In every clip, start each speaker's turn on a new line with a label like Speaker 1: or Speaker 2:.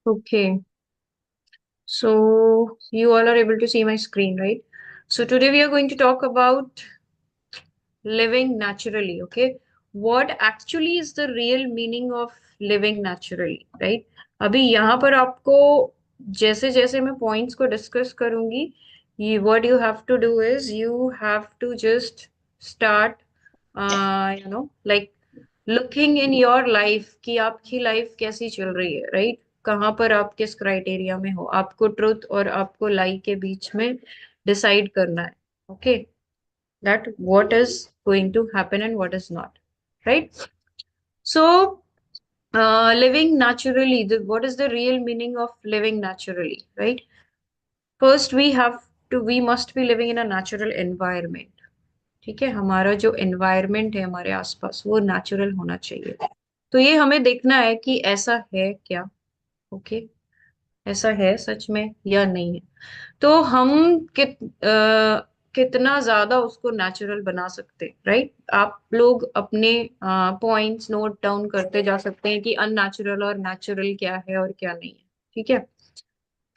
Speaker 1: Okay, so you all are able to see my screen, right? So today we are going to talk about living naturally, okay? What actually is the real meaning of living naturally, right? अभी यहाँ पर आपको जैसे जैसे मैं points को discuss करूंगी, ये what you have to do is you have to just start like looking in your life कि आपकी लाइफ कैसी चल रही है, राइट? कहाँ पर आप किस क्राइटेरिया में हो, आपको ट्रुथ और आपको लाई के बीच में डिसाइड करना है, okay? That what is going to happen and what is not, right? So living naturally, what is the real meaning of living naturally, right? First we must be living in a natural environment. ठीक है, हमारा जो environment है हमारे आसपास वो natural होना चाहिए। तो ये हमें देखना है कि ऐसा है क्या, ओके? ऐसा है सच में या नहीं है। तो हम कितना ज्यादा उसको नेचुरल बना सकते हैं, राइट? आप लोग अपने पॉइंट्स नोट डाउन करते जा सकते हैं कि अननेचुरल और नेचुरल क्या है और क्या नहीं है, ठीक है?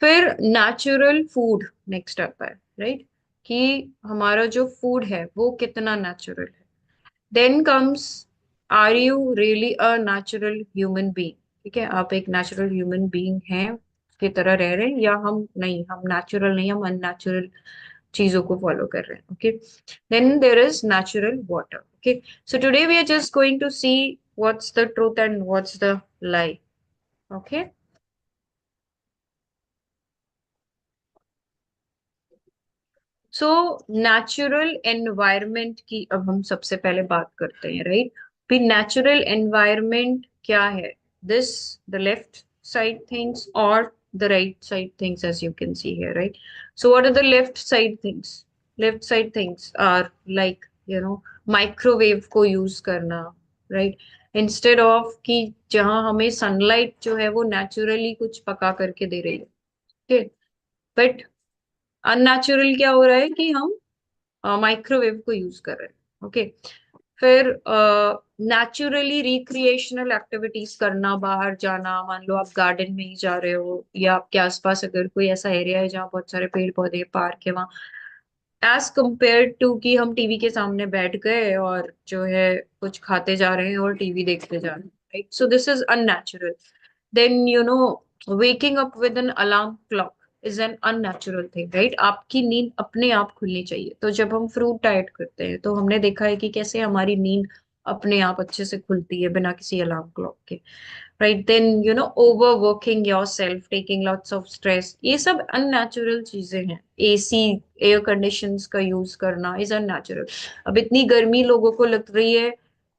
Speaker 1: फिर नेचुरल फूड नेक्स्ट आता है, राइट? कि हमारा जो फूड है वो कितना नेचुरल है। Then comes, are you really a natural human being? ठीक है, आप एक नेचुरल ह्यूमन बीइंग हैं की तरह रह रहे हैं, या हम नहीं, हम नेचुरल नहीं, हम अननेचुरल चीजों को फॉलो कर रहे हैं, okay? Then there is natural water, okay? So today we are just going to see what's the truth and what's the lie, okay? So natural environment की अब हम सबसे पहले बात करते हैं, राइट? फिर नेचुरल एनवायरनमेंट क्या है? This, the left side things और the right side things, as you can see here, right? So what are the left side things? Left side things are like, microwave को use करना, right? Instead of कि जहां हमें sunlight जो है वो naturally कुछ पका करके दे रही है, ठीक है? बट अननेचुरल क्या हो रहा है कि हम माइक्रोवेव को यूज कर रहे हैं, ओके? फिर नेचुरली रिक्रिएशनल एक्टिविटीज करना, बाहर जाना, मान लो आप गार्डन में ही जा रहे हो या आपके आसपास अगर कोई ऐसा एरिया है जहाँ बहुत सारे पेड़ पौधे पार्क है, वहाँ एज कंपेयर टू कि हम टीवी के सामने बैठ गए और जो है कुछ खाते जा रहे हैं और टीवी देखते जा रहे हैं, right? So this is unnatural. Then waking up with an alarm clock is an unnatural thing, right? आपकी नींद अपने आप खुलनी चाहिए। तो जब हम फ्रूट डाइट करते हैं तो हमने देखा है कि कैसे हमारी नींद अपने आप अच्छे से खुलती है बिना किसी अलार्म क्लॉक के, right? Then overworking yourself, taking lots of stress, ये सब अननेचुरल चीजें हैं। एसी, एयर कंडीशंस का यूज करना इज अननेचुरल। अब इतनी गर्मी लोगों को लग रही है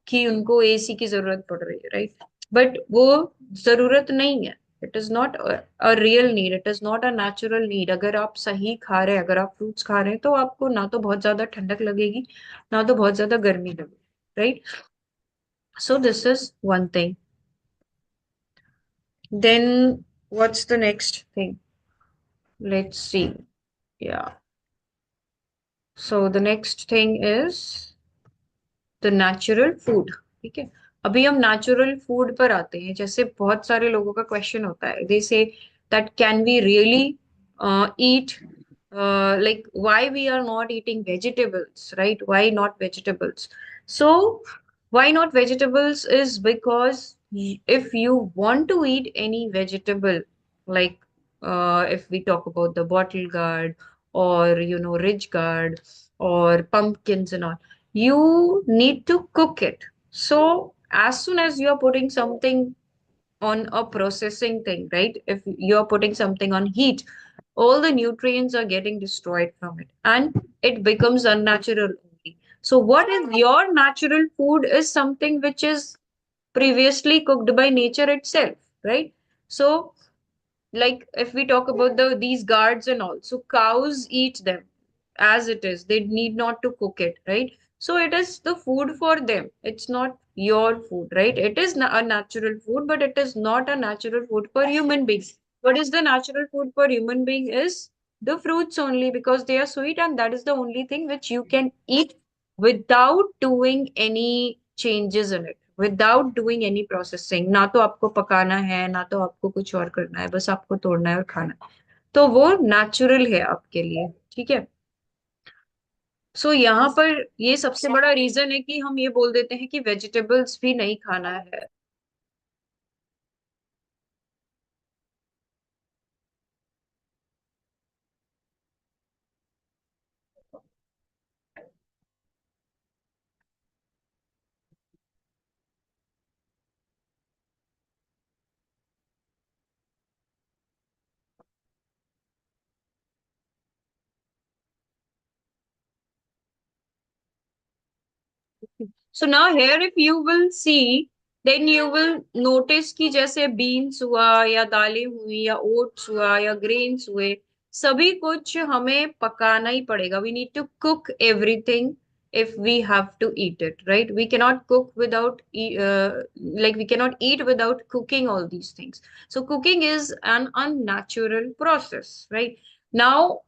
Speaker 1: कि उनको एसी की जरूरत पड़ रही है, राइट? बट वो जरूरत नहीं है। It is not a real need, it is not a natural need. अगर आप सही खा रहे हैं, अगर आप फ्रूट्स खा रहे हैं, तो आपको ना तो बहुत ज्यादा ठंडक लगेगी, ना तो बहुत ज्यादा गर्मी लगेगी, right? So this is one thing. Then what's the next thing? Let's see. Yeah. So the next thing is the natural food. ठीक है, अभी हम नेचुरल फूड पर आते हैं। जैसे बहुत सारे लोगों का क्वेश्चन होता है, they say that can we really eat, like why we are not eating vegetables, right? Why not vegetables? So why not vegetables is because if you want to eat any vegetable, like if we talk about the bottle gourd or ridge gourd or pumpkins and all, you need to cook it. So as soon as you are putting something on a processing thing, right? If you're putting something on heat, all the nutrients are getting destroyed from it and it becomes unnatural only. So what is your natural food is something which is previously cooked by nature itself, right? So like if we talk about these guards and all, so cows eat them as it is, they need not to cook it, right? So it is the food for them, it's not your food, right? It is a natural food, but it is not a natural food for human beings. What is the natural food for human being is the fruits only because they are sweet and that is the only thing which you can eat without doing any changes in it, without doing any processing. ना तो आपको पकाना है ना तो आपको कुछ और करना है, बस आपको तोड़ना है और खाना है। तो वो नेचुरल है आपके लिए, ठीक है। सो यहाँ पर ये सबसे बड़ा रीजन है कि हम ये बोल देते हैं कि वेजिटेबल्स भी नहीं खाना है। So now here if you will see, then you will notice कि जैसे बीन्स हुआ या दालें हुई या ओट्स हुआ या ग्रेन्स हुए, सभी कुछ हमें पकाना ही पड़ेगा। We need to cook everything if we have to eat it, right? We cannot cook without like we cannot eat without cooking all these things. So cooking is an unnatural process, right? Now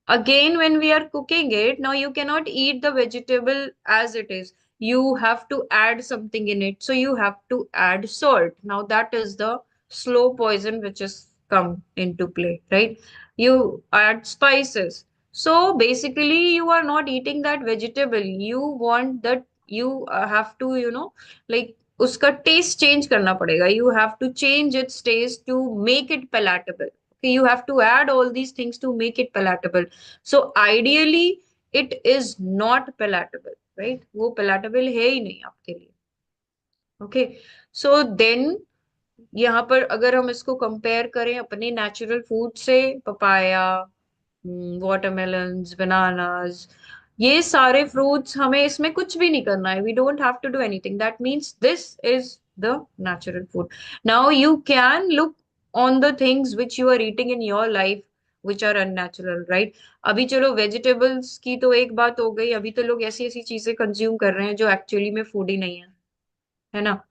Speaker 1: again when we are cooking it, now you cannot eat the vegetable as it is, you have to add something in it, so you have to add salt. Now that is the slow poison which has come into play, right? You add spices, so basically you are not eating that vegetable, you want that, you have to, like uska taste change karna padega, you have to change its taste to make it palatable. Okay, you have to add all these things to make it palatable. So ideally it is not palatable, right? वो palatable है ही नहीं आपके लिए। Okay, so then यहाँ पर अगर हम इसको कंपेयर करें अपने नेचुरल फूड से, पपाया, वाटरमेलन्स, बनानास, ये सारे फ्रूट्स, हमें इसमें कुछ भी नहीं करना है, we don't have to do anything, that means this is the natural food. Now you can look on the things which you are eating in your life which are unnatural, right? अभी चलो vegetables की तो एक बात हो गई, अभी तो लोग ऐसी ऐसी चीजें कंज्यूम कर रहे हैं जो एक्चुअली में फूड ही नहीं है ना?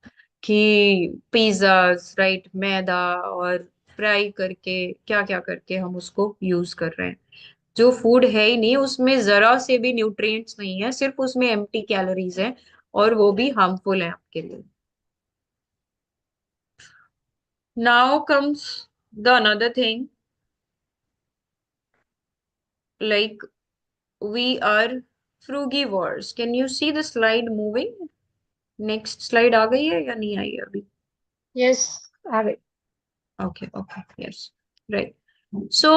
Speaker 1: कि पिज्जाज, राइट, मैदा और फ्राई करके क्या क्या करके हम उसको यूज कर रहे हैं, जो फूड है ही नहीं, उसमें जरा से भी न्यूट्रिएंट्स नहीं है, सिर्फ उसमें एम्प्टी कैलोरीज है और वो भी हार्मफुल है आपके लिए। Now comes the another thing, like we are frugivores. Can you see the slide moving? Next slide आ गई है या नहीं आई है अभी?
Speaker 2: यस, आ गई।
Speaker 1: Okay, okay, yes, right. So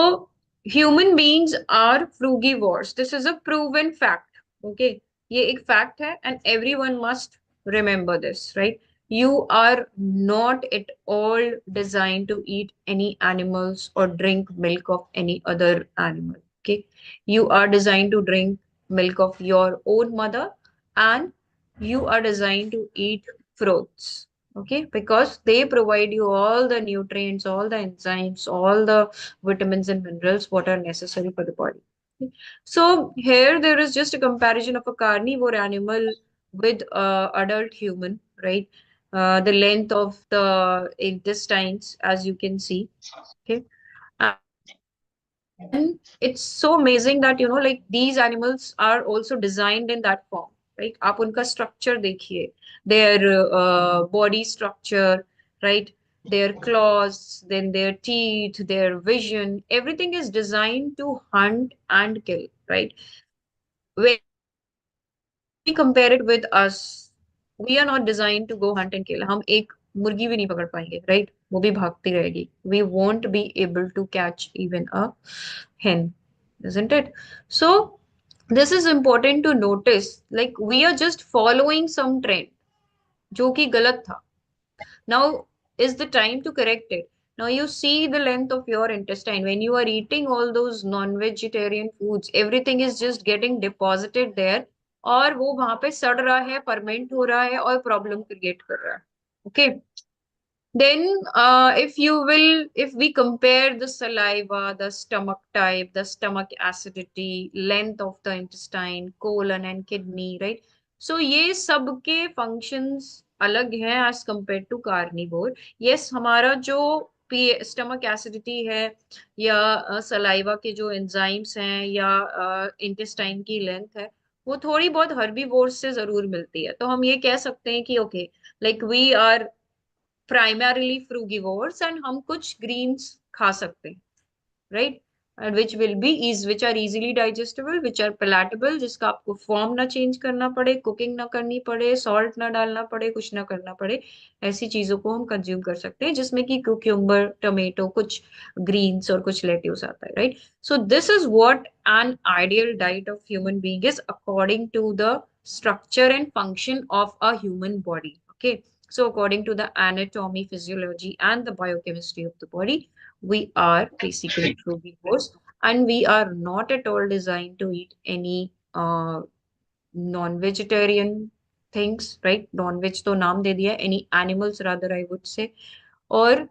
Speaker 1: human beings are frugivores. This is a proven fact. Okay, ये एक fact है and everyone must remember this, right? You are not at all designed to eat any animals or drink milk of any other animal. Okay, you are designed to drink milk of your own mother and you are designed to eat fruits. Okay, because they provide you all the nutrients, all the enzymes, all the vitamins and minerals what are necessary for the body. Okay? So here there is just a comparison of a carnivore animal with adult human, right? The length of the intestines, as you can see. Okay, and it's so amazing that like these animals are also designed in that form, right? आप उनका structure देखिए, their body structure, right? Their claws, then their teeth, their vision, everything is designed to hunt and kill, right? When we compare it with us, we are not designed to go hunt and kill. हम एक मुर्गी भी नहीं पकड़ पाएंगे, right? वो भी भागती रहेगी. We won't be able to catch even a hen, isn't it? So this is important to notice. Like we are just following some trend, जो कि गलत था. Now is the time to correct it. Now you see the length of your intestine. When you are eating all those non-vegetarian foods, everything is just getting deposited there और वो वहां पे सड़ रहा है, ferment हो रहा है और प्रॉब्लम क्रिएट कर रहा है. Okay. Then, if we compare the saliva, the stomach type, the stomach acidity, length of the intestine, colon and kidney, right? So ये सबके functions अलग हैं as compared to carnivore. Yes, हमारा जो स्टमक एसिडिटी है, या सलाइवा के जो एंजाइम्स हैं, या इंटेस्टाइन की लेंथ है, वो थोड़ी बहुत हर्बीवोर्स से जरूर मिलती है। तो हम ये कह सकते हैं कि okay, like we are primarily frugivores and हम कुछ ग्रीन्स खा सकते हैं, right, and which are easily digestible, which are palatable, जिसका आपको फॉर्म ना चेंज करना पड़े, कुकिंग ना करनी पड़े, सॉल्ट ना डालना पड़े, कुछ ना करना पड़े। ऐसी चीजों को हम कंज्यूम कर सकते हैं जिसमें कि कुक्यूम्बर, टमेटो, कुछ ग्रीन्स और कुछ लेट्यूस आता है, right. So this is what an ideal diet of human being is according to the structure and function of a human body. Okay, so according to the anatomy, physiology, and the biochemistry of the body, we are basically frugivores, and we are not at all designed to eat any non-vegetarian things, right? Non-veg तो नाम दे दिया, any animals rather I would say, और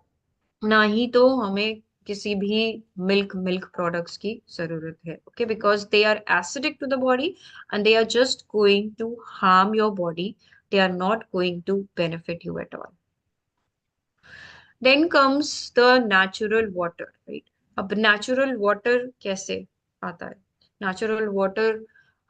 Speaker 1: ना ही तो हमें किसी भी milk products की जरूरत है, okay, because they are acidic to the body and they are just going to harm your body, they are not going to benefit you at all. Then comes the natural water, right. अब natural water कैसे आता है? Natural water,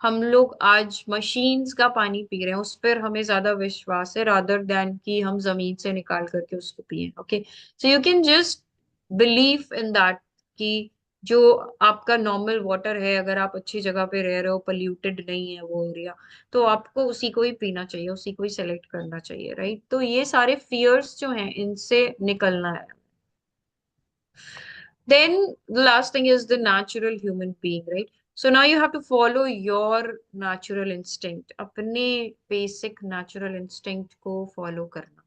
Speaker 1: हम लोग आज machines का पानी P रहे हैं, उस पर हमें ज्यादा विश्वास है रादर देन कि हम जमीन से निकाल करके उसको पिए, okay. So you can just believe in that कि जो आपका नॉर्मल वाटर है, अगर आप अच्छी जगह पे रह रहे हो, पोल्यूटेड नहीं है वो एरिया, तो आपको उसी को ही पीना चाहिए, उसी को ही सेलेक्ट करना चाहिए, राइट। तो ये सारे फियर्स जो हैं इनसे निकलना है। Then the last thing is the natural human being, right? So now you have to follow your natural instinct, अपने basic natural instinct को follow करना,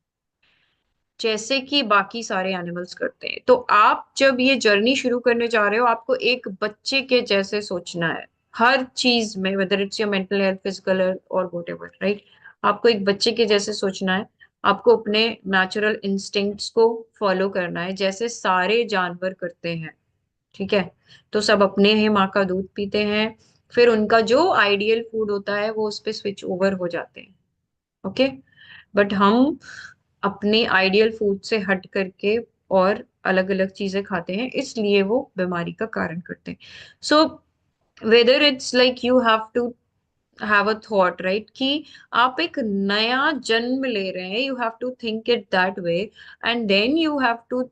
Speaker 1: जैसे कि बाकी सारे एनिमल्स करते हैं। तो आप जब ये जर्नी शुरू करने जा रहे हो, आपको एक बच्चे के जैसे सोचना है हर चीज में, whether it's your mental health, physical health और वॉट एवर, राइट। आपको एक बच्चे के जैसे सोचना है, आपको अपने नेचुरल इंस्टिंक्ट्स को फॉलो करना है जैसे सारे जानवर करते हैं, ठीक है। तो सब अपने ही माँ का दूध पीते हैं, फिर उनका जो आइडियल फूड होता है वो उस पर स्विच ओवर हो जाते हैं, ओके। बट हम अपने आइडियल फूड से हट करके और अलग अलग चीजें खाते हैं, इसलिए वो बीमारी का कारण करते हैं। So whether it's like you have to have a thought, right, कि आप एक नया जन्म ले रहे हैं, you have to think it that way, and then you have to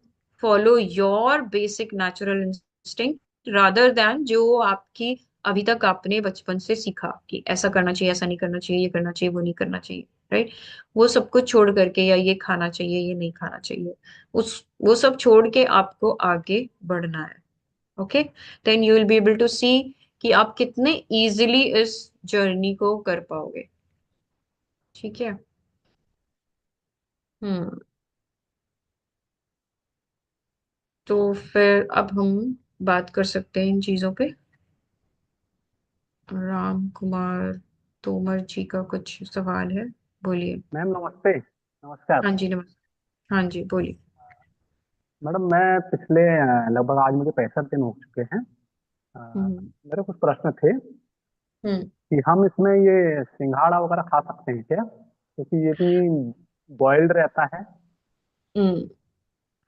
Speaker 1: follow your basic natural instinct rather than जो आपकी अभी तक आपने बचपन से सीखा कि ऐसा करना चाहिए, ऐसा नहीं करना चाहिए, ये करना चाहिए, वो नहीं करना चाहिए, राइट। वो सब कुछ छोड़ करके, या ये खाना चाहिए, ये नहीं खाना चाहिए, उस वो सब छोड़ के आपको आगे बढ़ना है, okay. Then you will be able to see कि आप कितने इजीली इस जर्नी को कर पाओगे, ठीक है। हम्म। तो फिर अब हम बात कर सकते हैं इन चीजों पे। राम कुमार तोमर जी का कुछ सवाल है, बोलिए।
Speaker 3: मैम नमस्ते। नमस्कार।
Speaker 1: हाँ जी, नमस्ते, हाँ जी बोलिए।
Speaker 3: मैडम मैं पिछले लगभग आज मुझे 65 दिन हो चुके हैं।
Speaker 1: हम्म।
Speaker 3: मेरे कुछ प्रश्न थे
Speaker 1: हम्म।
Speaker 3: कि हम इसमें ये सिंघाड़ा वगैरह खा सकते हैं क्या, क्योंकि ये इतनी बॉइल्ड रहता है।
Speaker 1: हम्म।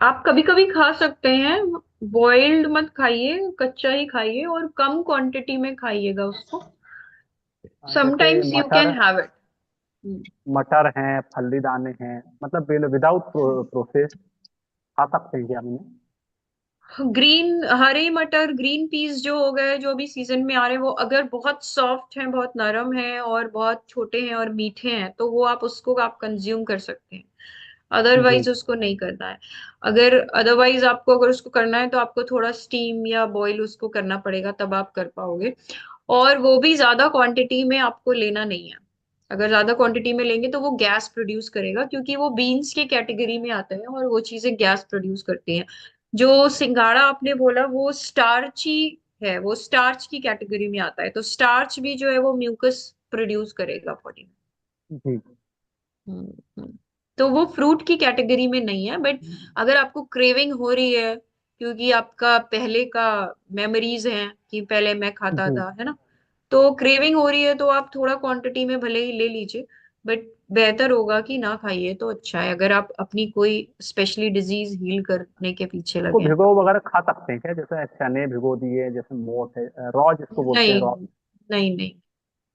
Speaker 1: आप कभी कभी खा सकते हैं, बॉइल्ड मत खाइए, कच्चा ही खाइए और कम क्वांटिटी में खाइएगा उसको।
Speaker 3: जैसे
Speaker 1: समटाइम्स यू
Speaker 3: मटर,
Speaker 1: कैन हैव इट।
Speaker 3: मटर हैं, फल्ली दाने हैं, मतलब विदाउट प्रोसेस खा सकते हैं क्या हम इन्हें?
Speaker 1: ग्रीन हरे मटर, ग्रीन पीस जो हो गए, जो भी सीजन में आ रहे हैं, वो अगर बहुत सॉफ्ट हैं, बहुत नरम हैं और बहुत छोटे हैं और मीठे हैं, तो वो आप कंज्यूम कर सकते हैं।
Speaker 3: जी।
Speaker 1: अदरवाइज उसको नहीं करना है। अदरवाइज आपको अगर उसको करना है तो आपको थोड़ा स्टीम या बॉईल उसको करना पड़ेगा, तब आप कर पाओगे। और वो भी ज्यादा क्वांटिटी में आपको लेना नहीं है। अगर ज्यादा क्वांटिटी में लेंगे तो वो गैस प्रोड्यूस करेगा, क्योंकि वो बीन्स की कैटेगरी में आता है और वो चीजें गैस प्रोड्यूस करती हैं। जो सिंगाड़ा आपने बोला वो स्टार्ची है, वो स्टार्च की कैटेगरी में आता है, तो स्टार्च भी जो है वो म्यूकस प्रोड्यूस करेगा बॉडी में।
Speaker 3: जी।
Speaker 1: हम्म। तो वो फ्रूट की कैटेगरी में नहीं है, बट अगर आपको क्रेविंग हो रही है, क्योंकि आपका पहले का मेमोरीज हैं कि पहले मैं खाता
Speaker 3: जी।
Speaker 1: था, है ना, तो क्रेविंग हो रही है तो आप थोड़ा क्वांटिटी में भले ही ले लीजिए। बट बेहतर होगा कि ना खाइए तो अच्छा है, अगर आप अपनी कोई स्पेशली डिजीज हील करने के पीछे
Speaker 3: इसको
Speaker 1: लगे हैं
Speaker 3: भिगो
Speaker 1: तो।
Speaker 3: वगैरह खा सकते हैं क्या, जैसे चने भिगो दिए, जैसे मोठ है, रॉ जिसको बोलते हैं
Speaker 1: नहीं,
Speaker 3: रॉ।
Speaker 1: नहीं, नहीं,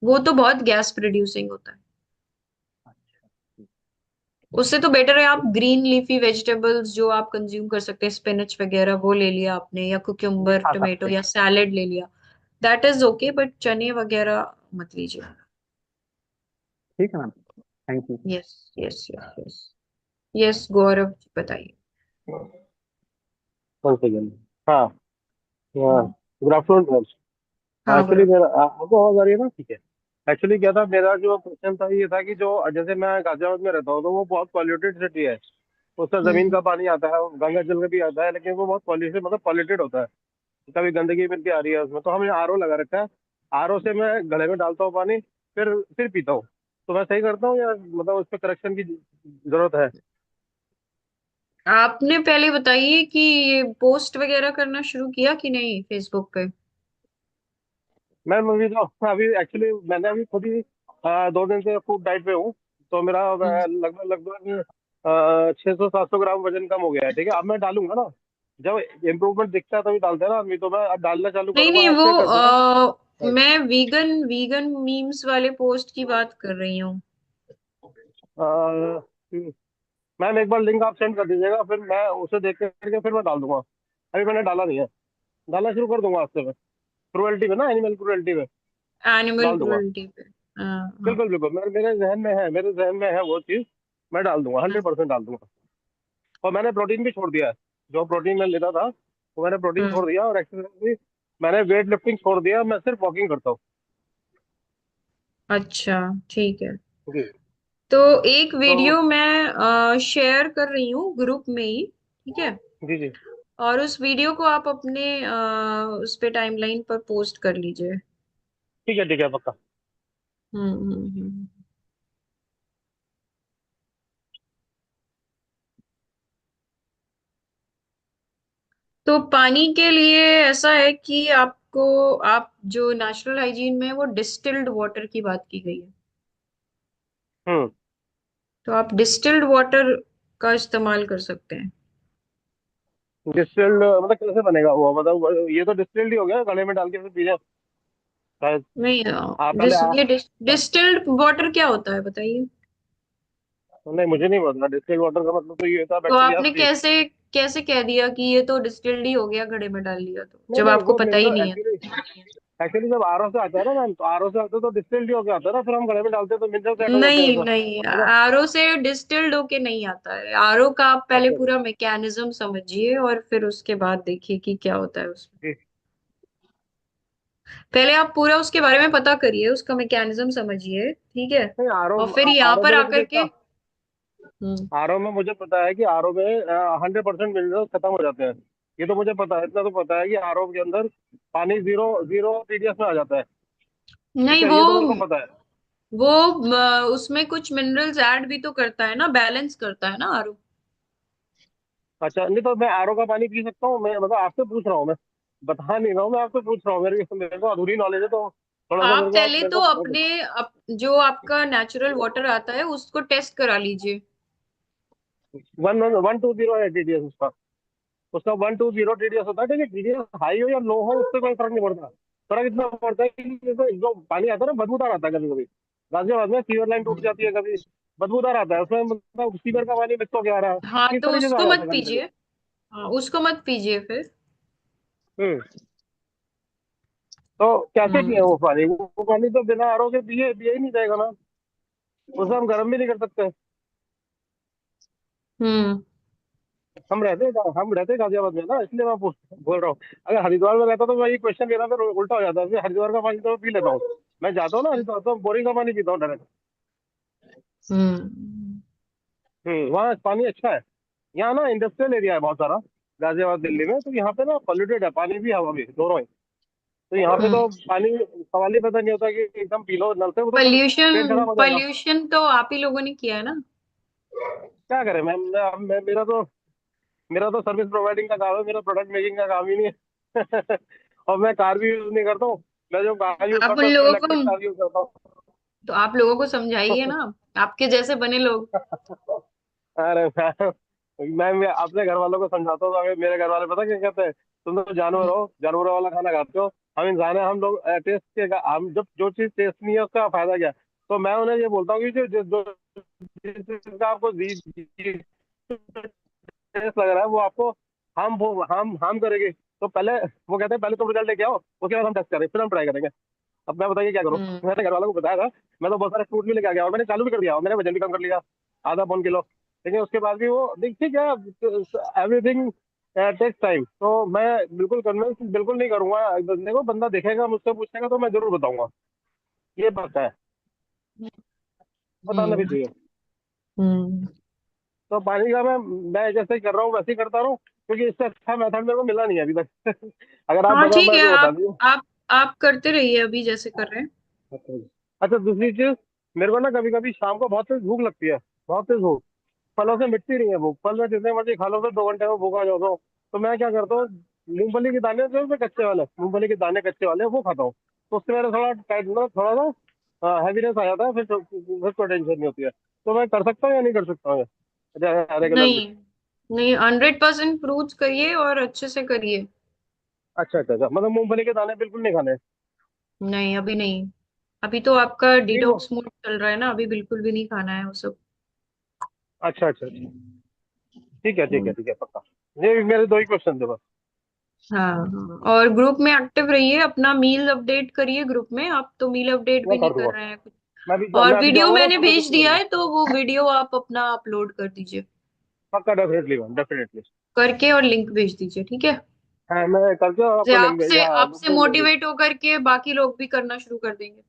Speaker 1: वो तो बहुत गैस प्रोड्यूसिंग होता है।
Speaker 3: अच्छा ठीक।
Speaker 1: उससे तो बेटर है आप ग्रीन लीफी वेजिटेबल्स जो आप कंज्यूम कर सकते हैं, स्पिनच वगैरह वो ले लिया आपने, या
Speaker 3: ये
Speaker 1: कुकुम्बर
Speaker 3: खा
Speaker 1: टोमेटो
Speaker 3: सकते हैं।
Speaker 1: या सैलेड ले लिया, दैट इज ओके, बट चने वगैरह मत लीजिए।
Speaker 3: ठीक है ma'am, thank you.
Speaker 1: Yes, yes, yes, yes. Yes Gaurav, बताइए।
Speaker 4: One second. हाँ।
Speaker 1: Hmm,
Speaker 4: good afternoon.
Speaker 1: हाँ
Speaker 4: एक्चुअली
Speaker 1: गौरव।
Speaker 4: मेरा आपको आवाज आ रही है ना? ठीक है। एक्चुअली क्या था, मेरा जो क्वेश्चन था ये था कि जो जैसे मैं गाजियाबाद में रहता हूँ तो वो बहुत पॉल्यूटेड सिटी है। उससे जमीन
Speaker 1: हम्म,
Speaker 4: का पानी आता है, गंगा जल का भी आता है, लेकिन वो बहुत पॉल्यूशन मतलब पॉल्यूटेड होता है। कभी गंदगी मिल के आ रही है उसमें, तो हमने आरओ लगा रखा है। आरओ से मैं गले में डालता हूँ पानी, फिर पीता हूँ। तो मैं सही करता हूँ या मतलब उस पर करेक्शन की जरूरत है?
Speaker 1: आपने पहले बताइए कि ये पोस्ट वगैरह करना शुरू किया कि नहीं फेसबुक पे।
Speaker 4: मैं अभी तो अभी एक्चुअली मैंने अभी खुद ही 2 दिन से फूड डाइट पे हूँ। तो मेरा
Speaker 1: हम्म।
Speaker 4: लगभग लगभग 600-700 ग्राम वजन कम हो गया है। ठीक है, अब मैं डालूंगा ना, जब इम्प्रूवमेंट दिखता है तभी डालते हैं ना आदमी। तो मैं अब डालना चालू
Speaker 1: नहीं,
Speaker 4: करूंगा,
Speaker 1: नहीं, वो
Speaker 4: ऐसे कर दूंगा।
Speaker 1: मैं वीगन वीगन मीम्स वाले पोस्ट की बात कर रही हूँ।
Speaker 4: मैम एक बार लिंक आप सेंड कर दीजिएगा, फिर मैं उसे देख करके फिर मैं डाल दूंगा। अभी मैंने डाला नहीं है, डालना शुरू कर दूंगा आज से। मैं क्रुएल्टी पे ना, एनिमल क्रुएल्टी पे
Speaker 1: एनिमल
Speaker 4: डाल दूंगा।
Speaker 1: क्रूरल्टी पे। हाँ, हाँ।
Speaker 4: बिल्कुल बिल्कुल, मेरे जहन में है, मेरे जहन में है वो चीज़। मैं डाल दूंगा,
Speaker 1: हम्म,
Speaker 4: 100% डाल दूंगा। और मैंने प्रोटीन भी छोड़ दिया है। जो प्रोटीन मैं लेता था वो मैंने प्रोटीन
Speaker 1: हम्म।
Speaker 4: छोड़ दिया, और एक्सरसाइज भी मैंने वेट लिफ्टिंग छोड़ दिया, मैं सिर्फ वॉकिंग करता हूँ।
Speaker 1: अच्छा, ठीक है।
Speaker 4: जी।
Speaker 1: तो एक
Speaker 4: तो
Speaker 1: वीडियो मैं शेयर कर रही हूँ ग्रुप में ही, ठीक है।
Speaker 4: जी जी।
Speaker 1: और उस वीडियो को आप अपने उस पे टाइमलाइन पर पोस्ट कर लीजिए।
Speaker 4: ठीक है पक्का।
Speaker 1: हम्म, हम्म, हम्म। तो पानी के लिए ऐसा है कि आपको, आप जो नेचुरल हाइजीन में है वो डिस्टिल्ड वाटर की बात की गई है,
Speaker 4: हम्म।
Speaker 1: तो आप डिस्टिल्ड वाटर का इस्तेमाल कर सकते हैं।
Speaker 4: डिस्टिल्ड मतलब कैसे बनेगा वो? मतलब ये तो डिस्टिल्ड ही हो गया, गले में डाल के फिर पी जाए शायद।
Speaker 1: नहीं,
Speaker 4: आप पहले
Speaker 1: ये डिस्टिल्ड वाटर क्या होता है बताइए।
Speaker 4: नहीं, मुझे नहीं पता डिस्टिल्ड वाटर का मतलब। तो ये था
Speaker 1: तो
Speaker 4: बैक्टीरिया
Speaker 1: आपने
Speaker 4: फ्री।
Speaker 1: कैसे कैसे कह दिया कि ये तो डिस्टिल्ड ही हो गया घड़े में डाल लिया, तो
Speaker 4: नहीं
Speaker 1: जब
Speaker 4: नहीं,
Speaker 1: आपको
Speaker 4: वो
Speaker 1: पता ही
Speaker 4: मिनरल
Speaker 1: नहीं है तो।
Speaker 4: एक्चुअली, जब आरओ से आता है ना मैम, तो आरओ से आता है तो डिस्टिल्ड ही होके आता है ना, फिर हम गले में डालते हैं तो मिनरल्स ऐड हो जाते हैं
Speaker 1: नहीं,
Speaker 4: उसमें,
Speaker 1: नहीं,
Speaker 4: है ना?
Speaker 1: आरओ से डिस्टिल्ड होके नहीं आता है, आरओ का आप पहले
Speaker 4: अच्छा
Speaker 1: पूरा मैकेनिज्म समझिए और फिर उसके बाद देखिए कि क्या होता है उसमें।
Speaker 4: जी।
Speaker 1: पहले आप पूरा उसके बारे में पता करिए, उसका मैकेनिज्म समझिए, ठीक है।
Speaker 4: नहीं, आरओ
Speaker 1: और फिर यहाँ
Speaker 4: आरओ
Speaker 1: पर
Speaker 4: में तो मुझे
Speaker 1: आकर के।
Speaker 4: इतना,
Speaker 1: हम्म।
Speaker 4: आरओ में मुझे पता है कि आरओ में 100% मिनरल्स खत्म हो जाते हैं। ये तो मुझे पता है, इतना तो पता है कि आरओ के अंदर पानी जीरो जीरो टीडीएस में आ जाता है। ठीक
Speaker 1: नहीं,
Speaker 4: है, ये तो मेरे को पता है।
Speaker 1: वो उसमें कुछ मिनरल्स ऐड भी तो करता है ना, बैलेंस करता है ना आरओ।
Speaker 4: अच्छा, नहीं तो मैं आरओ का पानी पी सकता हूँ? मैं मतलब आपसे पूछ रहा हूँ, मैं बता नहीं रहा हूँ, मैं आपसे पूछ रहा हूँ। मेरे को अधूरी नॉलेज है, तो थोड़ा सा
Speaker 1: आप
Speaker 4: मेरे को आप
Speaker 1: पहले
Speaker 4: मेरे
Speaker 1: तो
Speaker 4: को
Speaker 1: अपने जो आपका नेचुरल वाटर आता है उसको टेस्ट करा लीजिए।
Speaker 4: 120 है टीडीएस उसका। उसका 120 टीडीएस होता है। ठीक है, टीडीएस हाई हो या लो हो उससे कोई फर्क नहीं पड़ता। फर्क इतना पड़ता है कि जो पानी आता है ना, बदबूदार आता है कभी कभी। गाजियाबाद में सीवर लाइन टूट जाती है कभी, बदबूदार आता है उसमें, मतलब सीवर का पानी मिक्स होके आ रहा है,
Speaker 1: हाँ,
Speaker 4: किस
Speaker 1: तो
Speaker 4: तरीके से आ
Speaker 1: उसको
Speaker 4: जाता
Speaker 1: मत
Speaker 4: है कभी कभी।
Speaker 1: पीजिए। हाँ, उसको मत पीजिए फिर।
Speaker 4: हम्म। तो कैसे पिए
Speaker 1: हम्म,
Speaker 4: वो पानी? वो पानी तो बिना आरओ के पिए पिए ही नहीं जाएगा ना। उसे हम गर्म भी नहीं कर सकते।
Speaker 1: हम्म,
Speaker 4: हम रहते गाजियाबाद में ना, इसलिए मैं बोल रहा हूँ। अगर हरिद्वार में रहता तो मैं ये क्वेश्चन लेना, फिर उल्टा हो जाता। फिर हरिद्वार का पानी तो मैं पी लेता हूँ। मैं जाता हूँ ना हरिद्वार, तो बोरिंग का पानी पीता हूँ डायरेक्ट।
Speaker 1: हम्म,
Speaker 4: वहाँ पानी अच्छा है। यहाँ ना इंडस्ट्रियल एरिया है बहुत सारा, गाजियाबाद दिल्ली में। तो यहाँ पे ना पॉल्यूटेड है, पानी भी हवा भी दोनों ही। तो यहाँ पे
Speaker 1: हम्म।
Speaker 4: तो पानी सवाल ही पता नहीं होता कि एकदम पी लो नल से, वो तो फिर पेट
Speaker 1: पॉल्यूशन
Speaker 4: खराब हो जाएगा।
Speaker 1: पॉल्यूशन तो आप ही लोगों ने किया है ना।
Speaker 4: क्या करें मेरा तो सर्विस प्रोवाइडिंग का काम है, मेरा प्रोडक्ट मेकिंग का काम ही नहीं है। और मैं कार भी यूज नहीं करता हूँ। मैं जो कार यूज
Speaker 1: आप
Speaker 4: करता
Speaker 1: उन
Speaker 4: हूँ,
Speaker 1: लोगों को
Speaker 4: इलेक्ट्रिक कार यूज करता हूँ।
Speaker 1: तो आप लोगों को समझाइए ना, आपके जैसे बने लोग।
Speaker 4: अरे मैं अपने घर वालों को समझाता हूँ तो अगर मेरे घर वाले पता क्या कहते हैं, तुम तो जानवर
Speaker 1: हम्म।
Speaker 4: हो, जानवरों वाला खाना खाते हो, हम इंसान है, हम लोग टेस्ट के, हम जब जो चीज टेस्ट नहीं है उसका फायदा क्या। तो मैं उन्हें ये बोलता हूँ कि जो जिस चीज का आपको टेस्ट लग रहा है वो आपको हम करेगी। तो पहले वो कहते हैं पहले तुम रिजल्ट लेके आओ, उसके बाद हम टेस्ट करें, फिर हम ट्राई करेंगे। अब मैं बताइए क्या करूँ।
Speaker 1: हम्म।
Speaker 4: मैंने घर वालों को बताया था, मैं तो बहुत सारे फ्रूट भी लेके आ गया और मैंने चालू भी कर दिया और मैंने वजन भी कम कर लिया, आधा पौन किलो। लेकिन उसके बाद भी वो देख ठीक है, एवरीथिंग टेक्स टाइम। तो मैं बिल्कुल कन्विंस बिल्कुल नहीं करूंगा, देखो बंदा देखेगा मुझसे पूछेगा तो मैं जरूर बताऊंगा, ये बात है, बताना भी
Speaker 1: हम्म।
Speaker 4: चाहिए।
Speaker 1: हम्म।
Speaker 4: तो पानी का मैं जैसे ही कर रहा हूँ वैसे ही करता रहूँ, क्योंकि इससे अच्छा मेथड मेरे को मिला नहीं है अभी तक। अगर आप
Speaker 1: हाँ
Speaker 4: बताओ
Speaker 1: ठीक
Speaker 4: मेरे
Speaker 1: है,
Speaker 4: को बता
Speaker 1: आप
Speaker 4: दीजिए।
Speaker 1: आप आप करते रहिए अभी जैसे कर रहे हैं।
Speaker 4: अच्छा जी। अच्छा, दूसरी चीज, मेरे को ना कभी कभी शाम को बहुत तेज भूख लगती है, बहुत तेज भूख, फलों से मिटती नहीं है भूख, फल में जितने मर्जी खा लो तो 2 घंटे में भूखा जाता हूँ। तो मैं क्या करता हूँ, मूंगफली के दाने जो है कच्चे वाले, मूंगफली के दाने कच्चे वाले वो खाता हूँ, तो उससे मेरा थोड़ा टाइट मतलब थोड़ा सा हैवीनेस आ जाता है, फिर कोई टेंशन नहीं होती है। तो मैं कर सकता हूँ या नहीं कर सकता हूँ रेगुलरली।
Speaker 1: नहीं नहीं, 100% फ्रूट्स करिए और अच्छे से करिए।
Speaker 4: अच्छा अच्छा अच्छा, मतलब मूंगफली के दाने बिल्कुल नहीं खाने।
Speaker 1: नहीं अभी नहीं, अभी तो आपका
Speaker 4: नहीं वो,
Speaker 1: डिटॉक्स मोड चल रहा है ना, अभी बिल्कुल भी नहीं खाना है वो सब।
Speaker 4: अच्छा अच्छा अच्छा, ठीक है ठीक है
Speaker 1: हम्म।
Speaker 4: ठीक है, पक्का। ये मेरे 2 ही क्वेश्चन थे बस।
Speaker 1: हाँ हाँ, और ग्रुप में एक्टिव रहिए, अपना मील अपडेट करिए ग्रुप में, आप तो मील अपडेट
Speaker 4: मैं
Speaker 1: भी नहीं
Speaker 4: कर
Speaker 1: कर
Speaker 4: दूंगा,
Speaker 1: रहे हैं कुछ। और
Speaker 4: मैं अभी
Speaker 1: वीडियो
Speaker 4: जाऊंगा ना
Speaker 1: मैंने
Speaker 4: फोटो
Speaker 1: भेज
Speaker 4: खींच के
Speaker 1: दिया
Speaker 4: करूंगा।
Speaker 1: है, तो वो वीडियो आप अपना अपलोड कर दीजिए,
Speaker 4: पक्का, डेफिनेटली मैम, डेफिनेटली।
Speaker 1: करके और लिंक भेज दीजिए, ठीक है।
Speaker 4: हाँ, मैं करके और
Speaker 1: से
Speaker 4: आपको लिंक
Speaker 1: आपसे
Speaker 4: या
Speaker 1: आपसे
Speaker 4: ग्रुप में लिंक।
Speaker 1: मोटिवेट होकर के बाकी लोग भी करना शुरू कर देंगे।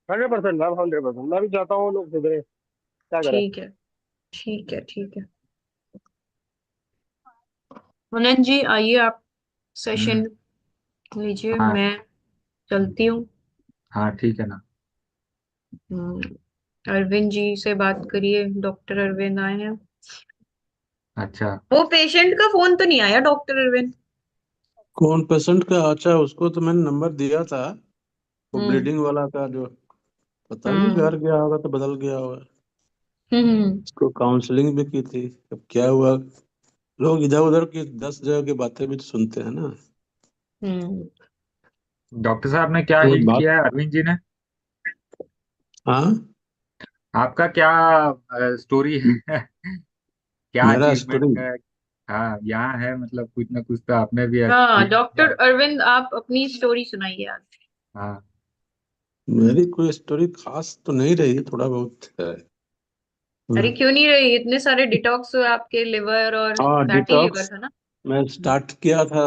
Speaker 4: 100% मैम, 100%, मैं भी चाहता हूँ लोग सुधरे, क्या करें।
Speaker 1: ठीक है ठीक है ठीक है। आनंद जी आइए, आप
Speaker 5: हम्म।
Speaker 1: सेशन लीजिए,
Speaker 5: हाँ
Speaker 1: मैं चलती हूँ।
Speaker 5: हाँ ठीक है ना।
Speaker 1: अरविंद जी से बात करिए, डॉक्टर अरविंद आए हैं।
Speaker 5: अच्छा।
Speaker 1: वो पेशेंट का फोन तो नहीं आया डॉक्टर अरविंद?
Speaker 6: कौन पेशेंट का? अच्छा, उसको तो मैंने नंबर दिया था, वो
Speaker 1: हम्म।
Speaker 6: ब्लीडिंग वाला का, जो पता नहीं
Speaker 1: हम्म।
Speaker 6: घर गया होगा तो बदल गया होगा।
Speaker 1: हम्म।
Speaker 6: उसको काउंसलिंग भी की थी। अब क्या हुआ, लोग इधर उधर की 10 जगह की बातें भी तो सुनते हैं ना।
Speaker 1: हम्म।
Speaker 5: डॉक्टर साहब ने क्या
Speaker 6: तो
Speaker 5: हील
Speaker 6: बात,
Speaker 5: किया है अरविंद जी ने?
Speaker 6: हाँ,
Speaker 5: आपका क्या स्टोरी है? क्या
Speaker 6: मेरा
Speaker 5: अचीवमेंट
Speaker 6: स्टोरी,
Speaker 5: है? हाँ यहाँ है, मतलब कुछ ना कुछ तो आपने भी
Speaker 1: हाँ
Speaker 5: अचीव किया
Speaker 1: डॉक्टर
Speaker 5: है।
Speaker 1: अरविंद, आप अपनी स्टोरी सुनाइए आज।
Speaker 5: हाँ।
Speaker 6: मेरी कोई स्टोरी खास तो नहीं रही, थोड़ा बहुत है।
Speaker 1: अरे क्यों नहीं रही, इतने सारे डिटॉक्स हुए आपके, लिवर और
Speaker 6: हाँ,
Speaker 1: फैटी लिवर
Speaker 6: डिटॉक्स
Speaker 1: था ना।
Speaker 6: मैं स्टार्ट किया था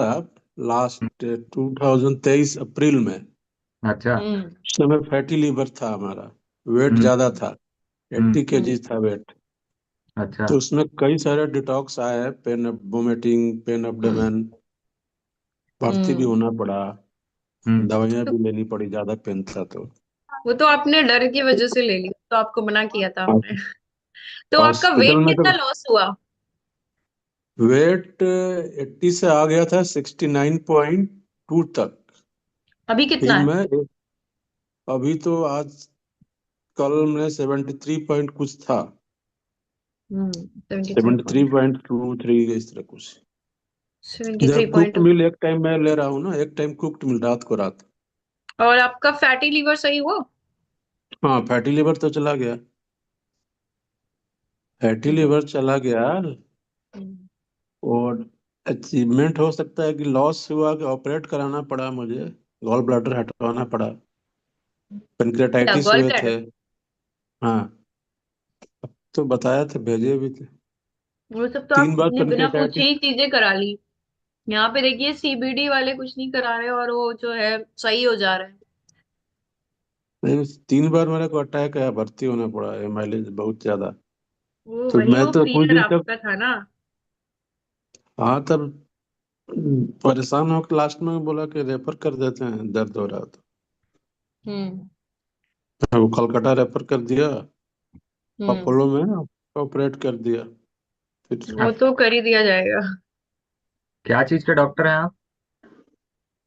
Speaker 6: लास्ट 2023 अप्रैल में।
Speaker 5: अच्छा।
Speaker 1: हम्म।
Speaker 6: उस समय फैटी लीवर था हमारा, वेट
Speaker 5: हम्म।
Speaker 6: ज्यादा था,
Speaker 5: हम्म।
Speaker 6: 80 केजी था वेट।
Speaker 5: अच्छा।
Speaker 6: तो उसमें कई सारे डिटॉक्स आए, पेन वोमिटिंग, पेन एब्डोमेन, भर्ती भी
Speaker 1: हम्म।
Speaker 6: होना पड़ा,
Speaker 5: हम्म।
Speaker 6: दवाइयां
Speaker 1: तो
Speaker 6: भी लेनी पड़ी, ज्यादा पेन था तो।
Speaker 1: वो तो आपने डर की वजह से ले लिया, तो आपको मना किया था आपने। तो आपका
Speaker 6: हॉस्पिटल
Speaker 1: वेट
Speaker 6: में तो
Speaker 1: कितना लॉस हुआ?
Speaker 6: वेट 80 से आ गया था 69.2 तक।
Speaker 1: अभी कितना
Speaker 6: फिर
Speaker 1: है?
Speaker 6: मैं अभी तो आज कल में 73 पॉइंट कुछ था,
Speaker 1: 73 पॉइंट।
Speaker 6: 73.23 इस तरह कुछ। इधर
Speaker 1: 73.2।
Speaker 6: कुक्ड मिल एक टाइम मैं ले रहा हूँ ना, एक टाइम कुक्ड मिल रात को रात।
Speaker 1: और आपका फैटी लीवर सही हुआ?
Speaker 6: हाँ, फैटी लिवर तो चला गया, फैटी
Speaker 1: हम्म।
Speaker 6: लिवर चला गया।
Speaker 1: हम्म।
Speaker 6: और अचीवमेंट हो सकता है कि लॉस हुआ कि ऑपरेट कराना पड़ा मुझे, गॉल ब्लैडर हटवाना पड़ा,
Speaker 1: क्या
Speaker 6: पेनक्रेटाइटिस
Speaker 1: गॉल
Speaker 6: हुए
Speaker 1: ब्लैडर?
Speaker 6: थे। हाँ, तो बताया था, भेजे भी थे।
Speaker 1: वो सब तो
Speaker 6: 3 बार
Speaker 1: आपने बिना पूछे
Speaker 6: पेनक्रेटाइटिस।
Speaker 1: ही चीजें करा ली। यहाँ पे देखिए सीबीडी वाले कुछ नहीं करा रहे और वो जो है सही हो जा रहे हैं।
Speaker 6: नहीं, 3 बार मेरे को अटैक आया, भर्ती होना पड़ा, माइलेज बहुत ज्यादा।
Speaker 1: वो
Speaker 6: तो
Speaker 1: वही
Speaker 6: मैं
Speaker 1: वो
Speaker 6: तो कुछ
Speaker 1: फियर
Speaker 6: दिन तक,
Speaker 1: आपका था ना।
Speaker 6: हाँ तब परेशान होकर लास्ट में बोला कि रेफर कर देते हैं, दर्द हो रहा था।
Speaker 1: हम्म।
Speaker 6: वो कलकत्ता रेफर कर दिया,
Speaker 1: हम्म।
Speaker 6: अपोलो में ऑपरेट कर दिया फिर।
Speaker 1: वो
Speaker 5: आप
Speaker 1: तो कर ही दिया जाएगा।
Speaker 5: क्या चीज के डॉक्टर हैं आप?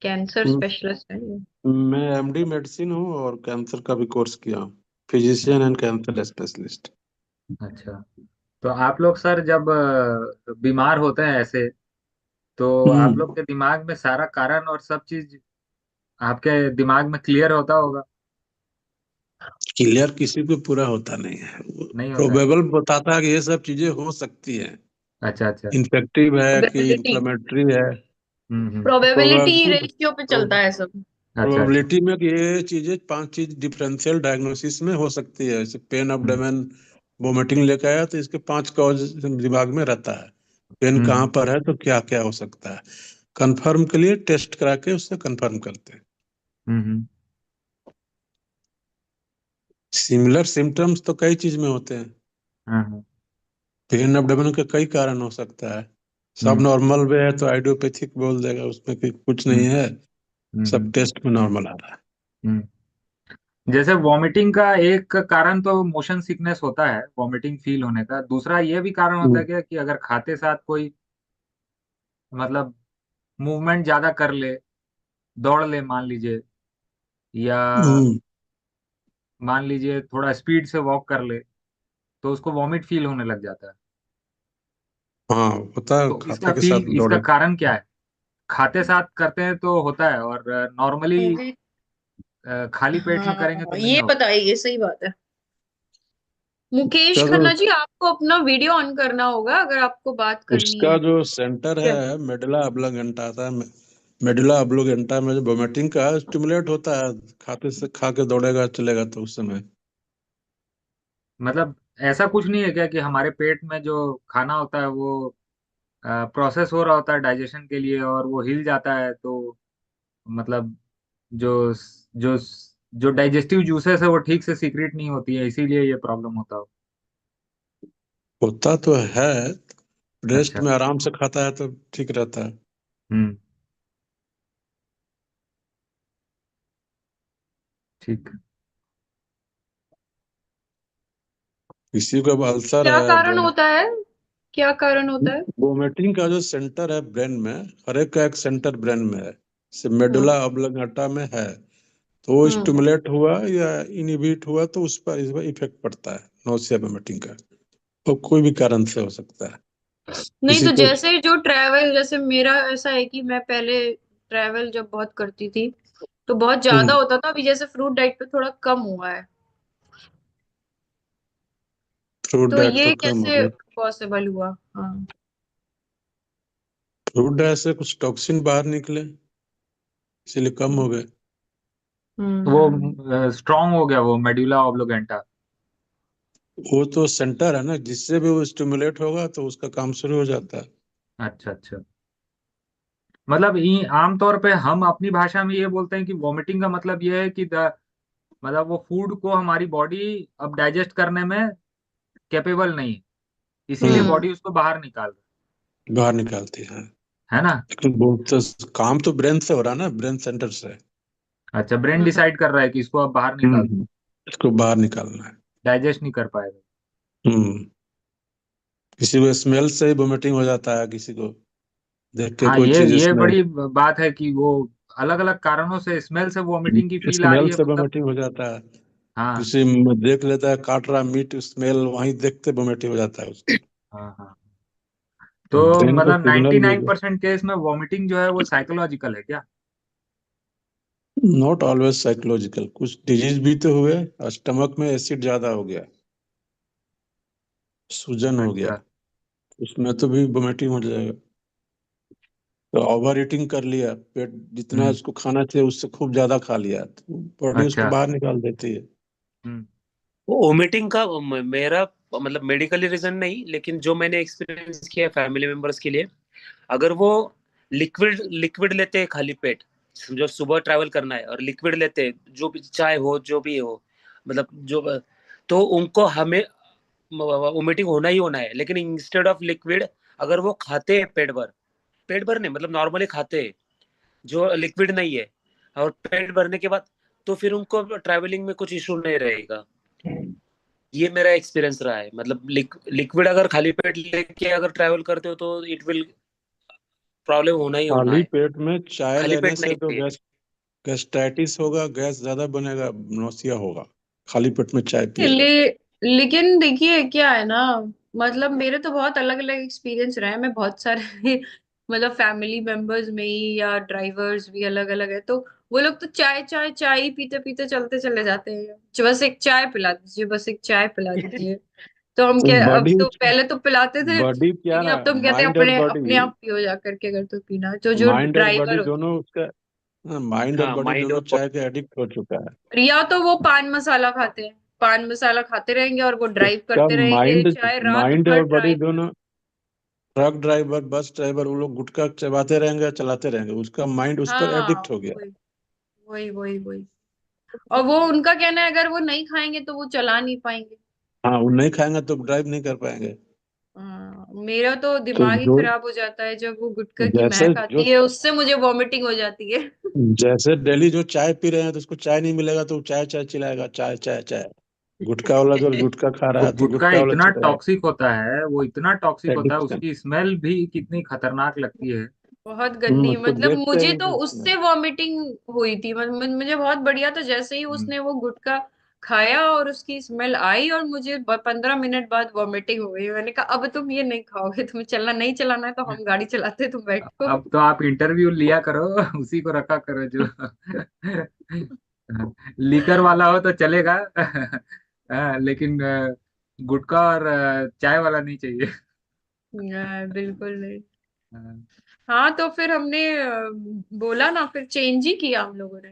Speaker 1: कैंसर स्पेशलिस्ट है ये।
Speaker 6: मैं एमडी मेडिसिन हूँ और कैंसर का भी कोर्स किया हूँ। Physician and cancer specialist.
Speaker 5: अच्छा, तो आप लोग सर जब बीमार होते हैं ऐसे, तो आप लोग के दिमाग में सारा कारण और सब चीज आपके दिमाग में क्लियर होता होगा?
Speaker 6: क्लियर किसी को पूरा होता नहीं है,
Speaker 5: नहीं होता है?
Speaker 6: प्रोबेबल बताता है कि ये सब चीजें हो सकती है,
Speaker 5: अच्छा अच्छा।
Speaker 6: इन्फेक्टिव है कि
Speaker 1: प्रोबेबिलिटी
Speaker 6: इंफ्लेमेटरी है।
Speaker 1: प्रोबेबिलिटी
Speaker 6: प्रोबेबिलिटी
Speaker 1: रेशियो पे चलता है सब।
Speaker 5: अच्छा अच्छा।
Speaker 6: प्रोबेबिलिटी में कि ये चीजें 5 चीज डिफरेंशियल डायग्नोसिस में हो सकती है, जैसे पेन
Speaker 5: हम्म
Speaker 6: एब्डोमेन वोमिटिंग लेकर आया तो इसके 5 कॉज दिमाग में रहता है, पेन कहाँ
Speaker 5: हम्म
Speaker 6: पर है तो क्या क्या हो सकता है। कंफर्म के लिए टेस्ट करा के उससे कंफर्म करते हैं।
Speaker 5: हम्म।
Speaker 6: सिमिलर सिम्टम्स तो कई चीज में होते हैं।
Speaker 5: हाँ।
Speaker 6: पेन एब्डोमेन के कई कारण हो सकता है। सब
Speaker 5: हम्म
Speaker 6: नॉर्मल में है तो आइडियोपैथिक बोल देगा, उसमें कि कुछ नहीं
Speaker 5: हम्म
Speaker 6: है, सब
Speaker 5: हम्म
Speaker 6: टेस्ट में नॉर्मल आ रहा है।
Speaker 5: हम्म। जैसे वॉमिटिंग का एक कारण तो मोशन सिकनेस होता है, वॉमिटिंग फील होने का। दूसरा ये भी कारण होता है
Speaker 6: हम्म
Speaker 5: क्या कि अगर खाते साथ कोई मतलब मूवमेंट ज्यादा कर ले, दौड़ ले मान लीजिए, या
Speaker 6: हम्म,
Speaker 5: मान लीजिए थोड़ा स्पीड से वॉक कर ले, तो उसको वॉमिट फील होने लग जाता है।
Speaker 6: हाँ होता है,
Speaker 5: तो
Speaker 6: खाते के साथ
Speaker 5: इसका
Speaker 6: दौड़े।
Speaker 5: कारण क्या है? खाते साथ करते हैं तो होता है, और नॉर्मली
Speaker 1: मुझे
Speaker 5: खाली पेट में करेंगे तो
Speaker 1: हाँ
Speaker 5: नहीं
Speaker 1: ये
Speaker 5: होगा।
Speaker 1: पता है, ये सही बात है। मुकेश
Speaker 6: उसका जो
Speaker 1: खन्ना जी, आपको अपना वीडियो ऑन करना होगा अगर आपको बात करनी
Speaker 6: उसका
Speaker 1: है।
Speaker 6: जो सेंटर
Speaker 1: क्या?
Speaker 6: है मेडुला ऑब्लोंगेंटा था, मेडुला ऑब्लोंगेंटा में जो वोमिटिंग का स्टिमुलेट होता है, खाते से खा के दौड़ेगा चलेगा तो उस समय।
Speaker 5: मतलब ऐसा कुछ नहीं है क्या कि हमारे पेट में जो खाना होता है वो प्रोसेस हो रहा होता है डाइजेशन के लिए, और वो हिल जाता है, तो मतलब जो जो जो डाइजेस्टिव जूसेस है वो ठीक से सीक्रेट नहीं होती है, इसीलिए ये प्रॉब्लम होता हो?
Speaker 6: होता तो है, रेस्ट
Speaker 5: अच्छा।
Speaker 6: में आराम से खाता है तो ठीक रहता है।
Speaker 5: हम्म। ठीक।
Speaker 6: किसी को अब अल्सर
Speaker 1: क्या
Speaker 6: है,
Speaker 1: कारण होता है? क्या कारण होता है?
Speaker 6: वोमिटिंग का जो सेंटर है ब्रेन में, हर एक का एक सेंटर ब्रेन में है, से मेडुला
Speaker 1: हम्म
Speaker 6: ऑब्लोंगेटा में है, तो वो
Speaker 1: हम्म
Speaker 6: स्टिमुलेट हुआ या इनहिबिट हुआ तो इस पर इफेक्ट पड़ता है नौसिया वोमिटिंग का। वो कोई भी कारण से हो सकता है।
Speaker 1: नहीं
Speaker 6: किसी
Speaker 1: तो
Speaker 6: को
Speaker 1: जैसे जो ट्रैवल, जैसे मेरा ऐसा है कि मैं पहले ट्रैवल जब बहुत करती थी तो बहुत ज्यादा होता था। अभी जैसे फ्रूट डाइट पे थोड़ा कम हुआ है,
Speaker 6: फ्रूट
Speaker 1: तो
Speaker 6: डाइट
Speaker 1: ये
Speaker 6: तो कम हो
Speaker 1: कैसे
Speaker 6: गया।
Speaker 1: पॉसिबल हुआ? हाँ।
Speaker 6: फ्रूट डाइट से कुछ टॉक्सिन बाहर निकले, इसीलिए कम हो गए।
Speaker 5: तो
Speaker 1: हम्म
Speaker 5: वो स्ट्रांग हो गया वो मेड्यूला ऑब्लोगेंटा?
Speaker 6: वो तो सेंटर है ना, जिससे भी वो स्टिमुलेट होगा तो उसका काम शुरू हो जाता है।
Speaker 5: अच्छा अच्छा। मतलब आमतौर पे हम अपनी भाषा में ये बोलते हैं कि वॉमिटिंग का मतलब ये है कि मतलब वो फूड को हमारी बॉडी अब डाइजेस्ट करने में कैपेबल नहीं है, इसीलिए
Speaker 6: हम्म,
Speaker 1: हम्म
Speaker 5: बॉडी उसको बाहर निकाल रही
Speaker 6: बाहर निकालती है।
Speaker 5: है ना?
Speaker 6: लेकिन वो तो काम तो ब्रेन से हो रहा है ना, ब्रेन सेंटर से।
Speaker 5: अच्छा, ब्रेन
Speaker 1: हम्म
Speaker 5: डिसाइड कर रहा है कि इसको अब बाहर निकाल दो,
Speaker 6: इसको बाहर निकालना है।
Speaker 5: डाइजेस्ट नहीं कर पाएगा।
Speaker 6: हम्म, किसी को स्मेल से ही वोमिटिंग हो जाता है, किसी को देख के
Speaker 5: हाँ,
Speaker 6: कोई चीज
Speaker 5: ये
Speaker 6: स्मेल,
Speaker 5: बड़ी बात है कि वो अलग अलग कारणों से स्मेल से वॉमिटिंग की फील आ रही
Speaker 6: स्मेल
Speaker 5: है,
Speaker 6: से
Speaker 5: मतलब।
Speaker 6: वोमिटिंग हो जाता है।
Speaker 5: हाँ
Speaker 6: किसी देख लेता है काट रहा मीट, स्मेल वहीं देखते वोमिटिंग हो जाता है उसको।
Speaker 5: हाँ हाँ। तो
Speaker 6: ब्रेन को
Speaker 5: मतलब
Speaker 6: सिग्नल
Speaker 5: 99% केस में वॉमिटिंग जो है वो साइकोलॉजिकल है क्या?
Speaker 6: नॉट ऑलवेज साइकोलॉजिकल, कुछ डिजीज भी तो हुए। स्टमक में एसिड ज्यादा हो गया, सूजन हो गया,
Speaker 5: अच्छा
Speaker 6: उसमें तो भी वोमिटिंग हो जाएगा। तो ओवर ईटिंग कर लिया, पेट जितना
Speaker 5: हम्म।
Speaker 6: उसको खाना चाहिए उससे खूब ज्यादा खा लिया तो बॉडी उसको
Speaker 5: अच्छा।
Speaker 6: बाहर निकाल देती है।
Speaker 5: हम्म
Speaker 7: वोमिटिंग का मेरा मतलब मेडिकली रीजन नहीं, लेकिन जो मैंने एक्सपीरियंस किया फैमिली मेंबर्स के लिए, अगर वो लिक्विड लिक्विड लेते हैं खाली पेट, समझो सुबह ट्रैवल करना है और लिक्विड लेते हैं, जो भी चाय हो जो भी हो, मतलब जो, तो उनको हमें वोमिटिंग होना ही होना है। लेकिन इंस्टेड ऑफ लिक्विड, अगर वो खाते हैं पेट भर नहीं, मतलब नॉर्मली खाते हैं जो लिक्विड नहीं है, और पेट भरने के बाद, तो फिर उनको ट्रैवलिंग में कुछ इशू नहीं रहेगा। ये मेरा एक्सपीरियंस रहा है। मतलब लिक्विड अगर खाली पेट लेके अगर ट्रैवल करते हो तो इट विल प्रॉब्लम होना ही होना
Speaker 6: खाली
Speaker 7: है।
Speaker 6: पेट में चाय
Speaker 7: खाली
Speaker 6: लेने
Speaker 7: पेट
Speaker 6: से
Speaker 7: नहीं
Speaker 6: तो
Speaker 7: पिए।
Speaker 6: गैस्ट्राइटिस होगा, गैस ज्यादा बनेगा, नौसिया होगा। खाली पेट में चाय पिएगा।
Speaker 1: लेकिन देखिए क्या है ना, मतलब मेरे तो बहुत अलग अलग एक्सपीरियंस रहे हैं। मैं बहुत सारे मतलब फैमिली मेंबर्स में ही या ड्राइवर्स भी अलग अलग है, तो वो लोग तो चाय चाय चाय ही पीते पीते चलते चले जाते हैं। बस एक चाय पिला दीजिए, बस एक चाय पिला दीजिए। तो हम
Speaker 6: तो
Speaker 1: क्या, अब
Speaker 6: बॉडी
Speaker 1: तो पहले तो पिलाते थे,
Speaker 6: बॉडी क्या
Speaker 1: लेकिन
Speaker 6: है,
Speaker 1: अब तो हम कहते हैं
Speaker 6: माइंड और
Speaker 1: अपने अपने
Speaker 6: बॉडी,
Speaker 1: आप पियो जा करके, अगर तो पीना है। तो जो
Speaker 6: माइंड और बॉडी
Speaker 1: ड्राइवर होते
Speaker 6: दोनों उसका, माइंड और
Speaker 7: हाँ,
Speaker 6: बॉडी
Speaker 7: माइंड
Speaker 6: दोनों
Speaker 7: और
Speaker 6: चाय के एडिक्ट हो चुका है।
Speaker 1: हैं, या तो वो पान मसाला खाते हैं, पान मसाला खाते रहेंगे और वो ड्राइव
Speaker 6: उसका
Speaker 1: करते रहेंगे,
Speaker 6: माइंड
Speaker 1: चाहे रात
Speaker 6: माइंड
Speaker 1: भर
Speaker 6: और बॉडी
Speaker 1: ड्राइव।
Speaker 6: दोनों, ट्रक ड्राइवर, बस ड्राइवर, वो लोग गुटखा चबाते रहेंगे, चलाते रहेंगे, उसका माइंड उस पर
Speaker 1: हाँ
Speaker 6: एडिक्ट हो गया।
Speaker 1: वही वही वही वही। और वो उनका कहना है अगर वो नहीं खाएंगे तो वो चला नहीं पाएंगे।
Speaker 6: हाँ, वो नहीं खाएंगे तो ड्राइव नहीं कर पाएंगे।
Speaker 1: हाँ, मेरा तो
Speaker 6: तो
Speaker 1: दिमाग ही
Speaker 6: जो
Speaker 1: खराब हो जाता है जब वो गुटखा की
Speaker 6: जैसे
Speaker 1: महक
Speaker 6: जो
Speaker 1: आती है, उससे मुझे वॉमिटिंग हो जाती है।
Speaker 6: जैसे डेली जो चाय पी रहे हैं तो उसको चाय नहीं मिलेगा तो वो चाय चाय चिल्लाएगा, चाय चाय चाय। गुटखा वाला जो गुटखा खा रहा
Speaker 5: वो
Speaker 6: है तो
Speaker 5: गुटखा
Speaker 6: गुटखा वाला
Speaker 5: इतना
Speaker 6: चिल्लाएगा।
Speaker 5: टॉक्सिक होता है, वो इतना टॉक्सिक होता है,
Speaker 6: एडिक्शन।
Speaker 5: उसकी स्मेल भी कितनी खतरनाक लगती है।
Speaker 1: बहुत गंदी,
Speaker 6: उसको
Speaker 1: मतलब
Speaker 6: देखते
Speaker 1: मुझे
Speaker 6: ही
Speaker 1: तो उससे वॉमिटिंग हुई थी। मुझे बहुत बढ़िया था, जैसे ही
Speaker 5: हम्म।
Speaker 1: उसने वो गुटखा खाया और उसकी स्मेल आई और मुझे 15 मिनट बाद वॉमिटिंग हो गई। मैंने कहा अब तुम ये नहीं खाओगे, तुम्हें चलना नहीं चलाना है तो हम गाड़ी चलाते, तुम बैठो।
Speaker 5: अब तो आप इंटरव्यू लिया करो, उसी को रखा करो जो लीकर वाला हो तो चलेगा। लेकिन गुटखा और चाय वाला नहीं चाहिए।
Speaker 1: बिल्कुल नहीं। हाँ तो फिर हमने बोला ना, फिर चेंज ही किया हम लोगों ने।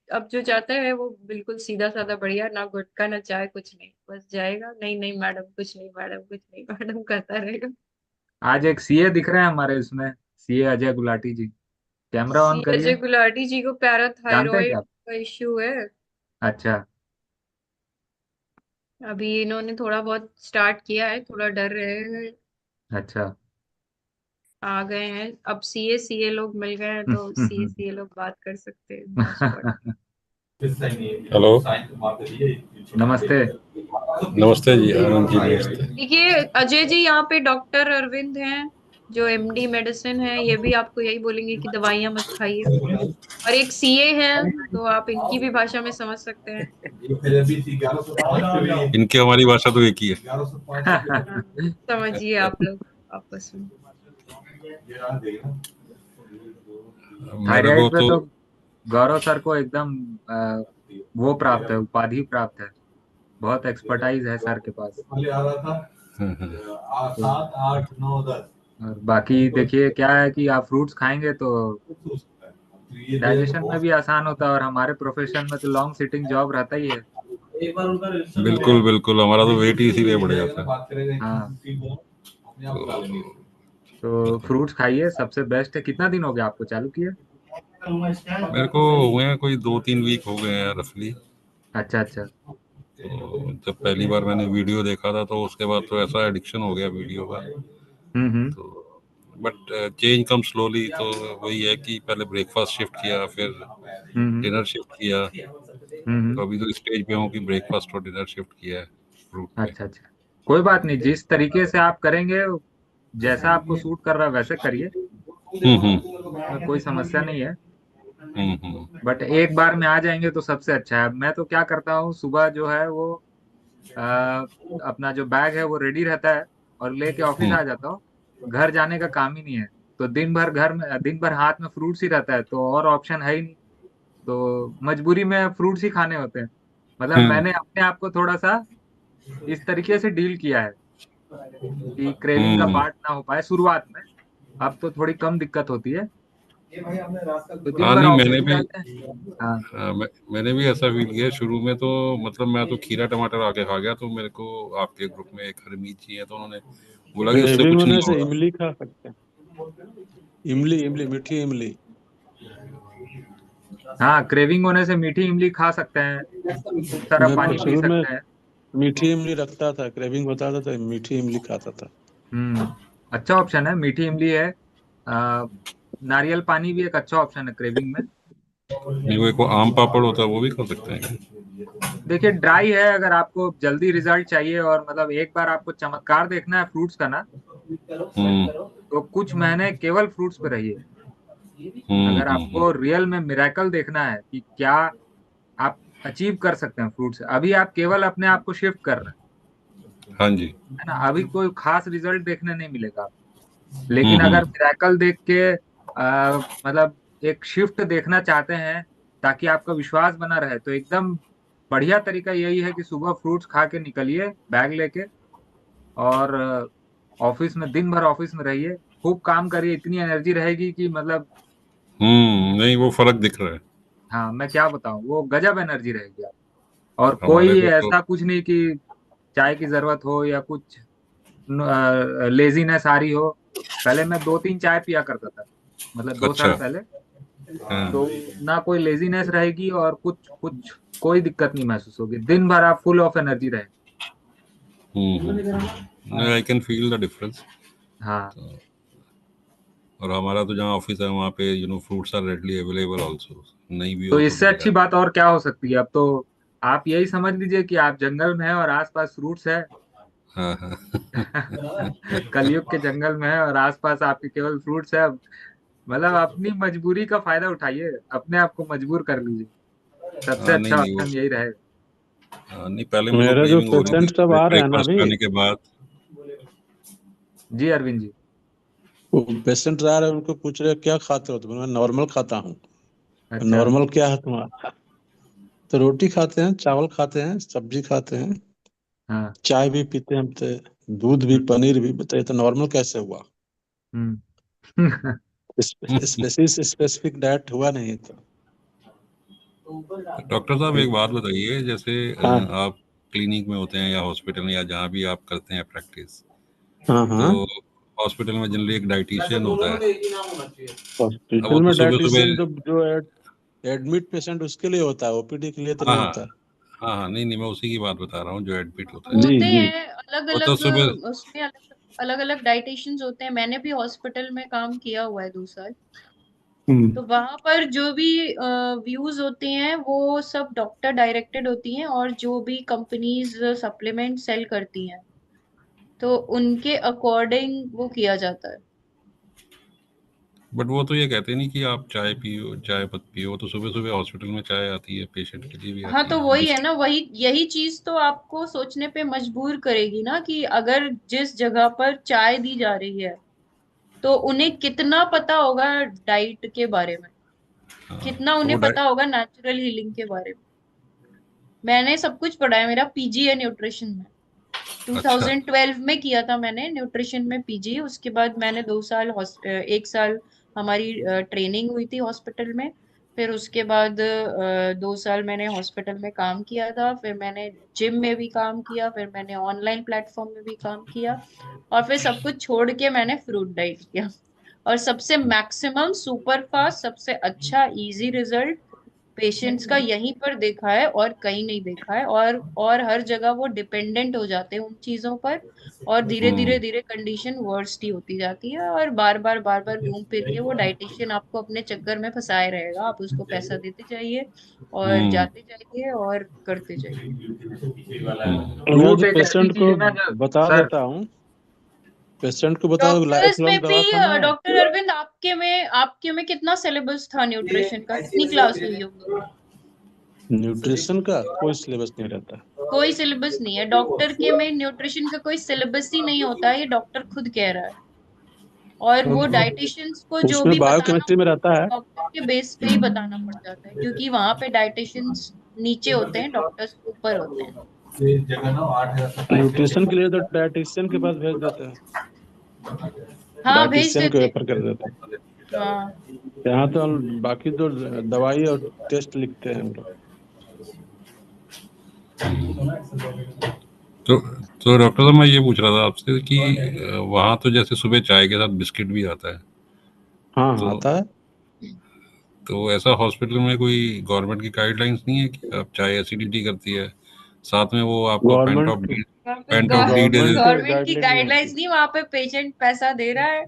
Speaker 1: अब जो जाता है वो बिल्कुल सीधा साधा बढ़िया, ना गुटखा ना चाय, कुछ नहीं, बस जाएगा, नहीं नहीं मैडम कुछ नहीं, मैडम कुछ नहीं, मैडम करता रहेगा।
Speaker 5: आज एक सीए दिख रहे हैं हमारे इसमें, CA Ajay Gulati ji. Camera on
Speaker 1: सी
Speaker 5: करिए।
Speaker 1: अजय गुलाटी जी को
Speaker 5: जानते हैं क्या
Speaker 1: पैराथायरॉइड
Speaker 5: आप?
Speaker 1: का इश्यू है।
Speaker 5: अच्छा।
Speaker 1: अभी इन्होंने थोड़ा बहुत स्टार्ट किया है, थोड़ा डर रहे हैं।
Speaker 5: अच्छा।
Speaker 1: आ गए हैं अब, सीए लोग मिल गए हैं तो सीए लोग बात कर सकते हैं ऑन स्पॉट।
Speaker 8: हेलो।
Speaker 5: नमस्ते।
Speaker 8: नमस्ते जी, आनंद जी, नमस्ते।
Speaker 1: देखिए अजय जी, यहाँ पे डॉक्टर अरविंद हैं जो एमडी मेडिसिन है, ये भी आपको यही बोलेंगे कि दवाइयां मत खाइए। और एक सीए हैं, तो आप इनकी भी भाषा में समझ सकते हैं।
Speaker 8: इनकी हमारी भाषा तो एक ही है।
Speaker 1: हाँ, समझिए आप लोग आपस में।
Speaker 8: मेरे को
Speaker 5: थायराइड पे
Speaker 8: तो
Speaker 5: तो गौरव सर को एकदम वो प्राप्त है, उपाधि प्राप्त है। बहुत एक्सपर्टाइज है सर के पास। तो और बाकी देखिए क्या है कि आप फ्रूट्स खाएंगे तो डाइजेशन में भी आसान होता है, और हमारे प्रोफेशन में तो लॉन्ग सिटिंग जॉब रहता ही है।
Speaker 8: बिल्कुल बिल्कुल, हमारा तो वेट ही इसीलिए बढ़ जाता है।
Speaker 5: हाँ,
Speaker 8: तो
Speaker 5: तो फ्रूट्स खाइए, सबसे बेस्ट है। कितना दिन हो गया आपको चालू किए?
Speaker 8: मेरे को हुए हैं कोई 2-3 वीक हो गए हैं रफली।
Speaker 5: अच्छा अच्छा।
Speaker 8: तो जब पहली बार मैंने वीडियो देखा था तो उसके बाद तो ऐसा एडिक्शन हो गया वीडियो का।
Speaker 5: हम्म।
Speaker 8: तो बट चेंज कम स्लोली। तो वही है कि पहले ब्रेकफास्ट शिफ्ट किया, फिर
Speaker 5: हम्म।
Speaker 8: डिनर शिफ्ट किया।
Speaker 5: हम्म।
Speaker 8: तो अभी तो स्टेज पे हूँ कि ब्रेकफास्ट और डिनर शिफ्ट किया है फ्रूट पे।
Speaker 5: अच्छा अच्छा। कोई बात नहीं, जिस तरीके से आप करेंगे, जैसा आपको सूट कर रहा है वैसे करिए।
Speaker 8: हम्म।
Speaker 5: उसमें कोई समस्या नहीं है।
Speaker 8: हम्म।
Speaker 5: बट एक बार में आ जाएंगे तो सबसे अच्छा है। मैं तो क्या करता हूँ, सुबह जो है वो अ, अपना जो बैग है वो रेडी रहता है, और लेके ऑफिस
Speaker 8: हम्म।
Speaker 5: आ जाता हूँ। घर जाने का काम ही नहीं है। तो दिन भर घर में, दिन भर हाथ में फ्रूट्स ही रहता है, तो और ऑप्शन है ही नहीं। तो मजबूरी में फ्रूट्स ही खाने होते हैं। मतलब
Speaker 8: हम्म।
Speaker 5: मैंने अपने आप को थोड़ा सा इस तरीके से डील किया है कि क्रेविंग का
Speaker 8: हम्म।
Speaker 5: पार्ट ना हो पाए शुरुआत में। अब तो थोड़ी कम दिक्कत होती है। तो दिन
Speaker 8: हाँ
Speaker 5: भर
Speaker 8: नहीं,
Speaker 5: ऑफिस
Speaker 8: मैंने
Speaker 5: में
Speaker 8: भी
Speaker 5: रहते हैं। हाँ।
Speaker 8: हाँ, मैंने भी ऐसा फील किया शुरू में। तो मतलब मैं तो खीरा टमाटर आके खा गया। तो मेरे को आपके ग्रुप में एक हरमीत जी है, तो उन्होंने बोला कि उससे
Speaker 6: क्रेविंग
Speaker 8: कुछ नहीं
Speaker 6: होने से
Speaker 8: होगा।
Speaker 6: इमली खा सकते हैं। इमली, इमली, मीठी इमली।
Speaker 5: हाँ, क्रेविंग होने से मीठी इमली खा सकते हैं, खूब सारा
Speaker 6: मैं तो
Speaker 5: पानी पी
Speaker 6: शुरू में
Speaker 5: सकते हैं।
Speaker 6: मीठी इमली रखता था, क्रेविंग होता था तो मीठी इमली खाता था।
Speaker 5: अच्छा ऑप्शन है मीठी इमली है। आ, नारियल पानी भी एक अच्छा ऑप्शन है क्रेविंग में।
Speaker 8: नहीं, वो एक वो आम पापड़ होता है, वो भी खा सकते हैं।
Speaker 5: देखिए ड्राई है, अगर आपको जल्दी रिजल्ट चाहिए और मतलब एक बार आपको चमत्कार देखना है फ्रूट्स का ना,
Speaker 8: हम्म।
Speaker 5: तो कुछ महीने केवल फ्रूट्स पे रहिए।
Speaker 8: हम्म।
Speaker 5: अगर आपको रियल में मिरेकल देखना है कि क्या आप अचीव कर सकते हैं फ्रूट से। अभी आप केवल अपने आप को शिफ्ट कर रहे हैं,
Speaker 8: हाँ जी।
Speaker 5: है ना। अभी कोई खास रिजल्ट देखने नहीं मिलेगा आपको। लेकिन अगर
Speaker 8: हम्म।
Speaker 5: मिरेकल देख के मतलब एक शिफ्ट देखना चाहते हैं ताकि आपका विश्वास बना रहे, तो एकदम बढ़िया तरीका यही है कि सुबह फ्रूट्स खा के निकलिए बैग लेके, और ऑफिस में दिन भर ऑफिस में रहिए, खूब काम करिए, इतनी एनर्जी रहेगी कि मतलब
Speaker 8: नहीं वो फर्क दिख रहा है।
Speaker 5: हाँ मैं क्या बताऊं, वो गजब एनर्जी रहेगी आप। और
Speaker 8: हमारे
Speaker 5: कोई
Speaker 8: को तो
Speaker 5: ऐसा कुछ नहीं कि चाय की जरूरत हो या कुछ लेजीनेस आ रही हो। पहले मैं 2-3 चाय पिया करता था, मतलब 2 साल
Speaker 8: अच्छा।
Speaker 5: पहले।
Speaker 8: हाँ।
Speaker 5: तो ना कोई लेजीनेस रहेगी और कुछ कुछ कोई दिक्कत नहीं महसूस होगी, दिन भर आप फुल ऑफ एनर्जी रहेंगे।
Speaker 8: I can feel the difference.
Speaker 5: हाँ,
Speaker 8: और हमारा तो जहाँ ऑफिस है वहाँ पे fruits are readily available also, नहीं भी
Speaker 5: तो
Speaker 8: हो तो
Speaker 5: इससे
Speaker 8: मिल
Speaker 5: अच्छी
Speaker 8: जाता
Speaker 5: बात और क्या हो सकती है। अब तो आप यही समझ लीजिए कि आप जंगल में हैं और आसपास फ्रूट्स है।
Speaker 8: है। हाँ हाँ।
Speaker 5: कलयुग के जंगल में है और आसपास आपके केवल फ्रूट्स है। अब मतलब अपनी मजबूरी का फायदा उठाइए, अपने आप को मजबूर कर लीजिए, सबसे
Speaker 8: हाँ नहीं
Speaker 5: अच्छा
Speaker 8: नहीं वो,
Speaker 5: ऑप्शन यही रहेगा।
Speaker 8: नहीं पहले मेरे को
Speaker 6: मेरा जो
Speaker 8: क्रेविंग हो रही थी
Speaker 6: पेशेंट सब आ रहे हैं ना
Speaker 8: ब्रेकफास्ट
Speaker 6: अभी,
Speaker 8: करने के बाद।
Speaker 5: जी अरविंद जी।
Speaker 6: वो पेशेंट आ रहे हैं, उनको पूछ रहे क्या खाते हो, तो मैं नॉर्मल खाता हूँ।
Speaker 5: अच्छा।
Speaker 6: नॉर्मल क्या है तुम्हारा? तो रोटी खाते हैं, चावल खाते हैं, सब्जी खाते हैं,
Speaker 5: हाँ।
Speaker 6: चाय भी पीते हैं हम तो, दूध भी, पनीर भी। बताइए तो नॉर्मल कैसे हुआ?
Speaker 5: हम्म।
Speaker 6: स्पेसिफिक डाइट हुआ नहीं तो।
Speaker 8: डॉक्टर साहब एक बात बताइए, जैसे
Speaker 6: हाँ
Speaker 8: आप क्लिनिक में होते हैं या हॉस्पिटल में या जहाँ भी आप करते हैं प्रैक्टिस,
Speaker 6: हाँ
Speaker 8: तो
Speaker 6: हाँ।
Speaker 8: हॉस्पिटल में जनरली एक डाइटिशियन होता है। अब वो
Speaker 6: हॉस्पिटल
Speaker 8: तो
Speaker 6: में
Speaker 8: सुबह
Speaker 6: डाइटिशियन
Speaker 8: सुबह,
Speaker 6: जो एडमिट पेशेंट उसके लिए होता है, ओपीडी के लिए तो
Speaker 8: हाँ
Speaker 6: नहीं
Speaker 8: हाँ
Speaker 6: होता है।
Speaker 8: हाँ हाँ, नहीं नहीं मैं उसी की बात बता रहा हूँ जो एडमिट होता है।
Speaker 6: जी
Speaker 1: होते
Speaker 6: जी।
Speaker 1: हैं अलग
Speaker 8: वो तो
Speaker 1: अलग,
Speaker 8: सुबह,
Speaker 1: उसमें अलग अलग डाइटिशियंस होते हैं। मैंने भी हॉस्पिटल में काम किया हुआ है 2 साल। तो
Speaker 6: हम्म।
Speaker 1: वहां पर जो भी व्यूज होते हैं वो सब डॉक्टर डायरेक्टेड होती हैं, और जो भी कंपनीज सप्लीमेंट सेल करती हैं तो उनके अकॉर्डिंग वो किया जाता है।
Speaker 8: बट वो तो ये कहते नहीं कि आप चाय पियो, चाय मत पियो। वो तो सुबह सुबह हॉस्पिटल में चाय आती है, पेशेंट के लिए भी
Speaker 1: हाँ,
Speaker 8: आती
Speaker 1: तो
Speaker 8: है
Speaker 1: वही है
Speaker 8: बिस्किट।
Speaker 1: ना, वही यही चीज तो आपको सोचने पे मजबूर करेगी ना कि अगर जिस जगह पर चाय दी जा रही है तो उन्हें कितना पता होगा डाइट के बारे में,
Speaker 8: हाँ
Speaker 1: कितना
Speaker 8: तो वो
Speaker 1: उन्हें पता होगा नेचुरल हीलिंग के बारे में। मैंने सब कुछ पढ़ा है, मेरा पीजी है न्यूट्रिशन में।
Speaker 8: अच्छा।
Speaker 1: 2012 में किया था मैंने न्यूट्रिशन में पीजी। उसके बाद मैंने 2 साल 1 साल हमारी ट्रेनिंग हुई थी हॉस्पिटल में। फिर उसके बाद 2 साल मैंने हॉस्पिटल में काम किया था। फिर मैंने जिम में भी काम किया, फिर मैंने ऑनलाइन प्लेटफॉर्म में भी काम किया, और फिर सब कुछ छोड़ के मैंने फ्रूट डाइट किया। और सबसे मैक्सिमम सुपर फास्ट, सबसे अच्छा इजी रिजल्ट पेशेंट्स का यहीं पर देखा है और कहीं नहीं देखा है। और हर जगह वो डिपेंडेंट हो जाते हैं उन चीजों पर, और धीरे धीरे
Speaker 8: हम्म
Speaker 1: धीरे कंडीशन वर्स्ट ही होती जाती है, और बार बार घूम फिर के वो डाइटिशियन आपको अपने चक्कर में फंसाए रहेगा। आप उसको पैसा देते जाइए और
Speaker 8: हम्म
Speaker 1: जाते जाइए और करते जाइए।
Speaker 6: मैं
Speaker 5: फ्रूट
Speaker 6: तो
Speaker 5: एक ऐसी
Speaker 6: पेशेंट
Speaker 5: चीज
Speaker 6: को
Speaker 5: है ना जो,
Speaker 6: बता
Speaker 5: सर,
Speaker 6: देता हूँ, पेशेंट को बता दो लाइफ
Speaker 1: डॉक्टर्स में
Speaker 6: लॉन्ग
Speaker 1: भी,
Speaker 6: दवा खाना है।
Speaker 1: डॉक्टर अरविंद, आपके में कितना सिलेबस था न्यूट्रिशन का, कितनी क्लास हुई होगी?
Speaker 6: न्यूट्रिशन का कोई सिलेबस नहीं रहता।
Speaker 1: कोई सिलेबस नहीं है डॉक्टर के में, न्यूट्रिशन का कोई सिलेबस ही नहीं होता है, ये डॉक्टर खुद कह रहा है। और वो डाइटिशियंस को जो
Speaker 6: उसमें
Speaker 1: भी बताना
Speaker 6: बायोकेमिस्ट्री में
Speaker 1: होता है
Speaker 6: रहता
Speaker 1: वो
Speaker 6: है।
Speaker 1: डॉक्टर के बेस पे ही बताना पड़ जाता है, क्योंकि वहां पे डाइटिशियंस नीचे होते हैं, डॉक्टर्स ऊपर होते हैं।
Speaker 6: न्यूट्रिशन के लिए तो डायटिशियन के पास भेज देते हैं,
Speaker 1: हाँ, भेज
Speaker 6: डायटिशियन को
Speaker 1: देते
Speaker 6: रेफर कर देते हैं।
Speaker 1: हैं। हाँ।
Speaker 6: यहाँ तो हम बाकी तो दवाई और टेस्ट लिखते हैं हम लोग।
Speaker 8: तो तो डॉक्टर साहब मैं ये पूछ रहा था आपसे कि वहाँ तो जैसे सुबह चाय के साथ बिस्किट भी आता है,
Speaker 6: हाँ
Speaker 8: तो
Speaker 6: आता है।
Speaker 8: ऐसा हॉस्पिटल में कोई गवर्नमेंट की गाइडलाइंस नहीं है कि आप चाय एसिडिटी करती है, साथ में वो आपको
Speaker 6: गवर्नमेंट
Speaker 1: वहाँ पे
Speaker 8: पेंट ऑफ डी दे
Speaker 6: गवर्नमेंट
Speaker 8: देते।
Speaker 6: के
Speaker 1: गवर्नमेंट की
Speaker 6: गाइडलाइन नहीं होती।
Speaker 1: गाइडलाइंस नहीं, वहां पे पेशेंट पैसा दे रहा है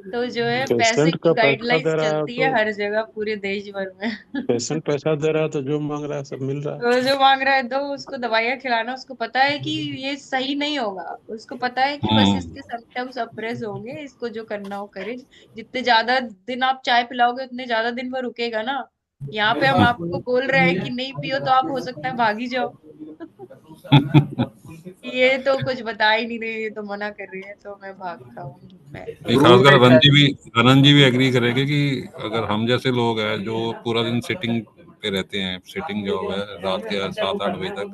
Speaker 1: तो जो है पैसे
Speaker 6: पेशेंट
Speaker 1: की
Speaker 6: का पैसा
Speaker 1: गाइडलाइंस
Speaker 6: दे रहा है
Speaker 1: चलती
Speaker 6: तो,
Speaker 1: है हर जगह पूरे देश भर में।
Speaker 6: पेशेंट पैसा दे रहा है तो जो मांग रहा है सब मिल रहा है।
Speaker 1: तो जो मांग रहा है दो, उसको दवाइयाँ खिलाना। उसको पता है कि ये सही नहीं होगा, उसको पता है कि बस
Speaker 8: हम्म
Speaker 1: इसके सिम्टम्स अप्रेस होंगे, इसको जो करना हो करे। जितने ज्यादा दिन आप चाय पिलाओगे उतने ज्यादा दिन वो रुकेगा ना। यहाँ पे हम आपको बोल रहे हैं कि नहीं पियो तो आप हो सकता है भाग ही जाओ। ये तो कुछ बता ही नहीं रही, ये तो मना कर रही है, तो मैं भाग खाऊंगी मैं।
Speaker 8: नहीं,
Speaker 5: रूल
Speaker 8: खासकर
Speaker 5: है शायद।
Speaker 8: आनंद जी भी एग्री करेंगे कि अगर हम जैसे लोग हैं जो पूरा दिन सिटिंग पे रहते हैं, सिटिंग जॉब है, रात के 7-8 बजे तक,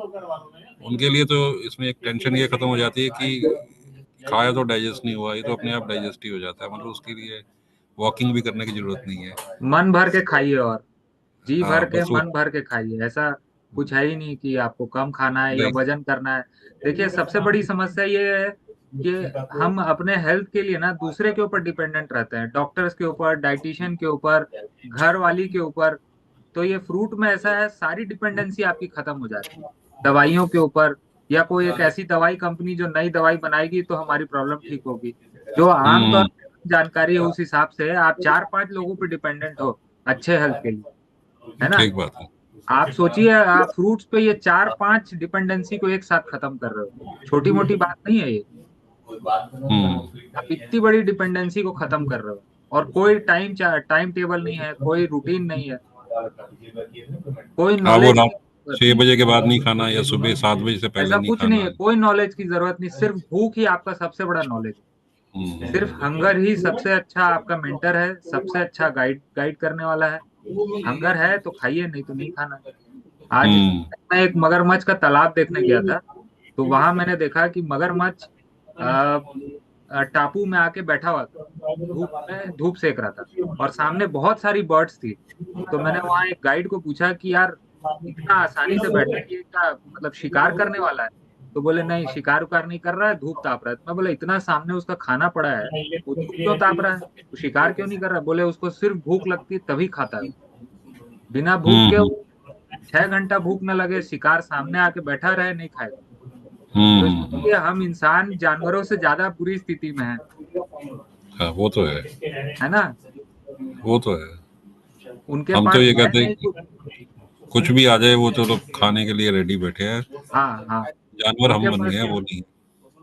Speaker 8: उनके लिए तो इसमें एक टेंशन ये खत्म हो जाती है कि खाया तो डाइजेस्ट नहीं हुआ, ये तो अपने आप डाइजेस्ट ही हो जाता है, मतलब उसके लिए वॉकिंग भी करने की जरूरत नहीं है।
Speaker 5: मन भर के खाइए और जी भर
Speaker 8: हाँ
Speaker 5: के
Speaker 8: बस वो
Speaker 5: मन भर के खाइए, ऐसा कुछ है ही नहीं कि आपको कम खाना है या
Speaker 8: नहीं।
Speaker 5: वजन करना है। देखिए सबसे बड़ी समस्या ये है कि हम अपने हेल्थ के लिए ना दूसरे के ऊपर डिपेंडेंट रहते हैं, डॉक्टर्स के ऊपर, डाइटिशियन के ऊपर, घर वाली के ऊपर। तो ये फ्रूट में ऐसा है, सारी डिपेंडेंसी आपकी खत्म हो जाती है दवाइयों के ऊपर, या कोई एक ऐसी दवाई कंपनी जो नई दवाई बनाएगी तो हमारी प्रॉब्लम ठीक होगी। जो आमतौर
Speaker 8: हम्म,
Speaker 5: पर जानकारी है उस हिसाब से आप 4-5 लोगों पर डिपेंडेंट हो अच्छे हेल्थ के लिए, है ना।
Speaker 8: ठीक बात है।
Speaker 5: आप सोचिए आप फ्रूट्स पे ये 4-5 डिपेंडेंसी को एक साथ खत्म कर रहे हो, छोटी मोटी बात नहीं है ये। आप इतनी बड़ी डिपेंडेंसी को खत्म कर रहे हो, और कोई टाइम टेबल नहीं है, कोई रूटीन नहीं है, कोई
Speaker 8: हाँ, वो
Speaker 5: नॉलेज
Speaker 8: रात
Speaker 5: की जरूरत
Speaker 8: 6
Speaker 5: नहीं।
Speaker 8: बजे के बाद नहीं खाना या सुबह 7 बजे से पहले
Speaker 5: ऐसा
Speaker 8: नहीं
Speaker 5: कुछ नहीं
Speaker 8: खाना
Speaker 5: है,
Speaker 8: है।
Speaker 5: कोई नॉलेज की जरूरत नहीं, सिर्फ भूख ही आपका सबसे बड़ा नॉलेज है। सिर्फ हंगर ही सबसे अच्छा आपका मेंटर है, सबसे अच्छा गाइड गाइड करने वाला है। हंगर है तो खाइए, नहीं तो नहीं खाना। आज
Speaker 8: हम्म,
Speaker 5: मैं एक मगरमच्छ का तालाब देखने गया था, तो वहां मैंने देखा कि मगरमच्छ टापू में आके बैठा हुआ था, धूप में धूप सेक रहा था, और सामने बहुत सारी बर्ड्स थी। तो मैंने वहां एक गाइड को पूछा कि यार इतना आसानी से बैठा है, ये क्या मतलब शिकार करने वाला है। तो बोले नहीं, शिकार उकार नहीं कर रहा है, धूप ताप रहा है। तो मैं बोला इतना सामने उसका खाना पड़ा है, वो धूप क्यों ताप रहा है, तो शिकार क्यों नहीं कर रहा है? बोले उसको सिर्फ भूख लगती है तभी खाता है, बिना भूख के
Speaker 8: हम्म,
Speaker 5: वो 6 घंटा भूख न लगे, शिकार सामने आके बैठा रहे, नहीं खाएगा। तो
Speaker 8: हम्म,
Speaker 5: इसलिए हम इंसान जानवरों से ज्यादा बुरी स्थिति में
Speaker 8: हाँ वो तो
Speaker 5: है ना।
Speaker 8: वो तो है।
Speaker 5: उनके
Speaker 8: हम तो
Speaker 5: पास
Speaker 8: ये
Speaker 5: है
Speaker 8: कहते हैं
Speaker 5: नहीं
Speaker 8: कि
Speaker 5: कुछ।
Speaker 8: कुछ भी आ जाए वो तो लोग खाने के लिए रेडी बैठे हैं।
Speaker 5: हाँ हाँ।
Speaker 8: जानवर हम
Speaker 5: उनके
Speaker 8: बन
Speaker 5: पास
Speaker 8: गए हैं, वो नहीं।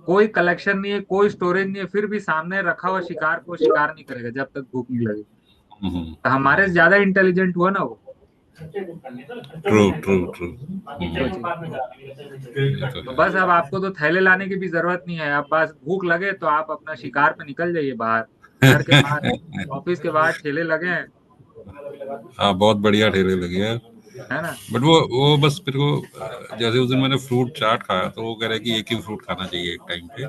Speaker 5: कोई कलेक्शन नहीं है, कोई स्टोरेज नहीं है, फिर भी सामने रखा हुआ शिकार को शिकार नहीं करेगा जब तक भूख नहीं लगे।
Speaker 8: हम्म,
Speaker 5: तो हमारे से ज्यादा इंटेलिजेंट हुआ ना वो।
Speaker 8: True true true.
Speaker 5: सोचिए।
Speaker 8: ये तो
Speaker 5: तो
Speaker 8: है।
Speaker 5: बस अब आपको तो थैले लाने की भी जरूरत नहीं है, अब बस भूख लगे तो आप अपना शिकार पे निकल जाइए बाहर, घर के बाहर, ऑफिस के बाहर ठेले लगे हैं,
Speaker 8: हाँ बहुत बढ़िया ठेले लगे हैं।
Speaker 5: है ना।
Speaker 8: बट वो बस मेरे को जैसे उस दिन मैंने फ्रूट चाट खाया तो वो कह रहे कि एक ही फ्रूट खाना चाहिए एक टाइम पे।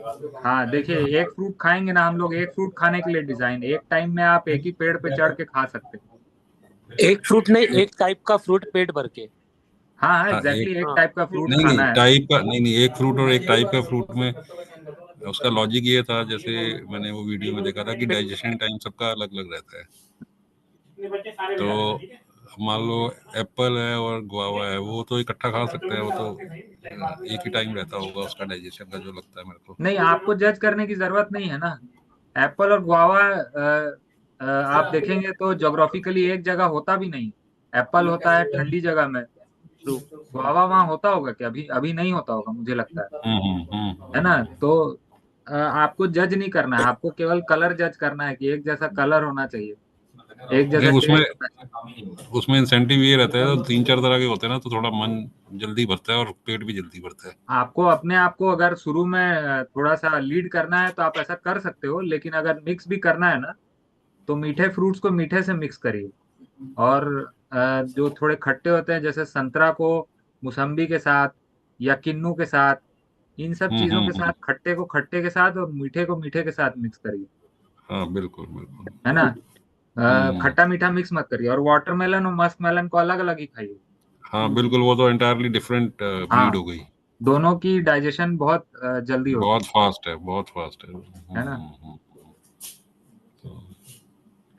Speaker 5: हाँ देखिए, एक फ्रूट खाएंगे ना हम लोग, एक फ्रूट खाने के लिए डिजाइन, एक टाइम में आप एक ही पेड़ पे चढ़ के खा सकते हैं।
Speaker 7: एक फ्रूट नहीं, एक टाइप का फ्रूट पेट भर के।
Speaker 5: हाँ हाँ
Speaker 8: हाँ एक
Speaker 5: एग्जैक्टली, एक
Speaker 7: हाँ।
Speaker 5: टाइप का फ्रूट
Speaker 8: नहीं नहीं
Speaker 5: खाना है।
Speaker 8: टाइप का नहीं नहीं एक फ्रूट और एक टाइप का फ्रूट में उसका लॉजिक ये था, जैसे मैंने वो वीडियो में देखा था कि डाइजेशन टाइम सबका अलग अलग रहता है। तो मान लो एप्पल है और गुआवा है, वो तो इकट्ठा खा सकते हैं, वो तो एक ही टाइम रहता होगा उसका डाइजेशन का, जो लगता है मेरे को।
Speaker 5: नहीं, आपको जज करने की जरूरत नहीं है ना। एप्पल और गुआवा आप देखेंगे तो ज्योग्राफिकली एक जगह होता भी नहीं। एप्पल होता है ठंडी जगह में, तो गुआवा वहां होता होगा क्या? अभी अभी नहीं होता होगा मुझे लगता है ना। तो आपको जज नहीं करना है, आपको केवल कलर जज करना है कि एक जैसा कलर होना चाहिए, एक
Speaker 8: नहीं
Speaker 5: जैसा
Speaker 8: उसमें
Speaker 5: टेस्ट होना चाहिए।
Speaker 8: उसमें इंसेंटिव ये रहता है, तो 3-4 तरह के होते हैं ना, तो थोड़ा मन जल्दी भरता है और पेट भी जल्दी भरता है।
Speaker 5: आपको अपने आप को अगर शुरू में थोड़ा सा लीड करना है तो आप ऐसा कर सकते हो, लेकिन अगर मिक्स भी करना है ना, तो मीठे फ्रूट्स को मीठे से मिक्स करिए, और जो थोड़े खट्टे होते हैं जैसे संतरा को मौसम्बी के साथ या किन्नू के साथ, इन सब चीजों के साथ, खट्टे को खट्टे के साथ और मीठे को मीठे के साथ मिक्स करिए,
Speaker 8: हाँ बिल्कुल बिल्कुल।
Speaker 5: है ना।
Speaker 8: हम्म,
Speaker 5: खट्टा मीठा मिक्स मत करिए, और वाटरमेलन और मस्क मेलन को अलग अलग ही खाइए।
Speaker 8: हाँ बिल्कुल, वो तो एंटायरली डिफरेंट ब्रीड
Speaker 5: हाँ,
Speaker 8: हो गई।
Speaker 5: दोनों की डाइजेशन बहुत जल्दी होती
Speaker 8: बहुत फास्ट है, बहुत फास्ट है।
Speaker 5: है ना।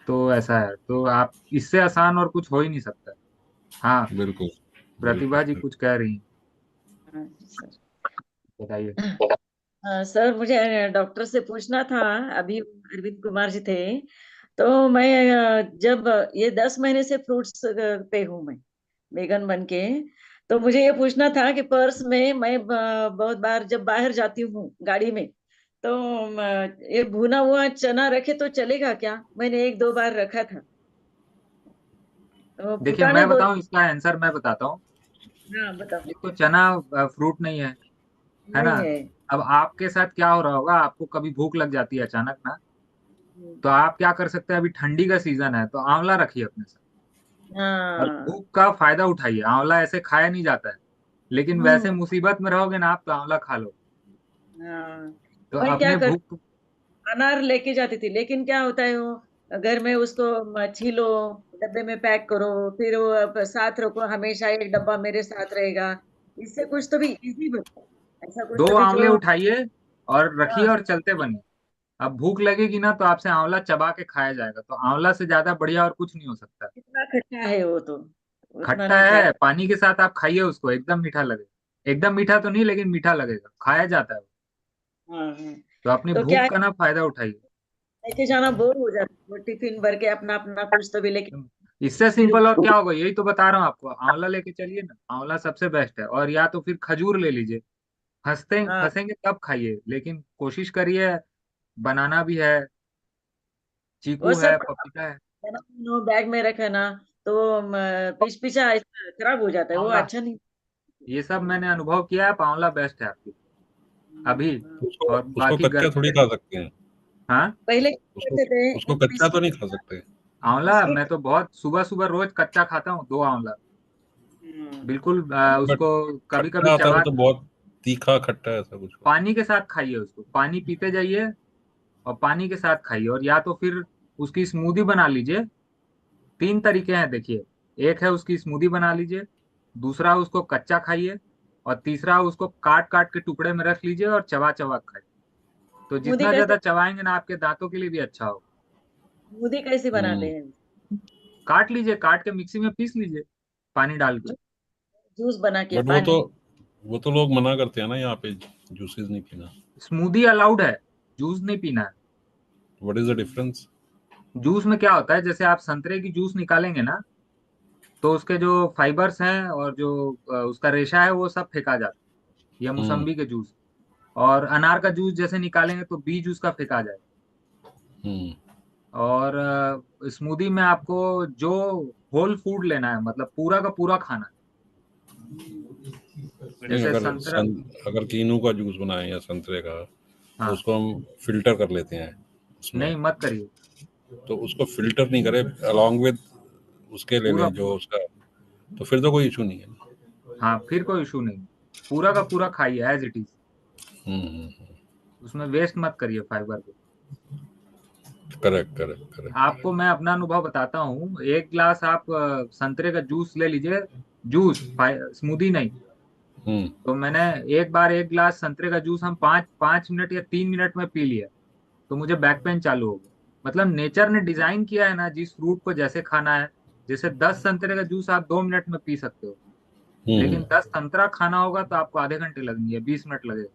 Speaker 5: तो ऐसा है, तो आप इससे आसान और कुछ हो ही नहीं सकता। हाँ,
Speaker 8: बिल्कुल
Speaker 5: प्रतिभा जी
Speaker 8: बिल्कुल।
Speaker 5: कुछ कह रही हैं,
Speaker 2: हाँ, सर।
Speaker 5: बताइए।
Speaker 2: सर मुझे डॉक्टर से पूछना था। अभी अरविंद कुमार जी थे, तो मैं जब ये 10 महीने से फ्रूट्स पे हूँ मैं, वेगन बन के। तो मुझे ये पूछना था कि पर्स में मैं बहुत बार जब बाहर जाती हूँ गाड़ी में, तो ये भुना हुआ चना रखे तो चलेगा क्या? मैंने 1-2 बार रखा था।
Speaker 5: देखिए
Speaker 2: फुटाने
Speaker 5: मैं
Speaker 2: बोल।
Speaker 5: बताऊं, इसका आंसर मैं बताता हूँ।
Speaker 2: हाँ बताओ।
Speaker 5: एक तो चना फ्रूट नहीं है ना।
Speaker 2: नहीं है।
Speaker 5: अब आपके साथ क्या हो रहा होगा, आपको कभी भूख लग जाती है अचानक ना, तो आप क्या कर सकते हैं, अभी ठंडी का सीजन है तो आंवला रखिए अपने साथ और
Speaker 2: हाँ।
Speaker 5: भूख का फायदा उठाइए। आंवला ऐसे खाया नहीं जाता है, लेकिन वैसे
Speaker 2: हम्म।
Speaker 5: मुसीबत में रहोगे ना आप तो आंवला खा लो।
Speaker 2: हाँ।
Speaker 5: तो
Speaker 2: मैं क्या
Speaker 5: अपने
Speaker 2: कर,
Speaker 5: भूख।
Speaker 2: अनार लेके जाती थी, लेकिन क्या होता है वो घर में उसको छीलो, डब्बे में पैक करो, फिर वो साथ रखो, हमेशा एक डब्बा मेरे साथ रहेगा। इससे कुछ तो भी इजी बचा, ऐसा कुछ
Speaker 5: दो
Speaker 2: तो भी
Speaker 5: आंवले
Speaker 2: जो।
Speaker 5: उठाइए और रखिए
Speaker 2: हाँ।
Speaker 5: और चलते बनिए। अब भूख लगेगी ना तो आपसे आंवला चबा के खाया जाएगा, तो आंवला से ज्यादा बढ़िया और कुछ नहीं हो सकता।
Speaker 2: कितना खट्टा है वो तो, उतना
Speaker 5: खट्टा
Speaker 2: मीठा है।
Speaker 5: है, पानी के साथ आप खाइए उसको, एकदम मीठा लगेगा। एकदम मीठा तो नहीं, लेकिन मीठा लगेगा, खाया जाता है।
Speaker 2: हाँ हाँ।
Speaker 5: तो अपनी
Speaker 2: तो क्या
Speaker 5: भूख का ना फायदा उठाइए।
Speaker 2: लेके जाना बोर हो जाता है, वो टिफिन भर के अपना अपना कुछ तो भी लेके
Speaker 5: इससे
Speaker 2: फिर।
Speaker 5: सिंपल और क्या होगा, यही तो बता रहा हूँ आपको, आंवला लेके चलिए ना, आंवला सबसे बेस्ट है। और या तो फिर खजूर ले लीजिए।
Speaker 2: हाँ।
Speaker 5: फंसेंगे तब खाइए, लेकिन कोशिश करिए। बनाना भी है,
Speaker 2: वो
Speaker 5: चीकू है,
Speaker 2: सब
Speaker 5: पपीता है।
Speaker 2: बैग में रखे ना, तो पीछ पीछा ऐसा खराब हो जाता है, वो
Speaker 5: आंवला,
Speaker 2: अच्छा नहीं।
Speaker 5: ये सब मैंने अनुभव किया है, आंवला बेस्ट है आपकी अभी।
Speaker 2: हाँ।
Speaker 8: उसको
Speaker 5: और
Speaker 8: उसको
Speaker 5: बाकी
Speaker 8: कच्चा
Speaker 5: गर्मी
Speaker 8: थोड़ी
Speaker 5: के।
Speaker 8: खा सकते हैं।
Speaker 5: हाँ।
Speaker 2: पहले क्या
Speaker 8: उसको
Speaker 2: करते थे,
Speaker 8: उसको
Speaker 2: एक
Speaker 8: कच्चा तो
Speaker 2: बिस्किट।
Speaker 8: नहीं खा सकते।
Speaker 5: आंवला मैं
Speaker 2: बिस्किट।
Speaker 5: तो बहुत सुबह सुबह रोज कच्चा खाता हूँ, 2 आंवला।
Speaker 2: हम्म।
Speaker 5: बिल्कुल
Speaker 8: बट
Speaker 5: उसको कभी कभी
Speaker 8: खट्टा आता है वो
Speaker 5: चबा।
Speaker 8: तो बहुत तीखा खट्टा ऐसा कुछ हो।
Speaker 5: पानी के साथ खाइए उसको, पानी पीते जाइए और पानी के साथ खाइए। और या तो फिर उसकी स्मूदी बना लीजिए। 3 तरीके हैं देखिए। एक है उसकी स्मूदी बना लीजिए, दूसरा उसको कच्चा खाइए, और तीसरा उसको काट काट के टुकड़े में रख लीजिए और चबा चबा खाइए। तो
Speaker 2: स्मूदी
Speaker 5: जितना
Speaker 2: कैसे,
Speaker 5: ज्यादा चबाएंगे ना, आपके दांतों के लिए भी अच्छा हो।
Speaker 2: स्मूदी कैसे बनाते
Speaker 8: हम्म।
Speaker 2: हैं?
Speaker 5: काट लीजिए, काट के मिक्सी में पीस लीजिए, पानी डाल के।
Speaker 2: जू- जूस बना के
Speaker 8: बट
Speaker 2: पानी।
Speaker 8: वो तो लोग मना करते हैं ना यहाँ पे, जूसेस नहीं पीना।
Speaker 5: स्मूदी अलाउड है, जूस नहीं पीना है।
Speaker 8: What is the difference?
Speaker 5: Juice में क्या होता है, जैसे आप संतरे की जूस निकालेंगे ना, तो उसके जो फाइबर्स हैं और जो उसका रेशा है वो सब फेंका जाता है, या
Speaker 8: हम्म
Speaker 5: मौसम्बी के जूस। और अनार का जूस जैसे निकालेंगे तो बीज उसका फेंका जाएगा।
Speaker 8: हम्म।
Speaker 5: और स्मूदी में आपको जो होल फूड लेना है, मतलब पूरा का पूरा खाना है।
Speaker 8: नहीं,
Speaker 5: जैसे संतरा।
Speaker 8: अगर कीनू का जूस बनाए या संतरे का, तो
Speaker 5: हाँ।
Speaker 8: उसको हम फिल्टर कर लेते हैं उसमें।
Speaker 5: नहीं, मत करिए।
Speaker 8: तो उसको फिल्टर नहीं करे, अलॉन्ग विद उसके ले
Speaker 5: पूरा
Speaker 8: लें जो
Speaker 5: पूरा।
Speaker 8: उसका, तो फिर तो कोई इशू नहीं है।
Speaker 5: हाँ, फिर कोई इशू नहीं। पूरा का पूरा खाइए एज इट इज।
Speaker 8: हम्म।
Speaker 5: उसमें वेस्ट मत करिए फाइबर को।
Speaker 8: Correct correct correct.
Speaker 5: आपको मैं अपना अनुभव बताता हूँ। एक गिलास आप संतरे का जूस ले लीजिए, जूस, स्मूदी नहीं।
Speaker 8: हम्म
Speaker 5: तो मैंने एक बार एक गिलास संतरे का जूस हम 5 5 मिनट या 3 मिनट में पी लिया, तो मुझे बैक पेन चालू हो गया। मतलब नेचर ने डिजाइन किया है ना, जिस फ्रूट को जैसे खाना है। जैसे 10 संतरे का जूस आप 2 मिनट में पी सकते हो,
Speaker 8: हम्म।
Speaker 5: लेकिन 10 संतरा खाना होगा तो आपको आधे घंटे लगेंगे, 20 मिनट लगेगा।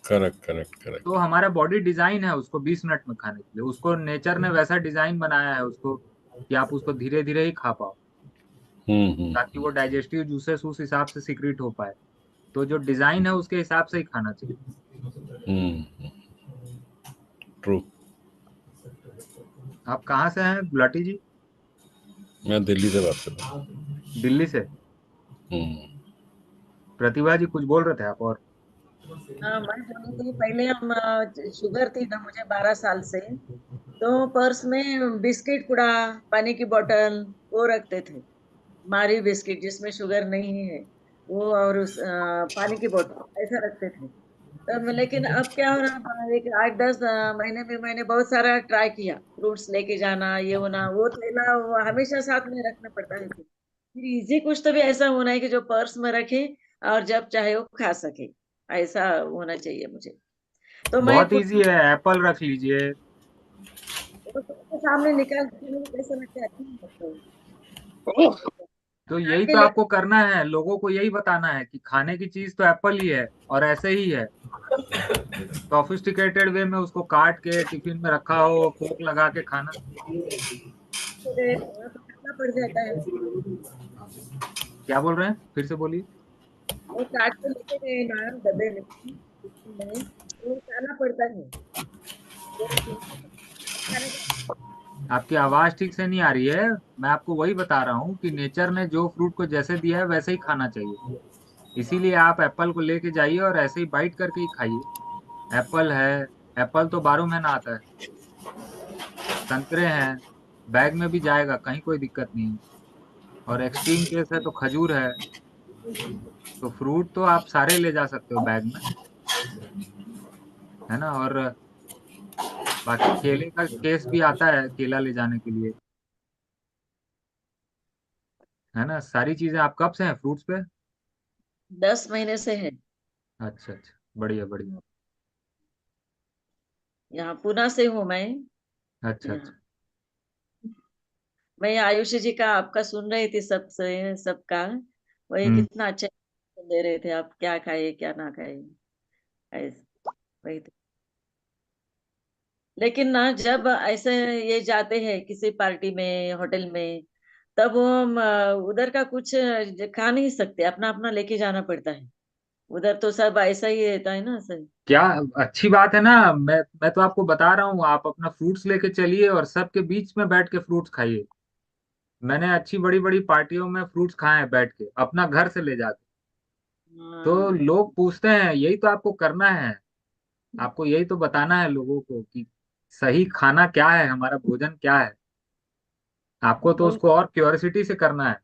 Speaker 8: करेक्ट करेक्ट
Speaker 5: तो
Speaker 8: करेक्ट।
Speaker 5: हमारा बॉडी डिजाइन है उसको 20 मिनट में खाने के लिए, उसको नेचर ने वैसा डिजाइन बनाया है उसको, कि आप उसको धीरे धीरे ही खा पाओ, ताकि वो
Speaker 8: हम्म।
Speaker 5: डाइजेस्टिव जूसेस उस हिसाब से सीक्रेट हो पाए। तो जो डिजाइन है उसके हिसाब से ही खाना चाहिए।
Speaker 8: हम्म। ट्रू।
Speaker 5: आप कहाँ से हैं गुलाटी जी?
Speaker 8: मैं दिल्ली से बात कर रहा हूँ।
Speaker 5: दिल्ली से।
Speaker 8: हम्म
Speaker 5: प्रतिभा जी कुछ बोल रहे थे आप और।
Speaker 2: हाँ, मैं बोली थी पहले हम शुगर थी ना मुझे 12 साल से, तो पर्स में बिस्किट पुड़ा, पानी की बोतल वो रखते थे, मारी बिस्किट जिसमें शुगर नहीं है, वो और उस पानी की बोतल ऐसा रखते थे। तब लेकिन अब क्या हो रहा था, एक 8 10 महीने में मैंने बहुत सारा ट्राई किया, फ्रूट्स लेके जाना, ये होना, वो थैला वो हमेशा साथ में रखना पड़ता है। फिर इजी कुछ तो भी ऐसा होना है कि जो पर्स में रखे और जब चाहे वो खा सके, ऐसा होना चाहिए मुझे। तो मैं
Speaker 5: बहुत
Speaker 2: खुद
Speaker 5: इजी है, एप्पल रख लीजिए।
Speaker 2: सबके सामने निकाल के मुझे कैसे लगता है, अच्छा नहीं लगता है।
Speaker 5: तो
Speaker 2: निकाल
Speaker 5: यही
Speaker 2: के
Speaker 5: तो
Speaker 2: ले।
Speaker 5: आपको करना है, लोगों को यही बताना है कि खाने की चीज तो एप्पल ही है, और ऐसे ही है। सोफिस्टिकेटेड वे में उसको काट के टिफिन में रखा हो, फोक लगा के खाना।
Speaker 2: वहाँ तो करना पड़ जाता है।
Speaker 5: क्या बोल रहे हैं, फिर से बोलिए।
Speaker 2: वो काट के लेके गए ना डब्बे में, वो खाना पड़ता है। वो खाने का
Speaker 5: आपकी आवाज ठीक से नहीं आ रही है। मैं आपको वही बता रहा हूँ कि नेचर ने जो फ्रूट को जैसे दिया है वैसे ही खाना चाहिए। इसीलिए आप एप्पल को लेके जाइए और ऐसे ही बाइट करके ही खाइए। एप्पल है, एप्पल तो 12 महीना आता है। संतरे हैं, बैग में भी जाएगा, कहीं कोई दिक्कत नहीं है। और एक्सट्रीम केस है तो खजूर है। तो फ्रूट तो आप सारे ले जा सकते हो बैग में, है ना। और बाकी केले का केस भी आता है, केला ले जाने के लिए, है ना। सारी चीजें आप कब से हैं फ्रूट्स पे?
Speaker 2: 10 महीने से है।
Speaker 5: अच्छा अच्छा, बढ़िया बढ़िया।
Speaker 2: यहाँ पूना से हूँ मैं।
Speaker 5: अच्छा अच्छा।
Speaker 2: यहाँ मैं आयुष जी का आपका सुन रही थी, सबसे सबका। वही
Speaker 5: हम्म।
Speaker 2: कितना अच्छा दे रहे थे, आप क्या खाए क्या ना खाए, ऐसे वही तो। लेकिन ना जब ऐसे ये जाते हैं किसी पार्टी में, होटल में, तब वो हम उधर का कुछ खा नहीं सकते, अपना अपना लेके जाना पड़ता है। उधर तो सब ऐसा ही रहता है ना सर।
Speaker 5: क्या अच्छी बात है ना। मैं तो आपको बता रहा हूँ, आप अपना फ्रूट्स लेके चलिए और सबके बीच में बैठ के फ्रूट्स खाइए। मैंने अच्छी बड़ी बड़ी पार्टियों में फ्रूट्स खाए हैं बैठ के, अपना घर से ले जाके। तो
Speaker 2: हाँ।
Speaker 5: लोग पूछते हैं, यही तो आपको करना है। आपको यही तो बताना है लोगों को कि सही खाना क्या है, हमारा भोजन क्या है। आपको तो
Speaker 2: उन
Speaker 5: उसको और क्यूरियोसिटी से करना है।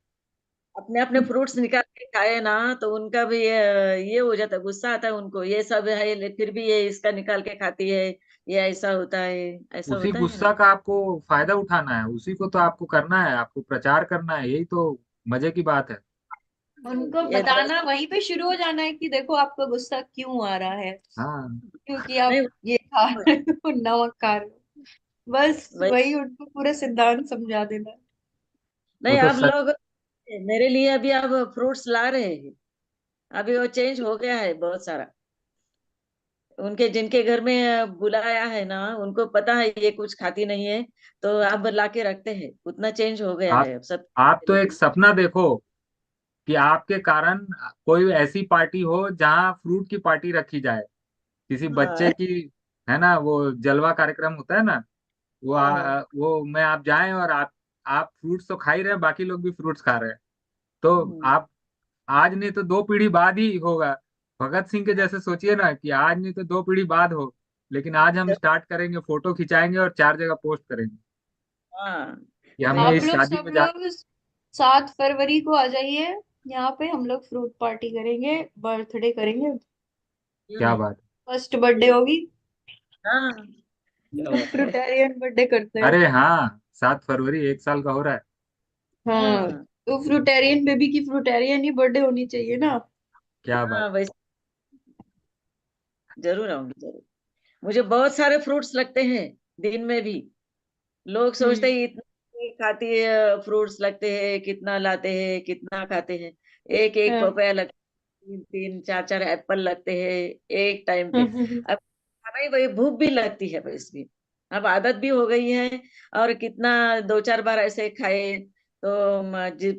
Speaker 2: अपने अपने फ्रूट्स निकाल के खाए ना, तो उनका भी ये हो जाता है, गुस्सा आता है उनको, ये सब है फिर भी ये इसका निकाल के खाती है, ये ऐसा होता है, ऐसा
Speaker 5: उसी
Speaker 2: होता है ना।
Speaker 5: गुस्सा का आपको फायदा उठाना है, उसी को तो आपको करना है, आपको प्रचार करना है, यही तो मजे की बात है।
Speaker 1: उनको
Speaker 2: ये दस
Speaker 1: बताना वहीं पे शुरू हो जाना है कि देखो आपका गुस्सा क्यों आ रहा है,
Speaker 5: हाँ।
Speaker 1: क्योंकि
Speaker 2: नहीं,
Speaker 1: आप ये खा रहे हो, नमक खा रहे हो। बस
Speaker 2: वही
Speaker 1: वही उनको पूरा सिद्धांत समझा देना है।
Speaker 5: वो
Speaker 2: नहीं,
Speaker 5: तो
Speaker 2: आप
Speaker 5: सच।
Speaker 2: लोग मेरे लिए अभी आप फ्रूट्स ला रहे हैं। अभी वो चेंज हो गया है बहुत सारा। उनके जिनके घर में बुलाया है ना, उनको पता है ये कुछ खाती नहीं है, तो आप ला के रखते हैं, उतना चेंज हो गया
Speaker 5: आप
Speaker 2: है अब सब।
Speaker 5: आप तो एक सपना देखो कि आपके कारण कोई ऐसी पार्टी हो जहां फ्रूट की पार्टी रखी जाए, किसी बच्चे
Speaker 2: हाँ
Speaker 5: की, है ना। वो जलवा कार्यक्रम होता है ना,
Speaker 2: हाँ।
Speaker 5: वो में आप जाएं और आप फ्रूट्स तो खा ही रहे हैं, बाकी लोग भी फ्रूट्स खा रहे हैं। तो
Speaker 2: हम्म।
Speaker 5: आप आज नहीं तो 2 पीढ़ी बाद ही होगा। भगत सिंह के जैसे सोचिए ना कि आज नहीं तो 2 पीढ़ी बाद हो, लेकिन आज हम स्टार्ट करेंगे, फोटो खिंचाएंगे और 4 जगह पोस्ट करेंगे
Speaker 2: हाँ।
Speaker 5: कि हमने
Speaker 1: आप
Speaker 5: इस
Speaker 1: लोग
Speaker 5: शादी
Speaker 1: सब
Speaker 5: में जा।
Speaker 1: लोग 7 फरवरी को आ जाइए, यहाँ पे हम लोग फ्रूट पार्टी करेंगे, बर्थडे करेंगे।
Speaker 5: क्या
Speaker 2: हम्म।
Speaker 5: बात
Speaker 1: फर्स्ट बर्थडे होगी,
Speaker 2: हाँ।
Speaker 7: क्या
Speaker 1: तो
Speaker 7: बात है।
Speaker 1: फ्रूटेरियन बर्थडे करते
Speaker 5: है।
Speaker 1: हैं।
Speaker 5: अरे हाँ, 7 फरवरी 1 साल का हो रहा है।
Speaker 1: हाँ,
Speaker 2: हाँ।
Speaker 1: तो फ्रूटेरियन बेबी की फ्रूटेरियन ही बर्थडे होनी चाहिए ना।
Speaker 5: क्या बात।
Speaker 2: हाँ वैसे जरूर आऊंगी, जरूर। मुझे बहुत सारे फ्रूट्स लगते हैं दिन में भी। लोग सोचते
Speaker 1: हम्म।
Speaker 2: हैं इतना नहीं खाती है, फ्रूट्स लगते हैं कितना लाते हैं, कितना खाते हैं। एक एक
Speaker 1: हाँ।
Speaker 2: पपाया लगता है, तीन तीन चार चार एप्पल लगते हैं एक टाइम पे। अब खाना ही वही, भूख भी लगती है बस भी। अब आदत भी हो गई है। और कितना 2 4 बार ऐसे खाए तो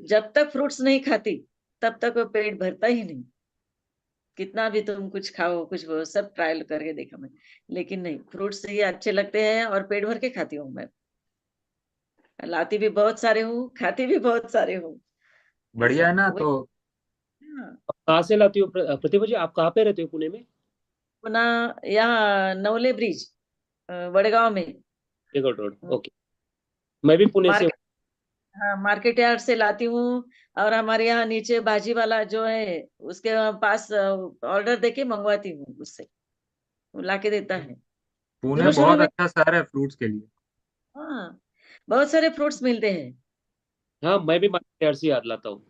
Speaker 2: जब तक फ्रूट्स नहीं खाती तब तक वो पेट भरता ही नहीं। कितना भी तुम कुछ खाओ कुछ वो सब ट्रायल करके देखा मैं, लेकिन नहीं, फ्रूट्स ही अच्छे लगते हैं और पेट भर के खाती हूँ मैं। लाती भी बहुत सारे हूँ, खाती भी बहुत सारे हूँ।
Speaker 5: बढ़िया
Speaker 2: ऐसा
Speaker 5: है ना।
Speaker 2: वही।
Speaker 5: तो
Speaker 2: हाँ।
Speaker 7: आप कहाँ से लाती हो प्रतिभा जी, आप कहाँ पे रहते हो पुणे में?
Speaker 2: पुनः यहाँ नवले ब्रिज, वडगांव में।
Speaker 7: टेगोट रोड, ओके। मैं भी पुणे से हूँ।
Speaker 2: मार्केट, हाँ मार्केट यार्ड से लाती हूँ। और हमारे यहाँ नीचे भाजी वाला जो है उसके पास ऑर्डर देके मंगवाती हूँ उससे, वो लाके देता है।
Speaker 5: पुणे
Speaker 2: शुरू शुरू
Speaker 5: बहुत
Speaker 2: में
Speaker 5: अच्छा शहर है फ्रूट्स के लिए।
Speaker 2: हाँ बहुत सारे फ्रूट्स मिलते हैं।
Speaker 7: हाँ, मैं भी मार्केट यार्ड से याद लाता हूँ।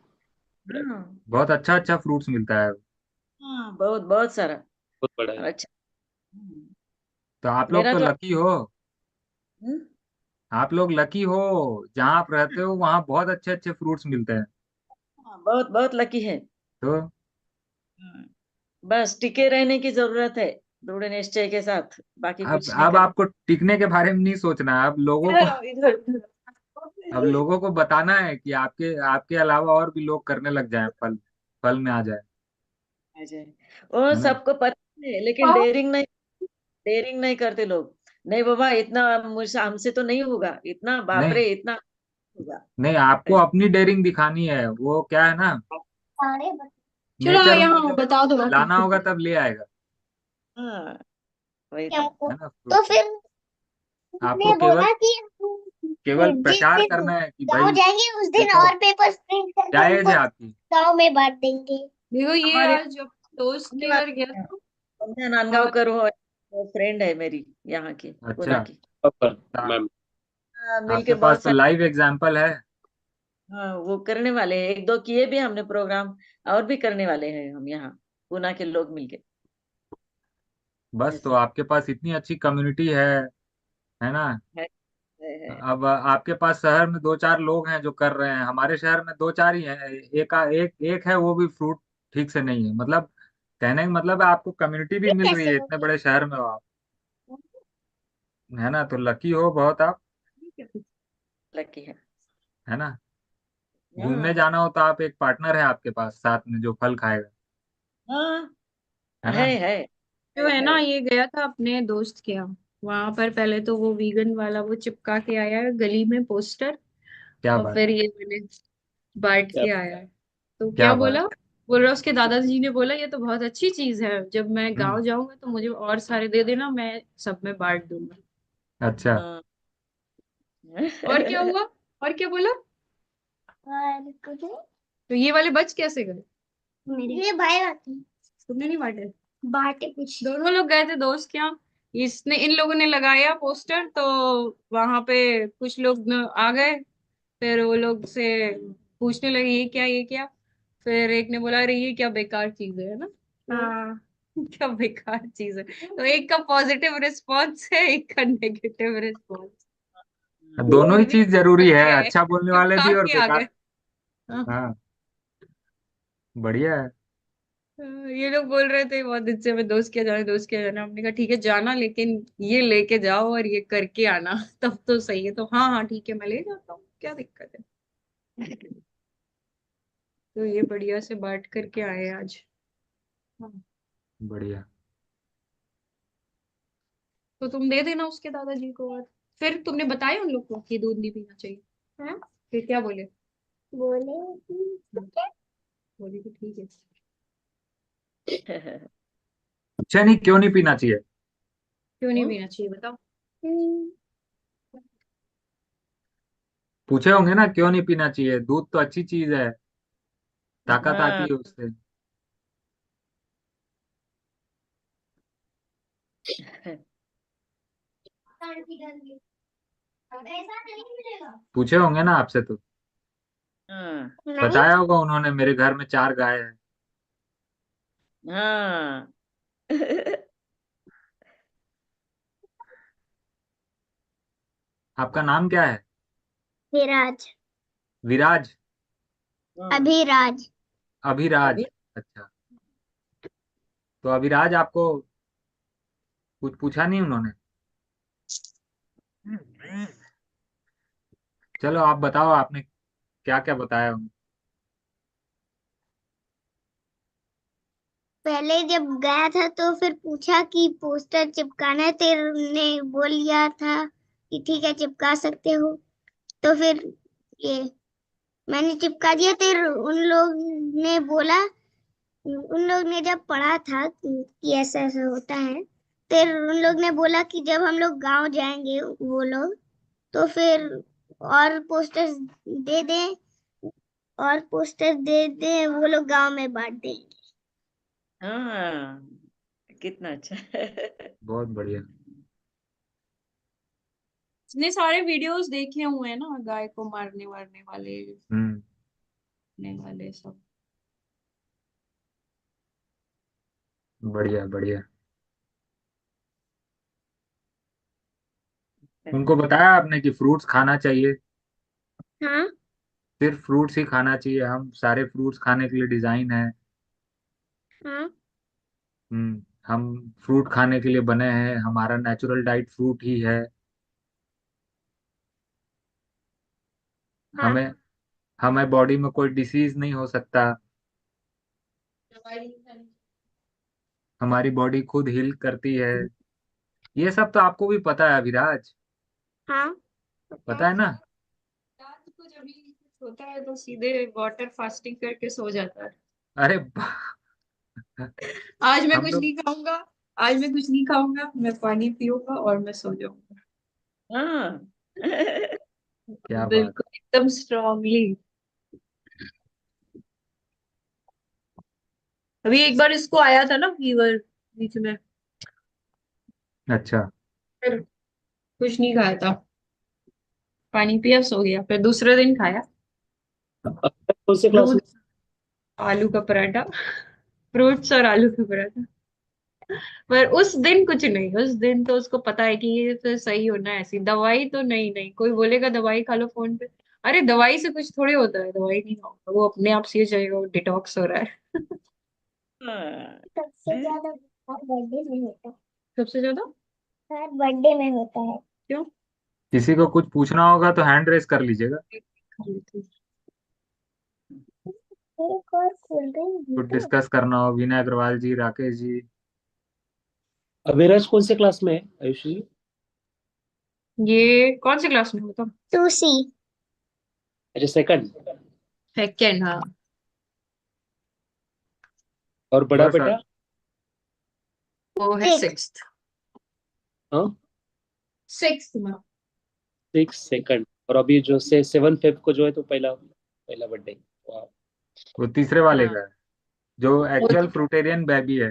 Speaker 2: हाँ।
Speaker 5: बहुत अच्छा अच्छा फ्रूट्स मिलता है।
Speaker 2: हाँ बहुत बहुत सारा।
Speaker 7: बहुत बड़ा
Speaker 2: और
Speaker 7: है।
Speaker 2: अच्छा। हम्म।
Speaker 5: तो आप लोग
Speaker 2: मेरा
Speaker 5: तो
Speaker 2: तो
Speaker 5: लकी हो।
Speaker 2: हम्म,
Speaker 5: आप लोग लकी हो, जहाँ आप रहते हो वहाँ बहुत अच्छे अच्छे फ्रूट्स मिलते हैं।
Speaker 2: हाँ, बहुत बहुत लकी है।
Speaker 5: तो
Speaker 2: हम्म। बस टिके रहने की जरूरत है, दृढ़ निश्चय के साथ, बाकी
Speaker 5: अब
Speaker 2: कुछ नहीं
Speaker 5: अब
Speaker 2: करना।
Speaker 5: आपको टिकने के बारे में नहीं सोचना है, अब लोगों को।
Speaker 1: इधर आओ, इधर इधर।
Speaker 5: अब लोगों को बताना है कि आपके आपके अलावा और भी लोग करने लग जाएं, फल फल में आ जाए,
Speaker 2: आ जाए। वो
Speaker 5: है ना।
Speaker 2: सबको पता है, लेकिन
Speaker 1: हाँ।
Speaker 2: डेयरिंग नहीं, डेयरिंग नहीं करते लोग। नहीं बाबा, इतना मुझसे हमसे तो नहीं होगा इतना, बाप
Speaker 5: नहीं
Speaker 2: रे, इतना होगा
Speaker 5: नहीं, आपको
Speaker 2: ऐसे।
Speaker 5: अपनी डेयरिंग दिखानी है, वो क्या है ना,
Speaker 1: चलो
Speaker 5: नेचर
Speaker 1: यहाँ
Speaker 5: में जब
Speaker 1: बता दो बाकी।
Speaker 5: लाना होगा तब ले आएगा,
Speaker 2: हाँ, वही तो।
Speaker 5: है ना
Speaker 9: तो
Speaker 5: फ्रूट।
Speaker 9: फिर
Speaker 5: आपको
Speaker 9: उसने
Speaker 5: केवल
Speaker 9: बोला कि
Speaker 5: केवल
Speaker 9: जिस
Speaker 5: प्रचार
Speaker 9: दिन
Speaker 5: करना है कि
Speaker 9: गांव
Speaker 5: भाई
Speaker 9: जाएंगे उस दिन
Speaker 5: देखो,
Speaker 9: और पेपर्स प्रिंट
Speaker 5: क्या
Speaker 9: करके
Speaker 5: एज
Speaker 9: उनको
Speaker 5: है आपकी?
Speaker 9: गांव में बांट देंगे।
Speaker 1: देखो ये
Speaker 2: हमारे
Speaker 1: आज जब दोस्त
Speaker 2: होने
Speaker 1: के घर गया
Speaker 2: वाले हैं।
Speaker 1: था
Speaker 2: संध्या
Speaker 1: और
Speaker 2: नांदगांवकर वो फ्रेंड है मेरी, यहाँ की, पुणे
Speaker 5: अच्छा,
Speaker 2: की।
Speaker 7: मैम।
Speaker 2: मिलके
Speaker 5: आपके पास
Speaker 2: बहुत
Speaker 5: तो
Speaker 2: सारे।
Speaker 5: लाइव एग्जाम्पल है।
Speaker 2: हाँ, वो करने वाले हैं, एक दो किए भी हमने प्रोग्राम, और भी करने वाले हैं हम यहाँ, पुणे के लोग मिलके
Speaker 5: बस तो
Speaker 2: ऐसे।
Speaker 5: आपके पास इतनी अच्छी कम्युनिटी है ना।
Speaker 2: है, है।
Speaker 5: अब आपके पास शहर में दो चार लोग हैं जो कर रहे हैं, हमारे शहर में दो चार ही हैं, एक है, वो भी फ्रूट ठीक से नहीं है, मतलब कहने का मतलब है आपको कम्युनिटी भी
Speaker 9: ये
Speaker 5: मिल रही
Speaker 9: कैसे
Speaker 5: है,
Speaker 9: हो
Speaker 5: इतने
Speaker 9: गया?
Speaker 5: बड़े शहर में हो आप, है ना, तो लकी हो बहुत आप,
Speaker 2: लकी
Speaker 5: है ना। घूमने
Speaker 2: हाँ।
Speaker 5: जाना हो तो आप, एक पार्टनर है आपके पास साथ में जो फल खाएगा,
Speaker 2: हाँ,
Speaker 5: है
Speaker 2: है
Speaker 5: ना।
Speaker 2: है
Speaker 1: जो है
Speaker 2: है।
Speaker 1: ना, ये गया था अपने दोस्त के यहाँ। वहां पर पहले तो वो वीगन वाला वो चिपका के आया है गली में पोस्टर,
Speaker 5: क्या
Speaker 1: और
Speaker 5: बात,
Speaker 1: फिर ये मैंने बांट के आया है। तो क्या
Speaker 5: क्या बात।
Speaker 1: बोला, बोल रहा उसके दादाजी ने बोला ये तो बहुत अच्छी चीज है, जब मैं
Speaker 5: हम्म।
Speaker 1: गांव जाऊंगा तो मुझे और सारे दे देना, मैं सब में बांट दूंगा।
Speaker 5: अच्छा।
Speaker 2: हाँ।
Speaker 1: और क्या हुआ, और क्या बोला?
Speaker 9: और कुछ
Speaker 1: तो ये वाले बच कैसे गए?
Speaker 9: नहीं, ये भाई आते हैं,
Speaker 1: तुमने नहीं बांटे?
Speaker 9: बांटे कुछ।
Speaker 1: दोनों लोग गए थे दोस्त के यहाँ, इसने इन लोगों ने लगाया पोस्टर, तो वहां पे कुछ लोग आ गए, फिर वो लोग से पूछने लगे ये क्या ये क्या। फिर एक ने बोला अरे ये क्या बेकार चीज है ना।
Speaker 9: हाँ,
Speaker 1: क्या बेकार चीज है, तो एक का पॉजिटिव रिस्पॉन्स है, एक का नेगेटिव रिस्पॉन्स।
Speaker 5: दोनों ही
Speaker 1: फिर भी
Speaker 5: चीज जरूरी है,
Speaker 1: बच गए,
Speaker 5: अच्छा बोलने वाले
Speaker 1: चिपका
Speaker 5: भी और
Speaker 1: के आ
Speaker 5: बेकार।
Speaker 1: गए। हाँ।
Speaker 5: हाँ, बढ़िया है।
Speaker 1: ये लोग बोल रहे थे बहुत दिन से हमें दोस्त क्या जाना, दोस्त क्या जाना, हमने कहा ठीक है जाना, लेकिन ये लेके जाओ और ये करके आना तब तो सही है। तो हाँ हाँ ठीक है मैं ले जाता हूँ, क्या दिक्कत है। तो ये बढ़िया से बांट करके आए आज। हाँ।
Speaker 5: बढ़िया।
Speaker 1: तो तुम दे देना उसके दादाजी को। और फिर तुमने बताया उन लोग को कि दूध नहीं पीना चाहिए?
Speaker 9: हाँ,
Speaker 1: फिर क्या बोले?
Speaker 9: बोले कि
Speaker 1: बोले कि ठीक है।
Speaker 5: अच्छा, नहीं क्यों नहीं पीना चाहिए?
Speaker 1: क्यों नहीं पीना चाहिए बताओ?
Speaker 9: "हम्म,
Speaker 5: पूछे होंगे ना क्यों नहीं पीना चाहिए, दूध तो अच्छी चीज है, ताकत आती
Speaker 2: हाँ।
Speaker 5: है उससे।
Speaker 9: ऐसा नहीं मिलेगा।
Speaker 5: पूछे होंगे ना आपसे तो,
Speaker 2: हाँ।
Speaker 9: नहीं,
Speaker 5: बताया होगा उन्होंने, मेरे घर में चार गाय है।
Speaker 2: हाँ।
Speaker 5: आपका नाम क्या है?
Speaker 9: विराज,
Speaker 5: विराज?
Speaker 2: हाँ।
Speaker 9: अभिराज।
Speaker 5: अभिराज?
Speaker 2: अभी।
Speaker 5: अच्छा, तो अभिराज आपको कुछ पूछा नहीं उन्होंने? चलो आप बताओ, आपने क्या क्या बताया उन्हें?
Speaker 9: पहले जब गया था तो फिर पूछा कि पोस्टर चिपकाना है, तेरे ने बोल दिया था कि ठीक है चिपका सकते हो। तो फिर ये मैंने चिपका दिया। फिर उन लोग ने बोला, उन लोग ने जब पढ़ा था कि ऐसा ऐसा होता है, फिर उन लोग ने बोला कि जब हम लोग गांव जाएंगे वो लोग, तो फिर और पोस्टर्स दे दें, और पोस्टर दे दें, वो लोग गांव में बांट देंगे।
Speaker 2: हाँ, कितना अच्छा।
Speaker 5: बहुत बढ़िया।
Speaker 1: इतने सारे वीडियोस देखे हुए हैं ना, गाय को मारने वारने वाले,
Speaker 5: हम्म।
Speaker 1: ने वाले सब।
Speaker 5: बढ़िया बढ़िया। उनको बताया आपने कि फ्रूट्स खाना चाहिए,
Speaker 9: हाँ,
Speaker 5: सिर्फ फ्रूट्स ही खाना चाहिए, हम सारे फ्रूट्स खाने के लिए डिजाइन है।
Speaker 9: हाँ,
Speaker 5: हम फ्रूट खाने के लिए बने हैं, हमारा नेचुरल डाइट फ्रूट ही है।
Speaker 9: हाँ।
Speaker 5: हमें हमें बॉडी में कोई डिसीज नहीं हो सकता, हमारी बॉडी खुद हील करती है। ये सब तो आपको भी पता है अभिराज,
Speaker 9: हाँ
Speaker 5: पता है ना?
Speaker 1: रात को जब भी कुछ होता है तो सीधे वाटर फास्टिंग करके सो जाता है।
Speaker 5: अरे
Speaker 1: आज मैं
Speaker 5: हम
Speaker 1: कुछ
Speaker 5: लोग,
Speaker 1: नहीं खाऊंगा, आज मैं कुछ नहीं खाऊंगा, मैं पानी पीऊंगा और मैं सो जाऊंगा।
Speaker 2: हाँ।
Speaker 5: क्या बात।
Speaker 1: बिल्कुल एकदम स्ट्रांगली। अभी एक बार इसको आया था ना फीवर बीच में,
Speaker 5: अच्छा।
Speaker 1: फिर कुछ नहीं खाया था, पानी पिया सो गया, फिर दूसरे दिन खाया
Speaker 7: कौन से क्लास में?
Speaker 1: दूध, आलू का पराठा, फ्रूट्स और आलू का पराठा। पर उस दिन कुछ नहीं, उस दिन तो उसको पता है कि ये तो सही होना है, ऐसी दवाई तो नहीं, नहीं कोई बोलेगा दवाई खा लो फोन पे, अरे दवाई से कुछ थोड़ी होता है, दवाई नहीं खाऊंगा, वो अपने आप से जाएगा, वो डिटॉक्स हो रहा है।
Speaker 2: हाँ।
Speaker 9: सबसे ज्यादा हर बर्थडे में होता है।
Speaker 1: सबसे ज्यादा
Speaker 9: हर बर्थडे में होता है।
Speaker 1: क्यों?
Speaker 5: किसी को कुछ पूछना होगा तो हैंड रेस कर लीजिएगा।
Speaker 9: एक और कोल्ड ड्रिंक
Speaker 5: कुछ
Speaker 9: भी तो।
Speaker 5: डिस्कस करना हो, विनय अग्रवाल जी, राकेश जी।
Speaker 7: अविराज कौन से क्लास में है आयुषी जी?
Speaker 1: ये कौन सी क्लास में होता?
Speaker 9: 2C।
Speaker 7: अच्छा, सेकंड।
Speaker 1: सेकेंड, हाँ।
Speaker 7: और बड़ा
Speaker 5: बस
Speaker 7: बेटा?
Speaker 1: वो है
Speaker 9: Sixth।
Speaker 1: सिक्स्थ।
Speaker 7: हाँ,
Speaker 1: सिक्स्थ में।
Speaker 7: 6 सेकंड। और अभी जो से 7 फेब को जो है तो पहला पहला बर्थडे। वाह।
Speaker 5: वो तीसरे वाले
Speaker 1: हाँ,
Speaker 5: का है, जो
Speaker 1: वो
Speaker 5: एक्चुअल
Speaker 1: तो
Speaker 5: फ्रूटेरियन बेबी है।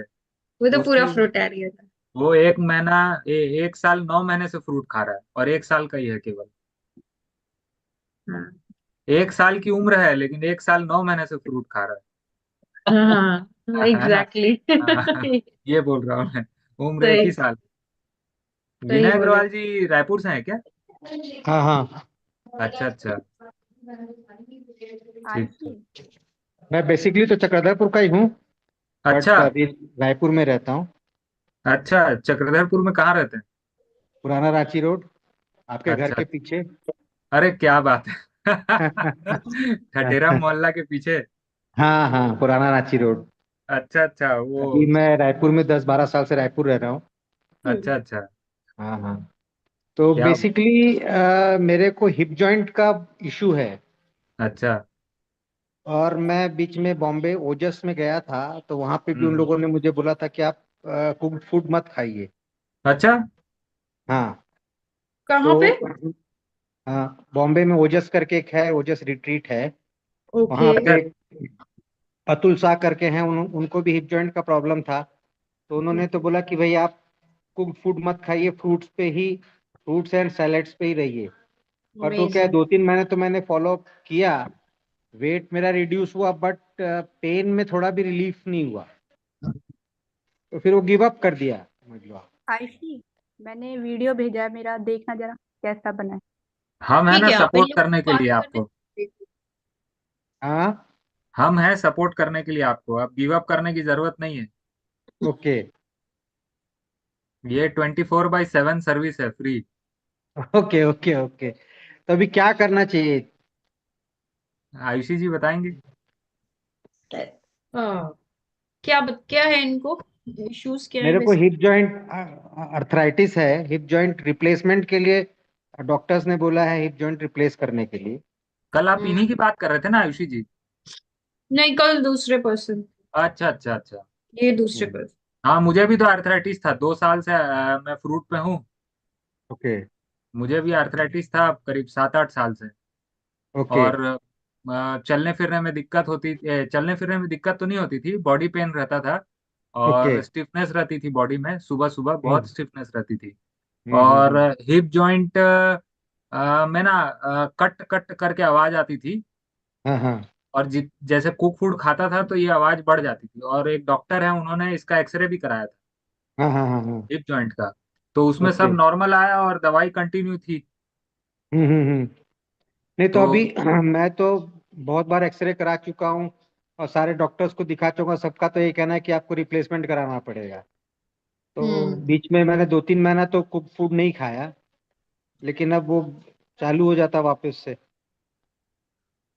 Speaker 1: वो तो पूरा
Speaker 5: उसकी,
Speaker 1: फ्रूटेरियन है।
Speaker 5: वो 1 महीना, 1 साल 9 महीने से फ्रूट खा रहा है, और 1 साल का ही है केवल।
Speaker 1: हाँ
Speaker 5: 1 साल की उम्र है, लेकिन 1 साल 9 महीने से फ्रूट खा रहा
Speaker 1: हाँ
Speaker 5: है ना?
Speaker 1: एग्जैक्टली।
Speaker 5: हाँ,
Speaker 1: सही,
Speaker 5: ये बोल रहा हूँ मैं, उम्र 1 ही साल। विनय
Speaker 1: सही बोले।
Speaker 5: अग्रवाल जी रायपुर से हैं क्या?
Speaker 3: हाँ हाँ।
Speaker 5: अच्छा अच्छा, ठीक
Speaker 10: आयुषी।
Speaker 5: ठीक।
Speaker 3: मैं बेसिकली तो चक्रधरपुर का ही हूँ,
Speaker 5: अच्छा
Speaker 3: बट अभी रायपुर में रहता हूँ।
Speaker 5: अच्छा, चक्रधरपुर में कहाँ रहते हैं?
Speaker 3: पुराना रांची रोड, आपके घर
Speaker 5: अच्छा,
Speaker 3: के पीछे।
Speaker 5: अरे क्या बात है। ठठेरा मोहल्ला के पीछे।
Speaker 3: हाँ हाँ, पुराना रांची रोड।
Speaker 5: अच्छा अच्छा, वो,
Speaker 3: अभी मैं रायपुर में 10-12 साल से रायपुर रह रहा हूँ।
Speaker 5: अच्छा अच्छा,
Speaker 3: हाँ हाँ। तो
Speaker 5: क्या,
Speaker 3: बेसिकली मेरे को हिप जॉइंट का इशू है,
Speaker 5: अच्छा।
Speaker 3: और मैं बीच में बॉम्बे ओजस में गया था, तो वहां पे भी उन
Speaker 5: हम्म।
Speaker 3: लोगों ने मुझे बोला था कि आप कुक्ड फूड मत खाइए।
Speaker 5: अच्छा,
Speaker 3: हाँ।
Speaker 1: कहाँ पे?
Speaker 3: तो हाँ, बॉम्बे में ओजस करके एक है, ओजस रिट्रीट है।
Speaker 1: ओके।
Speaker 3: वहां
Speaker 5: अच्छा।
Speaker 3: पे अतुल शाह करके हैं, उनको भी हिप जॉइंट का प्रॉब्लम था। तो उन्होंने तो बोला कि भाई आप कुक्ड फूड मत खाइए, फ्रूट्स पे ही, फ्रूट्स एंड सैलेड्स पे ही रहिए। बट वो क्या है,
Speaker 1: अमेजिंग।
Speaker 3: 2-3 महीने तो मैंने फॉलो अप किया, वेट मेरा रिड्यूस हुआ, बट पेन में थोड़ा भी रिलीफ नहीं हुआ, तो फिर वो गिव अप कर दिया, समझ लो आप।
Speaker 10: आयुषी, मैंने वीडियो भेजा है मेरा, देखना जरा कैसा बना है।
Speaker 5: हम है
Speaker 1: ठीक
Speaker 5: ना
Speaker 1: है, आप इन
Speaker 5: सपोर्ट
Speaker 1: लोगों
Speaker 5: करने
Speaker 1: को
Speaker 5: के
Speaker 1: बात
Speaker 5: लिए
Speaker 1: करने
Speaker 5: आपको।
Speaker 1: दीजिए।
Speaker 3: हाँ।
Speaker 5: हम हैं सपोर्ट करने के लिए आपको, आप गिव अप करने की जरूरत नहीं है।
Speaker 3: ओके।
Speaker 5: ये 24/7 सर्विस है, फ्री।
Speaker 3: Okay okay okay. तो अभी क्या करना चाहिए?
Speaker 5: आयुषी जी बताएंगे।
Speaker 1: हाँ, क्या है इनको, इश्यूज क्या है
Speaker 3: मेरे को
Speaker 1: बेसिक?
Speaker 3: हिप जॉइंट अर्थराइटिस है, हिप जॉइंट रिप्लेसमेंट के लिए डॉक्टर्स ने बोला है हिप जॉइंट रिप्लेस करने के लिए।
Speaker 5: कल आप इन्हीं की बात कर रहे थे ना आयुषी जी?
Speaker 1: नहीं, कल दूसरे पर्सन,
Speaker 5: अच्छा अच्छा अच्छा।
Speaker 1: ये दूसरे
Speaker 3: हम्म।
Speaker 1: पर्सन।
Speaker 5: हाँ, मुझे भी तो आर्थराइटिस था, 2 साल से मैं फ्रूट पे हूँ।
Speaker 3: ओके
Speaker 5: मुझे भी आर्थराइटिस था करीब 7-8 साल से।
Speaker 3: ओके।
Speaker 5: और चलने फिरने में दिक्कत होती, चलने फिरने में दिक्कत तो नहीं होती थी, बॉडी पेन रहता था,
Speaker 3: ओके।
Speaker 5: और स्टिफनेस रहती थी बॉडी में, सुबह सुबह बहुत
Speaker 3: हम्म
Speaker 5: स्टिफनेस रहती थी।
Speaker 3: हम्म।
Speaker 5: और हिप जॉइंट में ना कट कट करके आवाज आती थी।
Speaker 3: हाँ हाँ।
Speaker 5: और जैसे कुक फूड खाता था तो ये आवाज बढ़ जाती थी, और एक डॉक्टर है, उन्होंने इसका एक्सरे भी कराया था
Speaker 3: हाँ हाँ हाँ हाँ।
Speaker 5: हिप जॉइंट का। तो उसमें
Speaker 3: ओके।
Speaker 5: सब नॉर्मल आया, और दवाई कंटिन्यू थी।
Speaker 3: हम्म। नहीं तो
Speaker 5: तो
Speaker 3: अभी मैं तो बहुत बार एक्सरे करा चुका हूँ, और सारे डॉक्टर्स को दिखा चुका हूँ, सबका तो ये कहना है कि आपको रिप्लेसमेंट कराना पड़ेगा। तो
Speaker 1: हम्म।
Speaker 3: बीच में मैंने 2-3 महीना तो कुक फूड नहीं खाया, लेकिन अब वो चालू हो जाता वापस से।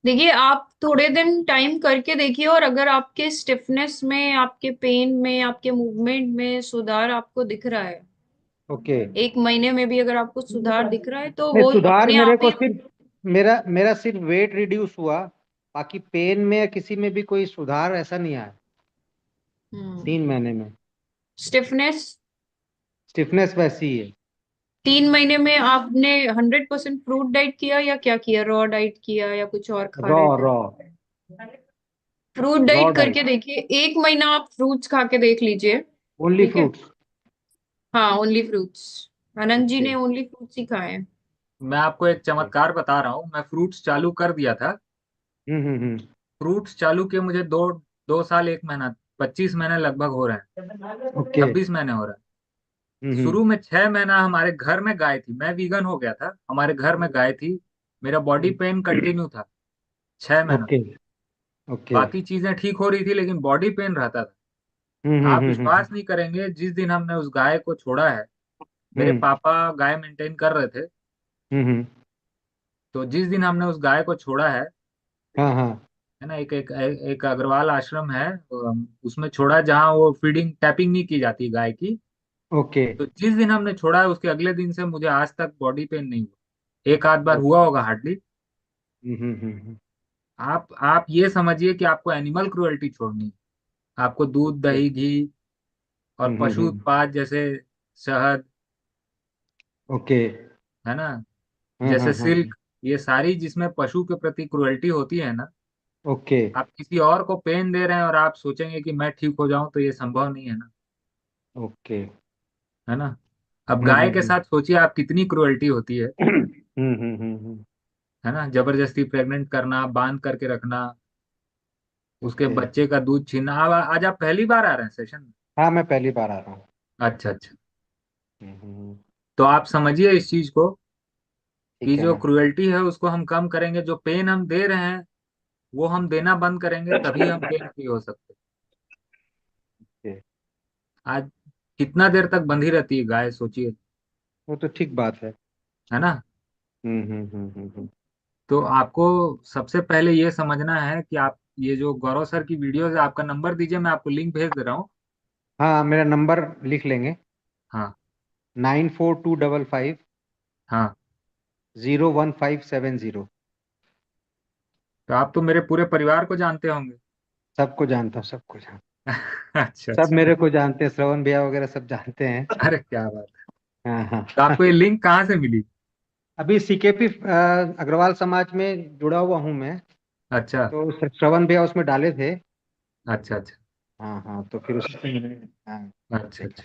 Speaker 1: देखिए, आप थोड़े दिन टाइम करके देखिए, और अगर आपके स्टिफनेस में, आपके पेन में, आपके मूवमेंट में सुधार आपको दिख रहा है,
Speaker 3: ओके।
Speaker 1: एक महीने में भी अगर आपको सुधार दिख रहा है तो
Speaker 3: नहीं,
Speaker 1: वो
Speaker 3: सुधार
Speaker 1: अपने
Speaker 3: मेरे
Speaker 1: आप
Speaker 3: को
Speaker 1: ही।
Speaker 3: सिर्फ मेरा मेरा सिर्फ वेट रिड्यूस हुआ, बाकी पेन में या किसी में भी कोई सुधार ऐसा नहीं आया 3 महीने में।
Speaker 1: स्टिफनेस
Speaker 3: स्टिफनेस वैसी ही है।
Speaker 1: 3 महीने में आपने 100% फ्रूट डाइट किया या क्या किया, रॉ डाइट किया या कुछ और खा
Speaker 3: रॉ
Speaker 1: रहे थे?
Speaker 3: रॉ
Speaker 1: फ्रूट
Speaker 3: रॉ
Speaker 1: डाइट करके
Speaker 3: डाइट,
Speaker 1: देखिए, 1 महीना आप फ्रूट्स खा के देख लीजिए।
Speaker 3: ओनली
Speaker 1: ठीक है।
Speaker 3: फ्रूट्स।
Speaker 1: हाँ, only fruits. Anand ji
Speaker 3: okay.
Speaker 1: ने ओनली फ्रूट्स ही खाए हैं।
Speaker 5: मैं आपको एक चमत्कार बता रहा हूँ। मैं फ्रूट्स चालू कर दिया था।
Speaker 3: हम्म।
Speaker 5: फ्रूट्स चालू किए मुझे 2 साल 1 महीना, 25 महीने लगभग हो रहे हैं,
Speaker 3: ओके।
Speaker 5: 26 महीने हो रहे हैं।
Speaker 3: हम्म।
Speaker 5: शुरू में 6 महीना हमारे घर में गाय थी, मैं वीगन हो गया था, हमारे घर में गाय थी, मेरा बॉडी पेन कंटिन्यू था 6 महीना
Speaker 3: ओके।
Speaker 5: तक।
Speaker 3: ओके।
Speaker 5: बाकी चीजें ठीक हो रही थी लेकिन बॉडी पेन रहता था। आप
Speaker 3: हम्म।
Speaker 5: विश्वास नहीं करेंगे, जिस दिन हमने उस गाय को छोड़ा है, मेरे
Speaker 3: हम्म
Speaker 5: पापा गाय मेंटेन कर रहे थे,
Speaker 3: हम्म।
Speaker 5: तो जिस दिन हमने उस गाय को छोड़ा
Speaker 3: हाँ हाँ।
Speaker 5: है ना, एक अग्रवाल आश्रम है, उसमें छोड़ा जहाँ वो फीडिंग टैपिंग नहीं की जाती गाय की।
Speaker 3: ओके।
Speaker 5: तो जिस दिन हमने छोड़ा है उसके अगले दिन से मुझे आज तक बॉडी पेन नहीं हुआ। एक आध बार हुआ होगा हार्डली।
Speaker 3: हम्म।
Speaker 5: आप ये समझिए कि आपको एनिमल क्रुएल्टी छोड़नी है। आपको दूध
Speaker 3: ओके।
Speaker 5: दही घी और पशु
Speaker 3: हम्म।
Speaker 5: उत्पाद जैसे शहद,
Speaker 3: ओके।
Speaker 5: है ना,
Speaker 3: हाँ
Speaker 5: जैसे
Speaker 3: हाँ।
Speaker 5: सिल्क, ये सारी जिसमें पशु के प्रति क्रुएल्टी होती है ना,
Speaker 3: ओके।
Speaker 5: आप किसी और को पेन दे रहे हैं और आप सोचेंगे कि मैं ठीक हो जाऊं, तो ये संभव नहीं है ना।
Speaker 3: ओके।
Speaker 5: है ना। अब गाय के साथ सोचिए आप कितनी क्रुएल्टी होती
Speaker 3: हम्म।
Speaker 5: है ना, जबरदस्ती प्रेग्नेंट करना, बांध करके रखना, उसके
Speaker 3: ओके।
Speaker 5: बच्चे का दूध छीनना। आज आप पहली बार आ रहे हैं सेशन में?
Speaker 3: हाँ, मैं पहली बार आ रहा हूँ।
Speaker 5: अच्छा अच्छा।
Speaker 3: हम्म।
Speaker 5: तो आप समझिए इस चीज को कि
Speaker 3: ठीक है
Speaker 5: जो
Speaker 3: ना।
Speaker 5: क्रुएल्टी है उसको हम कम करेंगे, जो पेन हम दे रहे हैं वो हम देना बंद करेंगे, तभी हम पेन फ्री हो सकते
Speaker 3: ओके।
Speaker 5: हैं। आज कितना देर तक बंधी रहती है गाय, सोचिए।
Speaker 3: वो तो ठीक बात है।
Speaker 5: है ना।
Speaker 3: हम्म।
Speaker 5: तो आपको सबसे पहले ये समझना है कि आप ये जो गौरव सर की वीडियोस है, आपका नंबर दीजिए, मैं आपको लिंक भेज दे रहा हूँ।
Speaker 3: हाँ, मेरा नंबर लिख लेंगे।
Speaker 5: हाँ
Speaker 3: 9425501570।
Speaker 5: हाँ। तो आप तो मेरे पूरे परिवार को जानते होंगे।
Speaker 3: सबको जानता हूँ, सबको जानता
Speaker 5: अच्छा
Speaker 3: हूँ। सब
Speaker 5: अच्छा।
Speaker 3: मेरे को जानते हैं, श्रवण भैया वगैरह सब जानते हैं।
Speaker 5: अरे क्या बात है।
Speaker 3: हाँ
Speaker 5: तो
Speaker 3: हाँ।
Speaker 5: आपको ये लिंक कहाँ से मिली?
Speaker 3: अभी सीकेपी अग्रवाल समाज में जुड़ा हुआ हूँ मैं।
Speaker 5: अच्छा
Speaker 3: तो श्रवण भैया उसमें डाले थे।
Speaker 5: अच्छा अच्छा।
Speaker 3: हाँ हाँ, तो फिर उसमें मैंने हाँ
Speaker 5: अच्छा
Speaker 3: देखा,
Speaker 5: अच्छा।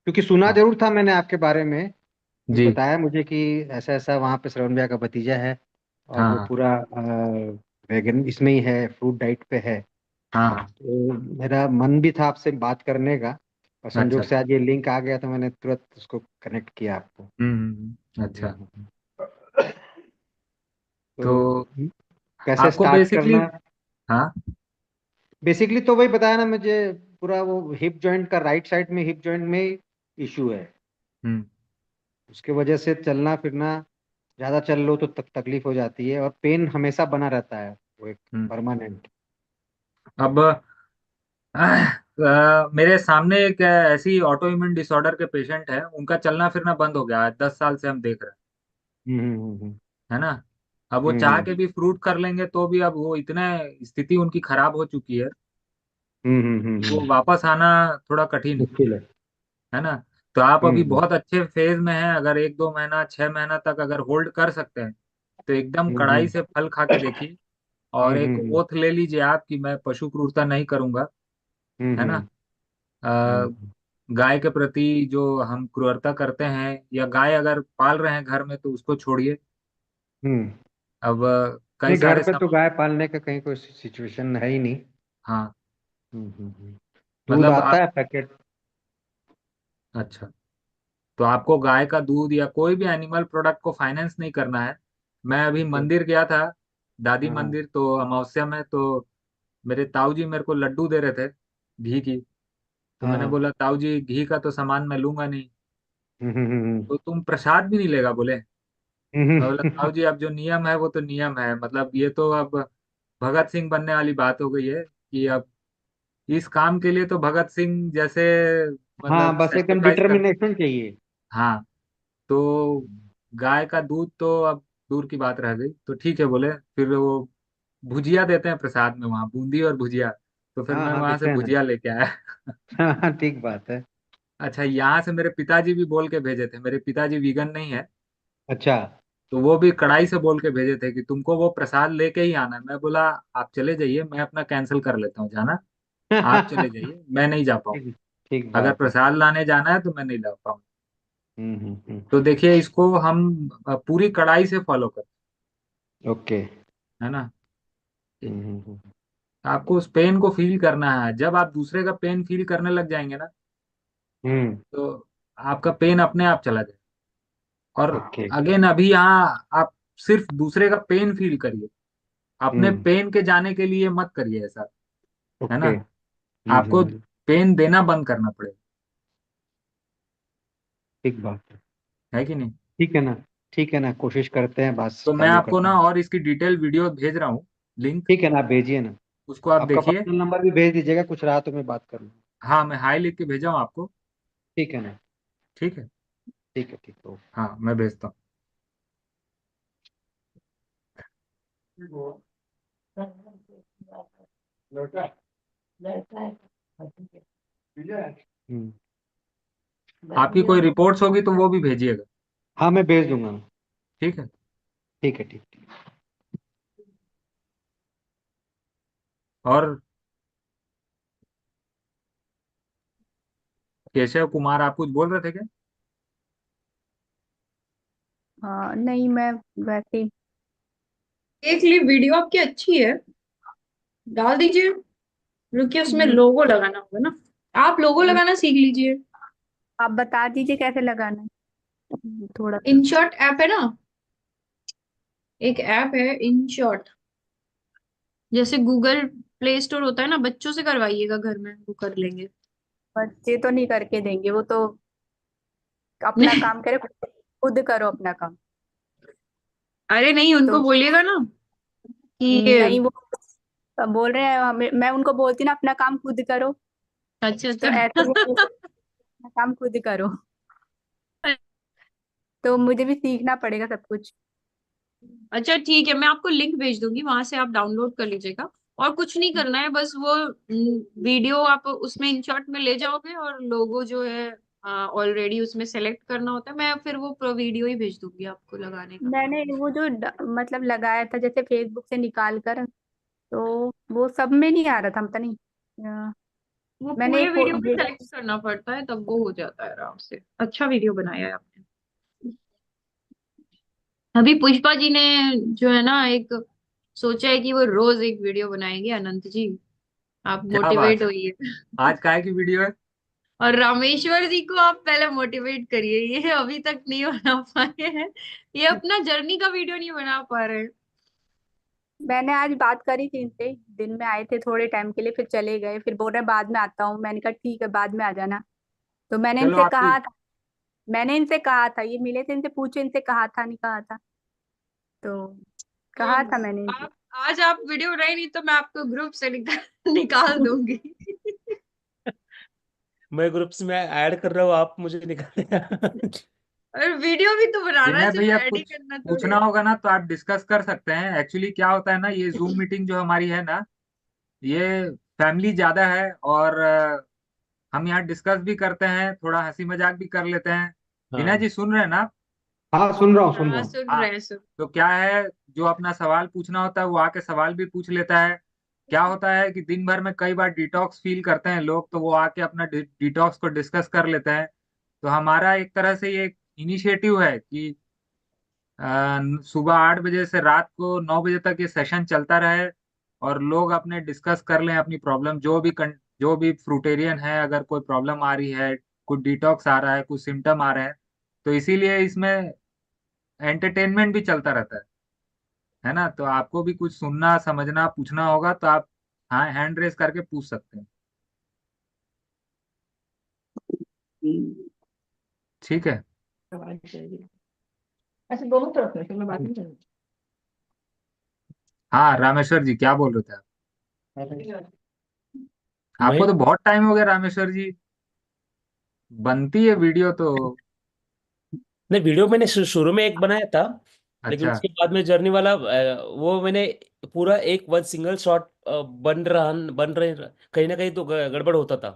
Speaker 3: क्योंकि सुना
Speaker 5: हाँ
Speaker 3: जरूर था मैंने आपके बारे में। कोई
Speaker 5: जी।
Speaker 3: बताया मुझे कि ऐसा ऐसा वहाँ पे श्रवण भैया का भतीजा है, और
Speaker 5: हाँ
Speaker 3: वो
Speaker 5: हाँ
Speaker 3: पूरा वेगन इसमें ही है, फ्रूट डाइट पे है।
Speaker 5: हाँ हाँ।
Speaker 3: तो मेरा मन भी था आपसे बात करने का, और
Speaker 5: अच्छा
Speaker 3: संजोग से
Speaker 5: अच्छा।
Speaker 3: आज ये लिंक आ गया तो मैंने तुरंत उसको कनेक्ट किया आपको।
Speaker 5: अच्छा।
Speaker 3: हम्म।
Speaker 5: तो
Speaker 3: तो कैसे
Speaker 5: आपको
Speaker 3: स्टार्ट
Speaker 5: बेसिकली,
Speaker 3: करना।
Speaker 5: हाँ
Speaker 3: बेसिकली तो वही बताया ना मुझे, पूरा वो हिप जॉइंट का, राइट साइड में हिप जॉइंट में इशू है।
Speaker 5: हम्म
Speaker 3: उसके वजह से चलना फिरना ज्यादा चल लो तो तकलीफ हो जाती है, और पेन हमेशा बना रहता है, वो एक
Speaker 5: हम्म।
Speaker 3: परमानेंट।
Speaker 5: अब मेरे सामने एक ऐसी ऑटो इम्यून डिसऑर्डर के पेशेंट है, उनका चलना फिरना बंद हो गया है, 10 साल से हम देख रहे
Speaker 3: हम्म।
Speaker 5: हैं। है ना। अब वो चाह
Speaker 3: हम्म
Speaker 5: के भी फ्रूट कर लेंगे तो भी अब वो इतने स्थिति उनकी खराब हो चुकी है कि वो
Speaker 3: हम्म।
Speaker 5: वापस आना थोड़ा कठिन
Speaker 3: मुश्किल है।
Speaker 5: है ना। तो आप अभी
Speaker 3: हम्म
Speaker 5: बहुत अच्छे फेज में हैं, अगर 1 2 महीना 6 महीना तक अगर होल्ड कर सकते हैं तो एकदम कड़ाई
Speaker 3: हम्म
Speaker 5: से फल खा के देखिए, और एक
Speaker 3: हम्म
Speaker 5: ओथ ले लीजिए आप कि मैं पशु क्रूरता नहीं करूंगा। है ना।
Speaker 3: हम्म
Speaker 5: अ, गाय के प्रति जो हम क्रूरता करते हैं, या गाय अगर पाल रहे हैं घर में तो उसको छोड़िए।
Speaker 3: हम्म।
Speaker 5: अब कई
Speaker 3: नहीं, घर
Speaker 5: सारे
Speaker 3: पे तो
Speaker 5: सम
Speaker 3: गाय पालने का कहीं कोई सिचुएशन है ही नहीं।
Speaker 5: हाँ
Speaker 3: दूध
Speaker 5: मतलब
Speaker 3: आता
Speaker 5: आप,
Speaker 3: है पैकेट।
Speaker 5: अच्छा, तो आपको गाय का दूध या कोई भी एनिमल प्रोडक्ट को फाइनेंस नहीं करना है। मैं अभी मंदिर गया था, दादी
Speaker 3: हाँ हाँ
Speaker 5: मंदिर, तो अमावस्या में, तो मेरे ताऊ जी मेरे को लड्डू दे रहे थे घी की। तो मैंने
Speaker 3: हाँ।
Speaker 5: बोला ताऊ जी घी का तो सामान मैं लूंगा नहीं,
Speaker 3: हम्म।
Speaker 5: तो तुम प्रसाद भी नहीं लेगा बोले। मैं बोला ताऊ
Speaker 3: हम्म।
Speaker 5: जी अब जो नियम है वो तो नियम है, मतलब ये तो अब भगत सिंह बनने वाली बात हो गई है कि अब इस काम के लिए तो भगत सिंह जैसे
Speaker 3: हाँ,
Speaker 5: मतलब
Speaker 3: बस एकदम
Speaker 5: सेक्रीफाइस कर।
Speaker 3: डिटर्मिनेशन चाहिए।
Speaker 5: हाँ, तो गाय का दूध तो अब दूर की बात रह गई, तो ठीक है बोले। फिर वो भुजिया देते हैं प्रसाद में वहाँ, बूंदी और भुजिया। तो फिर
Speaker 3: हाँ
Speaker 5: मैं
Speaker 3: हाँ,
Speaker 5: वहां से
Speaker 3: देते हैं ना।
Speaker 5: भुजिया लेके आया।
Speaker 3: हाँ हाँ, ठीक बात है।
Speaker 5: अच्छा, यहाँ से मेरे पिताजी भी बोल के भेजे थे, मेरे पिताजी वीगन नहीं है।
Speaker 3: अच्छा।
Speaker 5: तो वो भी कड़ाई से बोल के भेजे थे कि तुमको वो प्रसाद लेके ही आना है। मैं बोला आप चले जाइए, मैं अपना कैंसिल कर लेता हूँ जाना, आप चले जाइए, मैं नहीं जा पाऊँ।
Speaker 3: ठीक ठीक
Speaker 5: अगर
Speaker 3: बात है।
Speaker 5: प्रसाद लाने जाना है तो मैं नहीं ला पाऊँ।
Speaker 3: हम्म।
Speaker 5: तो देखिए, इसको हम पूरी कड़ाई से फॉलो कर,
Speaker 3: ओके।
Speaker 5: है ना।
Speaker 3: हम्म।
Speaker 5: आपको उस पेन को फील करना है। जब आप दूसरे का पेन फील करने लग जाएंगे ना,
Speaker 3: हम्म।
Speaker 5: तो आपका पेन अपने आप चला जाए। और
Speaker 3: ओके।
Speaker 5: अगेन, अभी यहाँ आप सिर्फ दूसरे का पेन फील करिए, अपने
Speaker 3: हम्म।
Speaker 5: पेन के जाने के लिए मत करिए ऐसा, है
Speaker 3: ओके।
Speaker 5: ना। आपको
Speaker 3: हम्म।
Speaker 5: पेन देना बंद करना पड़ेगा,
Speaker 3: ठीक बात
Speaker 5: है कि नहीं।
Speaker 3: है ना। ठीक है ना, कोशिश करते हैं बात
Speaker 5: तो मैं
Speaker 3: चालू
Speaker 5: आपको
Speaker 3: करते
Speaker 5: ना
Speaker 3: हैं।
Speaker 5: और इसकी डिटेल वीडियो भेज रहा हूँ, लिंक।
Speaker 3: ठीक है ना, आप भेजिए ना।
Speaker 5: उसको आप
Speaker 3: आपका
Speaker 5: देखिए।
Speaker 3: पर्सनल नंबर भी भेज दीजिएगा, कुछ रहा तो मैं बात कर लूँ।
Speaker 5: हाँ, मैं हाई लिख के भेजा हूँ आपको।
Speaker 3: ठीक है ना।
Speaker 5: ठीक है।
Speaker 3: ठीक है, ठीक है।
Speaker 5: हाँ, मैं भेजता
Speaker 3: हम्म।
Speaker 5: हूँ। आपकी कोई रिपोर्ट्स होगी तो वो भी भेजिएगा।
Speaker 3: हाँ, मैं भेज दूंगा।
Speaker 5: ठीक है।
Speaker 3: ठीक है, ठीक ठीक।
Speaker 5: और केशव कुमार, आप कुछ बोल रहे थे क्या?
Speaker 10: हाँ नहीं, मैं वैसे ही।
Speaker 1: देख ली वीडियो आपकी अच्छी है, डाल दीजिए। रुकिए, उसमें
Speaker 10: हम्म,
Speaker 1: लोगो लगाना होगा ना, आप लोगो लगाना सीख लीजिए।
Speaker 10: आप बता दीजिए कैसे लगाना है। थोड़ा सा।
Speaker 1: इनशॉट ऐप है ना, एक ऐप है इनशॉट, जैसे गूगल प्ले स्टोर होता है ना, बच्चों से करवाइएगा घर में, वो कर लेंगे।
Speaker 10: बच्चे तो नहीं करके देंगे, वो तो अपना काम करे, खुद करो अपना काम।
Speaker 1: अरे नहीं,
Speaker 10: तो
Speaker 1: उनको बोलिएगा ना कि
Speaker 10: नहीं, वो बोल रहे हैं मैं उनको बोलती ना अपना काम खुद करो।
Speaker 1: अच्छा
Speaker 10: तो
Speaker 1: अच्छा।
Speaker 10: ऐसे वो अपना काम खुद करो। तो मुझे भी सीखना पड़ेगा सब कुछ।
Speaker 1: अच्छा ठीक है, मैं आपको लिंक भेज दूंगी, वहां से आप डाउनलोड कर लीजिएगा। और कुछ नहीं करना है, बस वो वीडियो आप उसमें इंशॉट में ले जाओगे, और लोगो जो है ऑलरेडी उसमें सेलेक्ट करना होता है। मैं फिर वो वीडियो ही भेज दूंगी आपको लगाने का।
Speaker 10: मैंने वो जो मतलब लगाया था जैसे फेसबुक से निकाल कर, तो वो सब में नहीं आ रहा था, पता नहीं। अ,
Speaker 1: वो
Speaker 10: मैंने
Speaker 1: पूरे
Speaker 10: एक
Speaker 1: वीडियो में
Speaker 10: भेजा।
Speaker 1: सेलेक्ट करना पड़ता है, तब वो हो जाता है आराम से। अच्छा वीडियो बनाया है आपने। अभी पुष्पा जी ने जो है ना, एक सोचा है कि वो रोज एक वीडियो बनाएंगे, अनंत जी आप
Speaker 5: क्या बात
Speaker 1: मोटिवेट
Speaker 5: है,
Speaker 1: होइए।
Speaker 5: आज काय की वीडियो है?
Speaker 1: और रामेश्वर जी को आप पहले मोटिवेट करिए, ये अभी तक नहीं बना पाए हैं, ये अपना जर्नी का वीडियो नहीं बना पा रहे हैं।
Speaker 10: मैंने आज बात करी थी इनसे, दिन में आए थे थोड़े टाइम के लिए, फिर चले गए, फिर बोल रहे बाद में आता हूँ। मैंने कहा ठीक है, बाद में आ जाना। तो मैंने
Speaker 5: चलो
Speaker 10: इनसे
Speaker 5: आपकी,
Speaker 10: कहा था, मैंने इनसे कहा था, ये मिले थे, इनसे पूछो, इनसे कहा था नहीं कहा था। तो
Speaker 1: तो
Speaker 10: कहा था मैंने इनसे।
Speaker 1: आप आज आप वीडियो बनाई नहीं तो मैं आपको ग्रुप से निकाल दूंगी।
Speaker 7: मैं ग्रुप्स में ऐड कर रहा हूँ, आप मुझे निकाल।
Speaker 1: और वीडियो भी तो बनाना है,
Speaker 5: विनय
Speaker 1: सिर्फ
Speaker 5: भैया,
Speaker 1: ऐड ही
Speaker 5: कुछ
Speaker 1: करना थोड़ी
Speaker 5: पूछना
Speaker 1: है।
Speaker 5: होगा ना तो आप डिस्कस कर सकते हैं। एक्चुअली क्या होता है ना, ये जूम मीटिंग जो हमारी है ना, ये फैमिली ज्यादा है, और हम यहाँ डिस्कस भी करते हैं, थोड़ा हंसी मजाक भी कर लेते हैं। विनय
Speaker 7: हाँ।
Speaker 5: जी, सुन रहे हैं ना?
Speaker 3: हाँ, सुन रहा हूँ, सुन रहा
Speaker 1: हाँ
Speaker 3: हूँ।
Speaker 1: सुन
Speaker 5: हाँ।
Speaker 1: रहे हैं, सुन।
Speaker 5: तो क्या है, जो अपना सवाल पूछना होता है वो आके सवाल भी पूछ लेता है। क्या होता है कि दिन भर में कई बार डिटॉक्स फील करते हैं लोग, तो वो आके अपना डिटॉक्स को डिस्कस कर लेते हैं। तो हमारा एक तरह से ये इनिशिएटिव है कि सुबह 8 बजे से रात को 9 बजे तक ये सेशन चलता रहे, और लोग अपने डिस्कस कर लें अपनी प्रॉब्लम, जो भी फ्रूटेरियन है, अगर कोई प्रॉब्लम आ रही है, कुछ डिटॉक्स आ रहा है, कुछ सिम्टम आ रहे हैं, तो इसीलिए इसमें एंटरटेनमेंट भी चलता रहता है ना। तो आपको भी कुछ सुनना समझना पूछना होगा तो आप, हाँ, हैंड रेस करके पूछ सकते हैं। ठीक है।
Speaker 2: अच्छा, दोनों तरफ में फिर मैं बात नहीं करूँगी।
Speaker 5: हाँ, रामेश्वर जी, क्या बोल रहे थे आप?
Speaker 7: मैं
Speaker 5: आपको तो बहुत टाइम हो गया रामेश्वर जी, बनती है वीडियो तो।
Speaker 7: नहीं, वीडियो मैंने शुरू में एक बनाया था, लेकिन
Speaker 5: अच्छा।
Speaker 7: उसके बाद में जर्नी वाला वो मैंने पूरा एक वन सिंगल शॉट बन रहे, कहीं ना कहीं तो गड़बड़ होता था,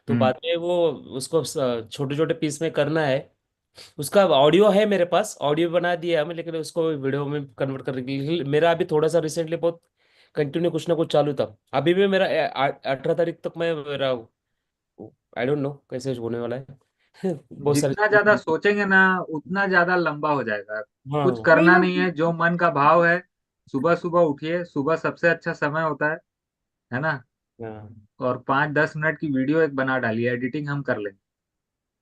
Speaker 7: तो बाद में वो उसको छोटे छोटे पीस में करना है। उसका ऑडियो है मेरे पास, ऑडियो बना दिया है हमें, लेकिन उसको वीडियो में कन्वर्ट करने के लिए मेरा अभी थोड़ा सा रिसेंटली बहुत कंटिन्यू कुछ ना कुछ चालू था। अभी भी मेरा 18 तारीख तक मैं मेरा आई डोंट नो कैसे होने वाला है। बहुत सारे।
Speaker 5: जितना ज्यादा सोचेंगे ना उतना ज्यादा लंबा हो जाएगा। कुछ
Speaker 7: हाँ।
Speaker 10: नहीं
Speaker 5: करना
Speaker 10: वो
Speaker 5: नहीं है, जो मन का भाव है। सुबह सुबह उठिए, सुबह सबसे अच्छा समय होता है ना।
Speaker 7: हाँ।
Speaker 5: और 5-10 मिनट की वीडियो एक बना डालिए, एडिटिंग हम कर लेंगे।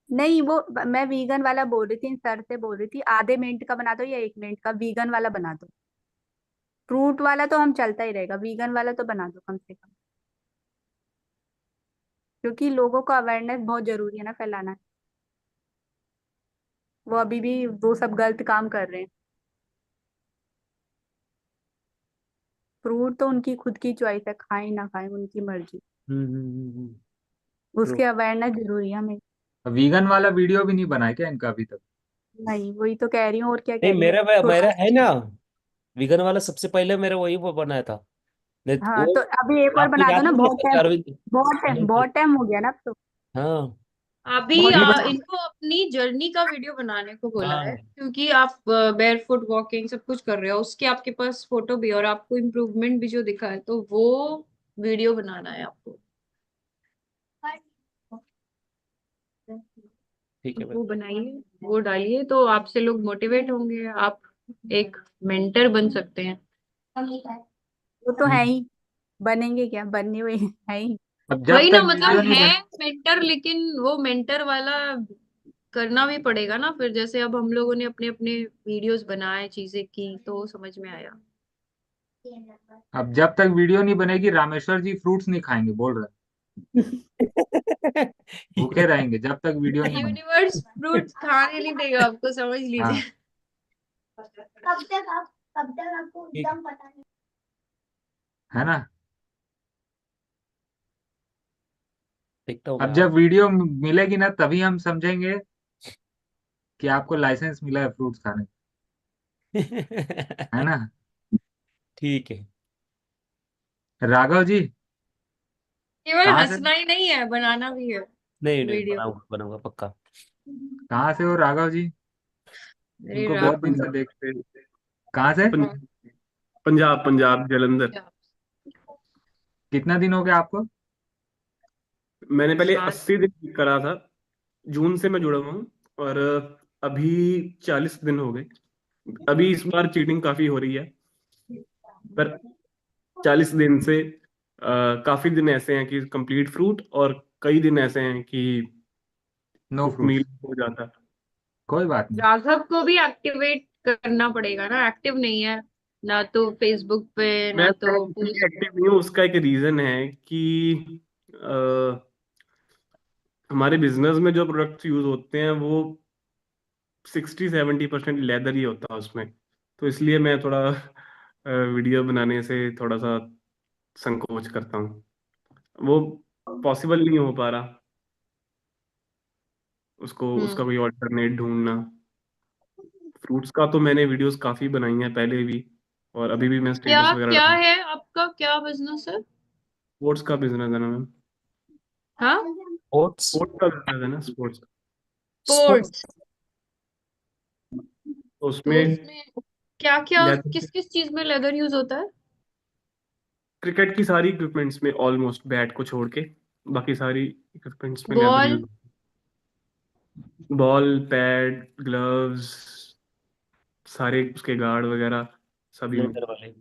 Speaker 10: नहीं वो मैं वीगन वाला बोल रही थी, सर से बोल रही थी, आधे मिनट का बना दो या 1 मिनट का, वीगन वाला बना दो। फ्रूट वाला तो हम चलता ही रहेगा, वीगन वाला तो बना दो कम से कम, क्योंकि लोगों को अवेयरनेस बहुत जरूरी है ना फैलाना। वो अभी भी वो सब गलत काम कर रहे हैं। फ्रूट तो उनकी खुद की चॉइस है, खाएं ना खाएं उनकी मर्जी,
Speaker 7: ट्रू।
Speaker 10: उसके अवेयरनेस जरूरी है हमें।
Speaker 5: वीगन वाला वीडियो भी नहीं बनाया क्या इनका अभी तक?
Speaker 10: नहीं वही तो कह रही हूँ, और क्या कह
Speaker 7: नहीं,
Speaker 10: रही हूँ।
Speaker 7: मेरा
Speaker 10: छोटा
Speaker 7: मेरा है ना, वीगन वाला सबसे पहले मेरा वही वो बनाया था। नहीं तो
Speaker 10: हाँ,
Speaker 7: वो
Speaker 10: तो अभी एक और
Speaker 7: आपको
Speaker 10: बना दो
Speaker 7: याद
Speaker 10: ना,
Speaker 7: नहीं है अरविंद?
Speaker 10: बहुत टाइम हो गया ना अब तो।
Speaker 7: हाँ।
Speaker 1: अभी
Speaker 10: बहुत
Speaker 7: ये
Speaker 10: टाइम।
Speaker 1: इनको अपनी जर्नी का वीडियो बनाने को बोला है,
Speaker 7: हाँ।
Speaker 1: क्योंकि आप बेयरफुट वॉकिंग सब कुछ कर रहे हो, उसके आपके पास फोटो भी और आपको इम्प्रूवमेंट भी जो दिखा है, तो वो वीडियो बनाना है आपको।
Speaker 7: ठीक है भाई।
Speaker 1: वो बनाइए, वो डालिए, तो आपसे लोग मोटिवेट होंगे, आप एक मेंटर बन सकते हैं।
Speaker 10: वो तो है ही, बनेंगे क्या, बनने हुए है ही।
Speaker 5: अब जब
Speaker 1: वही ना,
Speaker 5: तक
Speaker 1: मतलब
Speaker 5: वीडियो नहीं
Speaker 1: है
Speaker 5: बन
Speaker 1: मेंटर, लेकिन वो मेंटर वाला करना भी पड़ेगा ना फिर। जैसे अब हम लोगों ने अपने अपने वीडियोस बनाए, चीजें की, तो समझ में आया।
Speaker 5: अब जब तक वीडियो नहीं बनेगी रामेश्वर जी फ्रूट्स नहीं खाएंगे बोल रहे हैं। भूखे रहेंगे जब तक वीडियो नहीं बने।
Speaker 1: यूनिवर्स फ्रूट्स खाने नहीं देगा आपको, समझ लीजिए।
Speaker 5: हाँ।
Speaker 9: कब तक आपको
Speaker 7: ठीक है।
Speaker 9: एकदम पता नहीं।
Speaker 5: है ना।
Speaker 7: देखता हूँ मैं
Speaker 5: अब
Speaker 7: आज।
Speaker 5: जब वीडियो मिलेगी ना तभी हम समझेंगे कि आपको लाइसेंस मिला है फ्रूट्स खाने का, है ना।
Speaker 7: ठीक है।
Speaker 1: केवल
Speaker 5: राघव जी कहाँ से
Speaker 1: हंसना ही नहीं है, बनाना भी है
Speaker 7: नहीं नहीं,
Speaker 1: वीडियो।
Speaker 7: बनाऊंगा बनाऊंगा पक्का।
Speaker 5: कहाँ से हो राघव जी?
Speaker 1: अरे
Speaker 5: तुमको
Speaker 1: रात।
Speaker 5: बहुत दिन से देखते। कहाँ से?
Speaker 11: पंजाब पंजाब जलंधर।
Speaker 5: कितना दिन हो गया आपको?
Speaker 11: मैंने पहले
Speaker 1: सात।
Speaker 11: 80 दिन करा था, जून से मैं जुड़ा हुआ हूँ, और अभी 40 दिन हो गए। अभी इस बार चीटिंग काफी हो रही है, पर 40 दिन से काफी दिन ऐसे हैं कि कंप्लीट फ्रूट, और कई दिन ऐसे हैं कि
Speaker 5: नो
Speaker 11: कुक मील
Speaker 5: फ्रूट्स।
Speaker 11: हो जाता है।
Speaker 5: कोई बात नहीं।
Speaker 1: राघव को भी एक्टिवेट करना पड़ेगा ना, एक्टिव नहीं है ना, तो फेसबुक पे
Speaker 11: मैं
Speaker 1: ना तो पोस्ट।
Speaker 11: एक्टिव नहीं हूँ, उसका एक रीजन है कि हमारे बिजनेस में जो प्रोडक्ट्स यूज होते हैं वो 60-70% लेदर ही होता है उसमें, तो इसलिए मैं थोड़ा वीडियो बनाने से थोड़ा सा संकोच करता हूँ। वो पॉसिबल नहीं हो पा रहा, उसको उसका
Speaker 1: हम्म।
Speaker 11: कोई ऑल्टरनेट ढूंढना। फ्रूट्स का तो मैंने वीडियोस काफी बनाई हैं पहले भी, और अभी भी मैं
Speaker 1: क्या
Speaker 11: स्टेटस वगैरह
Speaker 1: क्या
Speaker 11: डाल।
Speaker 1: है आपका, क्या बिजनेस है?
Speaker 11: स्पोर्ट्स का बिजनेस है ना मैम।
Speaker 1: हाँ,
Speaker 7: ओट्स।
Speaker 11: स्पोर्ट्स का बिजनेस है ना, स्पोर्ट्स का।
Speaker 7: स्पोर्ट्स।
Speaker 1: स्पोर्ट्स।
Speaker 11: तो
Speaker 1: तो
Speaker 11: उसमें
Speaker 1: उसमें क्या क्या,
Speaker 11: लेदर,
Speaker 1: किस किस चीज में लेदर यूज होता है?
Speaker 11: क्रिकेट की सारी इक्विपमेंट्स में ऑलमोस्ट, बैट को छोड़ के बाकी सारी इक्विपमेंट्स में leather
Speaker 1: ball.
Speaker 11: Use. Ball, pad, gloves, सारे उसके गार्ड वगैरह सभी में।
Speaker 7: लेदर वाले।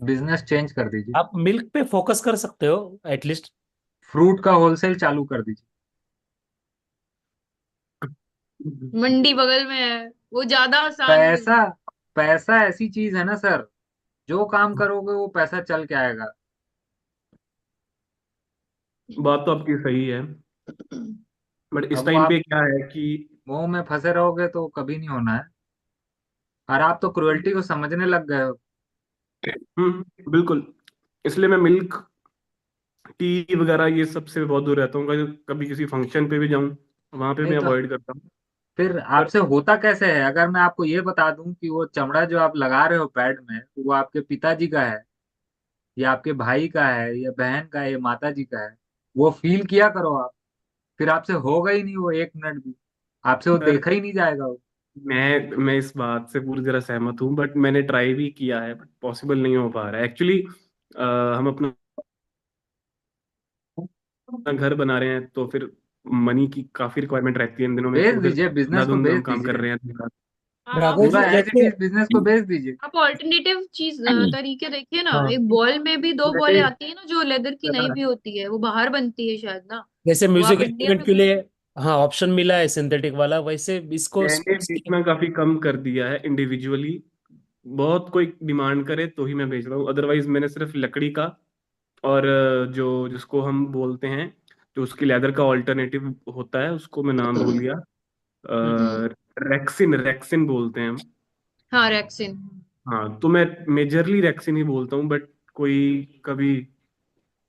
Speaker 5: बिजनेस चेंज कर दीजिए।
Speaker 7: आप मिल्क पे फोकस कर सकते हो एटलीस्ट।
Speaker 5: फ्रूट का होलसेल चालू कर दीजिए।
Speaker 1: मंडी बगल में है, वो ज्यादा आसान है।
Speaker 5: पैसा, पैसा ऐसी चीज है ना सर, जो काम करोगे वो पैसा चल के आएगा।
Speaker 11: बात तो आपकी सही है, बट इस
Speaker 5: अब वो
Speaker 11: टाइम
Speaker 5: आप
Speaker 11: पे क्या है कि
Speaker 5: मोह में फंसे रहोगे तो कभी नहीं होना है। और आप तो क्रुएल्टी को समझने लग गए हो।
Speaker 11: बिल्कुल, इसलिए मैं मिल्क टी वगैरह ये सब से बहुत दूर रहता हूँ। कभी कभी किसी फंक्शन पे भी जाऊं, वहां पे
Speaker 5: नहीं
Speaker 11: मैं
Speaker 5: तो
Speaker 11: अवॉइड करता हूँ।
Speaker 5: फिर आपसे होता कैसे है? अगर मैं आपको ये बता दूं कि वो चमड़ा जो आप लगा रहे हो पैड में, तो वो आपके पिताजी का है या आपके भाई का है या बहन का है या माता जी का है, वो फील किया करो आप। फिर आपसे होगा ही नहीं वो 1 मिनट भी, आपसे वो
Speaker 11: सर
Speaker 5: देखा ही नहीं जाएगा वो।
Speaker 11: मैं इस बात से पूरी तरह सहमत हूँ, बट मैंने ट्राई भी किया है, बट पॉसिबल नहीं हो पा रहा है एक्चुअली। हम अपना घर बना रहे हैं, तो फिर मनी की काफी रिक्वायरमेंट रहती है इन दिनों में,
Speaker 5: बेच
Speaker 11: तो फिर
Speaker 5: दीजिए, बिजनेस को
Speaker 11: अंधाधुंध हम
Speaker 5: बेच
Speaker 11: काम कर
Speaker 5: दीजिए,
Speaker 11: रहे हैं।
Speaker 1: आप
Speaker 12: राघव जी
Speaker 5: पूरा एज इट
Speaker 12: जैसे
Speaker 5: इज बिजनेस को बेच दीजिए।
Speaker 1: आप ऑल्टरनेटिव चीज तरीके देखिए ना।
Speaker 12: हाँ
Speaker 1: एक बॉल में भी दो
Speaker 11: वैसे
Speaker 1: बॉलें आती है ना, जो लेदर की नहीं भी होती है, वो बाहर बनती है शायद ना।
Speaker 12: जैसे
Speaker 1: वो
Speaker 12: म्यूजिक
Speaker 1: आप इंडिया
Speaker 12: इंस्ट्रूमेंट
Speaker 1: में
Speaker 12: के लिए हाँ ऑप्शन मिला है सिंथेटिक वाला, वैसे इसको
Speaker 11: मैंने
Speaker 12: स्पोर्ट्स के
Speaker 11: बेचना काफी कम कर दिया है इंडिविजुअली। बहुत कोई डिमांड करे तो ही मैं बेच रहा हूँ, अदरवाइज मैंने सिर्फ लकड़ी का और जो जिसको हम बोलते हैं, जो उसकी लेदर का ऑल्टरनेटिव होता है, उसको मैं नाम भूल गया।
Speaker 1: हम्म।
Speaker 11: रेक्सिन रेक्सिन बोलते हैं हम।
Speaker 1: हाँ, रैक्सिन।
Speaker 11: हाँ, तो मैं मेजरली रेक्सिन ही बोलता हूँ, बट कोई कभी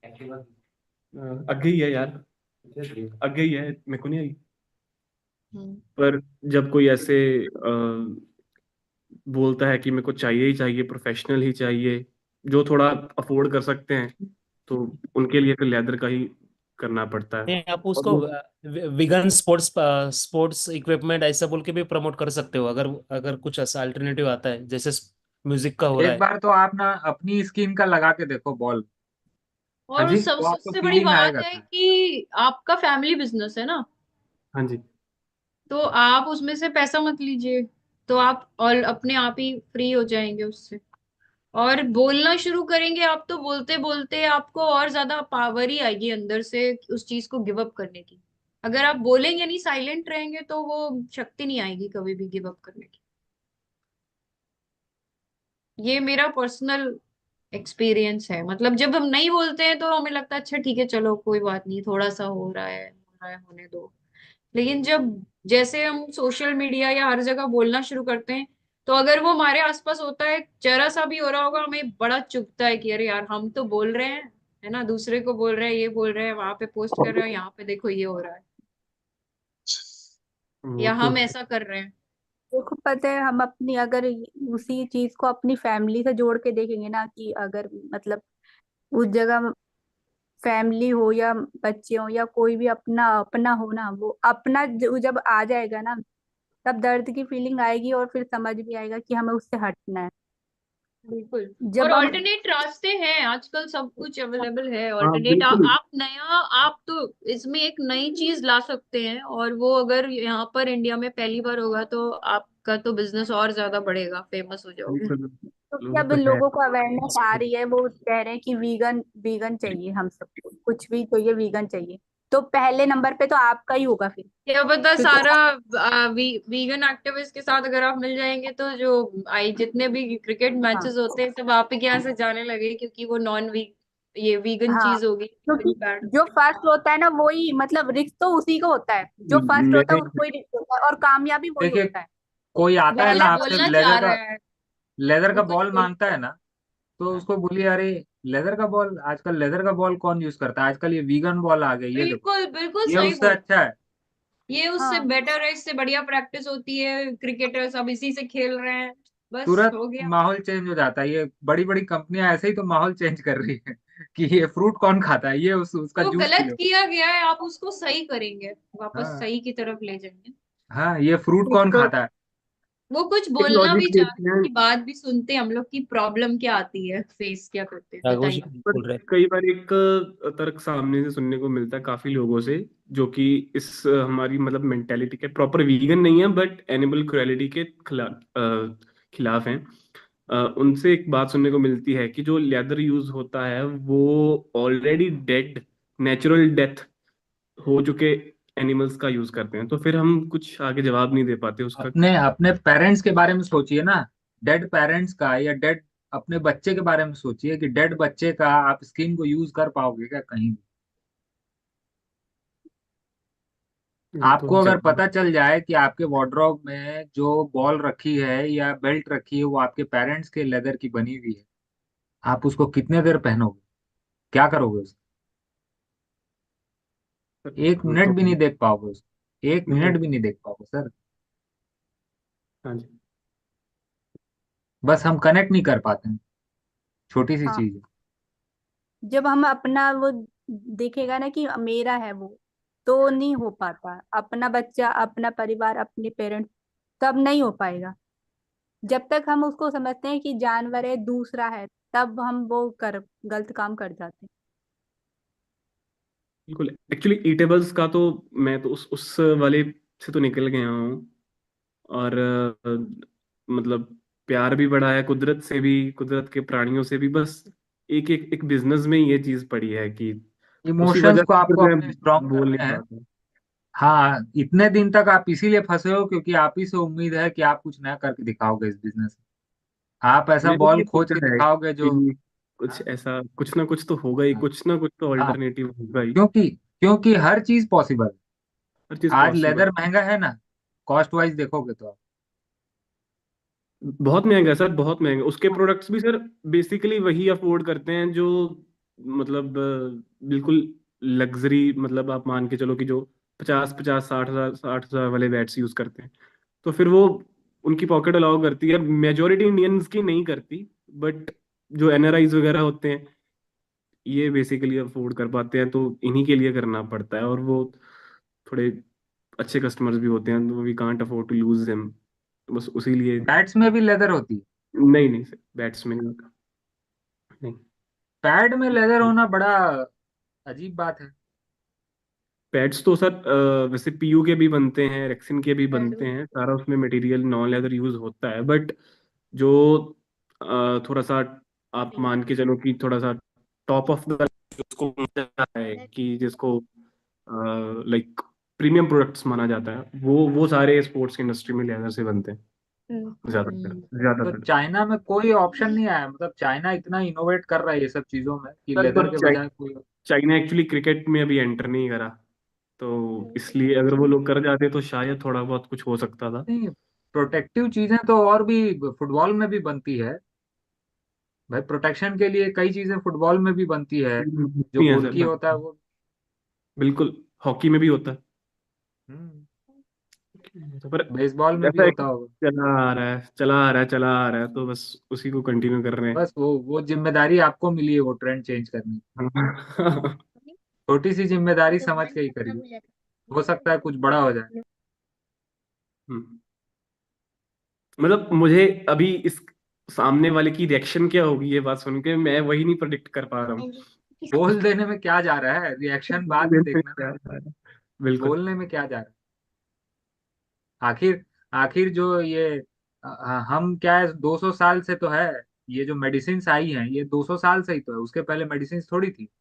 Speaker 11: अगे ही है यार, अगे ही है, मेरे को नहीं आई।
Speaker 1: हम्म।
Speaker 11: पर जब कोई ऐसे बोलता है कि मेरे को चाहिए ही चाहिए, प्रोफेशनल ही चाहिए, जो थोड़ा अफोर्ड कर सकते हैं, तो उनके लिए फिर लेदर का ही करना पड़ता है।
Speaker 12: नहीं, आप
Speaker 11: और
Speaker 12: उसको
Speaker 11: वो
Speaker 12: विगन स्पोर्ट्स स्पोर्ट्स इक्विपमेंट ऐसा बोल के भी प्रमोट कर सकते हो, अगर अगर कुछ ऐसा अल्टरनेटिव आता है जैसे म्यूजिक का हो रहा
Speaker 5: एक
Speaker 12: है।
Speaker 5: बार तो आप ना अपनी स्किन का लगा के देखो बॉल,
Speaker 11: हाँ
Speaker 1: और
Speaker 11: जी,
Speaker 1: सब
Speaker 5: तो आपको
Speaker 1: सबसे बड़ी
Speaker 5: फीलिंग
Speaker 1: बात
Speaker 5: आएगा
Speaker 1: है
Speaker 5: सर।
Speaker 1: कि आपका फैमिली बिजनेस है ना,
Speaker 11: हाँ जी।
Speaker 1: तो आप उसमें से पैसा मत लीजिए। तो आप और अपने आप ही फ्री हो जाएंगे उससे, और बोलना शुरू करेंगे आप, तो बोलते बोलते आपको और ज्यादा पावर ही आएगी अंदर से उस चीज को गिव अप करने की। अगर आप बोलेंगे नहीं, साइलेंट रहेंगे, तो वो शक्ति नहीं आएगी कभी भी गिव अप करने की। ये मेरा पर्सनल एक्सपीरियंस है। मतलब जब हम नहीं बोलते हैं तो हमें लगता है अच्छा ठीक है, चलो कोई बात नहीं, थोड़ा सा हो रहा है, होने दो। लेकिन जब जैसे हम सोशल मीडिया या हर जगह बोलना शुरू करते हैं, तो अगर वो हमारे आसपास होता है, जरा सा भी हो रहा होगा, हमें बड़ा चुभता है कि अरे यार, हम तो बोल रहे हैं, है ना, दूसरे को बोल रहे हैं, ये बोल रहे हैं, वहां पे पोस्ट कर रहे हैं, यहाँ पे देखो ये हो रहा है,
Speaker 11: वो
Speaker 1: या
Speaker 11: तो
Speaker 1: हम ऐसा कर रहे हैं।
Speaker 10: देखो पता है, हम अपनी अगर उसी चीज को अपनी फैमिली से जोड़ के देखेंगे ना, कि अगर मतलब उस जगह फैमिली हो या बच्चे हो या कोई भी अपना अपना हो ना, वो अपना जब आ जाएगा ना, तब दर्द की फीलिंग आएगी और फिर समझ भी आएगा कि हमें उससे हटना है।
Speaker 1: बिल्कुल। और
Speaker 10: जब हम
Speaker 1: ऑल्टरनेट रास्ते हैं, आजकल सब कुछ अवेलेबल है
Speaker 11: हाँ
Speaker 1: ऑल्टरनेट।
Speaker 11: बिल्कुल।
Speaker 1: आप नया, आप तो इसमें एक नई चीज ला सकते हैं, और वो अगर यहाँ पर इंडिया में पहली बार होगा, तो आपका तो बिजनेस और ज्यादा बढ़ेगा, फेमस हो जाओगे।
Speaker 11: बिल्कुल
Speaker 10: क्योंकि
Speaker 11: वो
Speaker 10: अब
Speaker 11: तो है।
Speaker 10: लोगों को अवेयरनेस आ रही है, वो कह रहे हैं कि वीगन वीगन चाहिए, हम सबको कुछ भी चाहिए, वीगन चाहिए। तो पहले नंबर पे तो आपका ही होगा फिर,
Speaker 1: क्या पता
Speaker 10: क्योंकि
Speaker 1: सारा वीगन एक्टिविस्ट के साथ अगर आप मिल जाएंगे, तो जो आई जितने भी क्रिकेट
Speaker 10: हाँ
Speaker 1: मैचेस होते हैं, सब आप ही के यहाँ से जाने लगे, क्योंकि वो नॉन वीक, ये वीगन
Speaker 10: हाँ,
Speaker 1: चीज होगी,
Speaker 10: क्योंकि
Speaker 1: बैड।
Speaker 10: जो फर्स्ट होता है ना, वही मतलब रिस्क तो उसी को होता है, जो फर्स्ट होता
Speaker 11: मेरे
Speaker 10: है उसको ही रिस्क होता है, और कामयाबी वही
Speaker 5: देखिए,
Speaker 10: होता है।
Speaker 5: कोई आता है
Speaker 1: वो
Speaker 5: ना
Speaker 10: पहला
Speaker 1: कुछ
Speaker 5: आपसे
Speaker 1: बोलना
Speaker 5: लेदर
Speaker 1: चाह
Speaker 5: का,
Speaker 1: रहा है,
Speaker 5: लेदर का
Speaker 1: वो कुछ
Speaker 5: बॉल
Speaker 1: बोल।
Speaker 5: मांगता है ना, तो उसको बोलिए अरे लेदर का बॉल, आजकल लेदर का बॉल कौन यूज करता है, आजकल ये वीगन बॉल आ गई, ये देखो,
Speaker 1: बिल्कुल बिल्कुल
Speaker 5: ये
Speaker 1: सही
Speaker 5: उससे
Speaker 1: बोल।
Speaker 5: अच्छा है।
Speaker 1: ये उससे
Speaker 10: हाँ
Speaker 1: बेटर है, इससे बढ़िया प्रैक्टिस होती है, क्रिकेटर्स अब इसी से खेल रहे हैं, बस
Speaker 5: तुरंत
Speaker 1: हो गया।
Speaker 5: माहौल चेंज हो जाता है। ये बड़ी बड़ी कंपनियां ऐसे ही तो माहौल चेंज कर रही है कि ये फ्रूट कौन खाता है, ये उसका
Speaker 1: जो
Speaker 5: जूस पी
Speaker 1: गलत
Speaker 5: लो।
Speaker 1: किया गया है, आप उसको सही करेंगे, वापस
Speaker 5: हाँ,
Speaker 1: सही की तरफ ले जाएंगे।
Speaker 5: हाँ, ये फ्रूट कौन
Speaker 11: एक
Speaker 5: खाता है।
Speaker 1: वो कुछ
Speaker 11: एक
Speaker 1: बोलना
Speaker 11: लॉजिक
Speaker 1: भी चाह रहे
Speaker 11: देखते
Speaker 1: हैं,
Speaker 11: हैं।
Speaker 1: उनकी बात भी सुनते हैं हम लोग, की प्रॉब्लम क्या आती है, फेस क्या करते हैं,
Speaker 12: राघव जी
Speaker 1: बताइए।
Speaker 11: पर
Speaker 12: बोल रहे हैं।
Speaker 11: कई बार एक तर्क सामने से सुनने को मिलता है काफी लोगों से, जो कि इस हमारी मतलब मेंटेलिटी के प्रॉपर वीगन नहीं है, बट एनिमल क्रुएलिटी के खिलाफ हैं। उनसे एक बात सुनने को मिलती है कि जो लेदर यूज होता है वो ऑलरेडी डेड, नेचुरल डेथ हो चुके एनिमल्स का यूज करते हैं, तो फिर हम कुछ आगे जवाब नहीं दे पाते उसका।
Speaker 5: अपने अपने पेरेंट्स के बारे में सोचिए ना, डेड पेरेंट्स का या डेड अपने बच्चे के बारे में सोचिए कि डेड बच्चे का आप स्किन को यूज कर पाओगे क्या कहीं भी?
Speaker 11: ये तो
Speaker 5: आपको अगर
Speaker 11: जवाब।
Speaker 5: पता चल जाए कि आपके वार्डरोब में जो बॉल रखी है या बेल्ट रखी है वो आपके पेरेंट्स के लेदर की बनी हुई है, आप उसको कितने देर पहनोगे, क्या करोगे उसको? एक
Speaker 11: वो
Speaker 5: मिनट
Speaker 11: तो
Speaker 5: भी नहीं देख पाओगे उसको, एक
Speaker 11: वो तो
Speaker 5: मिनट भी नहीं देख पाओगे सर।
Speaker 11: हाँ जी।
Speaker 5: बस हम कनेक्ट नहीं कर पाते हैं, छोटी सी
Speaker 10: हाँ,
Speaker 5: चीज है।
Speaker 10: जब हम अपना वो देखेगा ना कि मेरा है वो, तो नहीं हो पाता। अपना बच्चा, अपना परिवार, अपने पेरेंट्स, तब नहीं हो पाएगा। जब तक हम उसको समझते हैं कि जानवर है, दूसरा है, तब हम वो कर गलत काम कर जाते
Speaker 11: बिल्कुल, एक्चुअली ईटेबल्स का तो मैं तो उस वाले से तो निकल गया हूँ। और मतलब प्यार भी बढ़ा है कुदरत से भी, कुदरत के प्राणियों से भी। बस एक एक एक बिजनेस में ये चीज पड़ी है कि उसी
Speaker 5: इमोशंस
Speaker 11: वजह
Speaker 5: को
Speaker 11: से फिर
Speaker 5: आपको
Speaker 11: मैं
Speaker 5: अपने स्ट्रांग
Speaker 11: बोल
Speaker 5: करने
Speaker 11: नहीं
Speaker 5: हैं।
Speaker 11: पाता।
Speaker 5: हाँ, इतने दिन तक आप इसीलिए फंसे हो क्योंकि आप ही से उम्मीद है कि आप कुछ नया करके दिखाओगे इस बिजनेस में। आप ऐसा
Speaker 11: मैंने
Speaker 5: बॉल
Speaker 11: ये
Speaker 5: खोज
Speaker 11: सोचा
Speaker 5: के
Speaker 11: है
Speaker 5: दिखाओगे जो।
Speaker 11: कि कुछ
Speaker 5: हाँ,
Speaker 11: ऐसा, कुछ ना कुछ तो होगा ही,
Speaker 5: हाँ,
Speaker 11: कुछ ना कुछ तो
Speaker 5: हाँ,
Speaker 11: अल्टरनेटिव होगा ही।
Speaker 5: क्योंकि हर चीज पॉसिबल है।
Speaker 11: हर चीज
Speaker 5: आज
Speaker 11: पॉसिबल।
Speaker 5: लेदर महंगा है ना, कॉस्ट वाइज देखोगे तो।
Speaker 11: बहुत महंगा है सर, बहुत महंगा। उसके प्रोडक्ट्स भी सर बेसिकली वही अफोर्ड करते हैं जो मतलब बिल्कुल लग्जरी, मतलब आप मान के चलो कि जो 50-50 60,000 60,000 वाले बैट्स यूज करते हैं। तो फिर वो उनकी पॉकेट अलाउ करती है। मेजोरिटी इंडियंस की नहीं करती, बट जो एनआरआईज वगैरह होते हैं ये बेसिकली अफोर्ड कर पाते हैं, तो इन्हीं के लिए करना पड़ता है। और वो थोड़े अच्छे कस्टमर्स भी होते हैं, we can't afford to lose them. बस उसी लिए।
Speaker 5: बैट्स में भी लेदर होती है।
Speaker 11: नहीं नहीं सर, बैट्समैन नहीं।
Speaker 5: पैड में लेदर होना बड़ा अजीब बात है।
Speaker 11: पैड्स तो सर वैसे पीयू के भी बनते हैं, रेक्सिन के भी बनते
Speaker 10: हैं।
Speaker 11: हैं, सारा उसमें मटेरियल नॉन लेदर यूज होता है। बट जो थोड़ा सा आप मान के चलो कि थोड़ा सा टॉप ऑफ द जिसको माना जाता है, कि जिसको लाइक प्रीमियम प्रोडक्ट्स माना जाता है, वो सारे स्पोर्ट्स इंडस्ट्री में लेदर से बनते हैं ज्यादातर
Speaker 5: तो
Speaker 11: ज्यादातर।
Speaker 5: चाइना में कोई ऑप्शन नहीं आया, मतलब चाइना इतना इनोवेट कर रहा है ये सब चीजों में कि
Speaker 11: सर
Speaker 5: लेदर
Speaker 11: पर
Speaker 5: के बजाय कोई।
Speaker 11: चाइना एक्चुअली क्रिकेट में अभी एंटर नहीं करा, तो इसलिए अगर वो लोग कर जाते तो शायद थोड़ा बहुत कुछ हो सकता था।
Speaker 5: नहीं, प्रोटेक्टिव चीजें तो और भी फुटबॉल में भी बनती है भाई। प्रोटेक्शन के लिए कई चीजें फुटबॉल में भी बनती है। जो
Speaker 11: नहीं है सर,
Speaker 5: गोलकी होता है वो।
Speaker 11: बिल्कुल हॉकी में भी होता
Speaker 5: हम्म,
Speaker 11: है। पर
Speaker 5: बेसबॉल में भी
Speaker 11: ऐसा है
Speaker 5: होता
Speaker 11: कि
Speaker 5: होगा।
Speaker 11: चला आ रहा है, चला आ रहा है, चला आ रहा है, तो बस उसी को कंटिन्यू कर रहे
Speaker 5: बस वो जिम्मेदारी आपको मिली है वो ट्रेंड चेंज करने की।
Speaker 11: हैं।
Speaker 5: छोटी सी जिम्मेदारी समझ के ही करिए, हो सकता है कुछ बड़ा हो जाए।
Speaker 11: हम्म। मतलब मुझे अभी इस सामने वाले की रिएक्शन क्या होगी ये बात सुन के, मैं वही नहीं प्रेडिक्ट कर पा रहा हूँ।
Speaker 5: बोल देने में क्या जा रहा है, रिएक्शन बाद में देखना ना।
Speaker 11: बिल्कुल।
Speaker 5: बोलने में क्या जा रहा है। आखिर आखिर जो ये हम क्या है, 200 साल से तो है। ये जो मेडिसिन आई हैं ये 200 साल से ही तो है, उसके पहले मेडिसिन थोड़ी थी। तो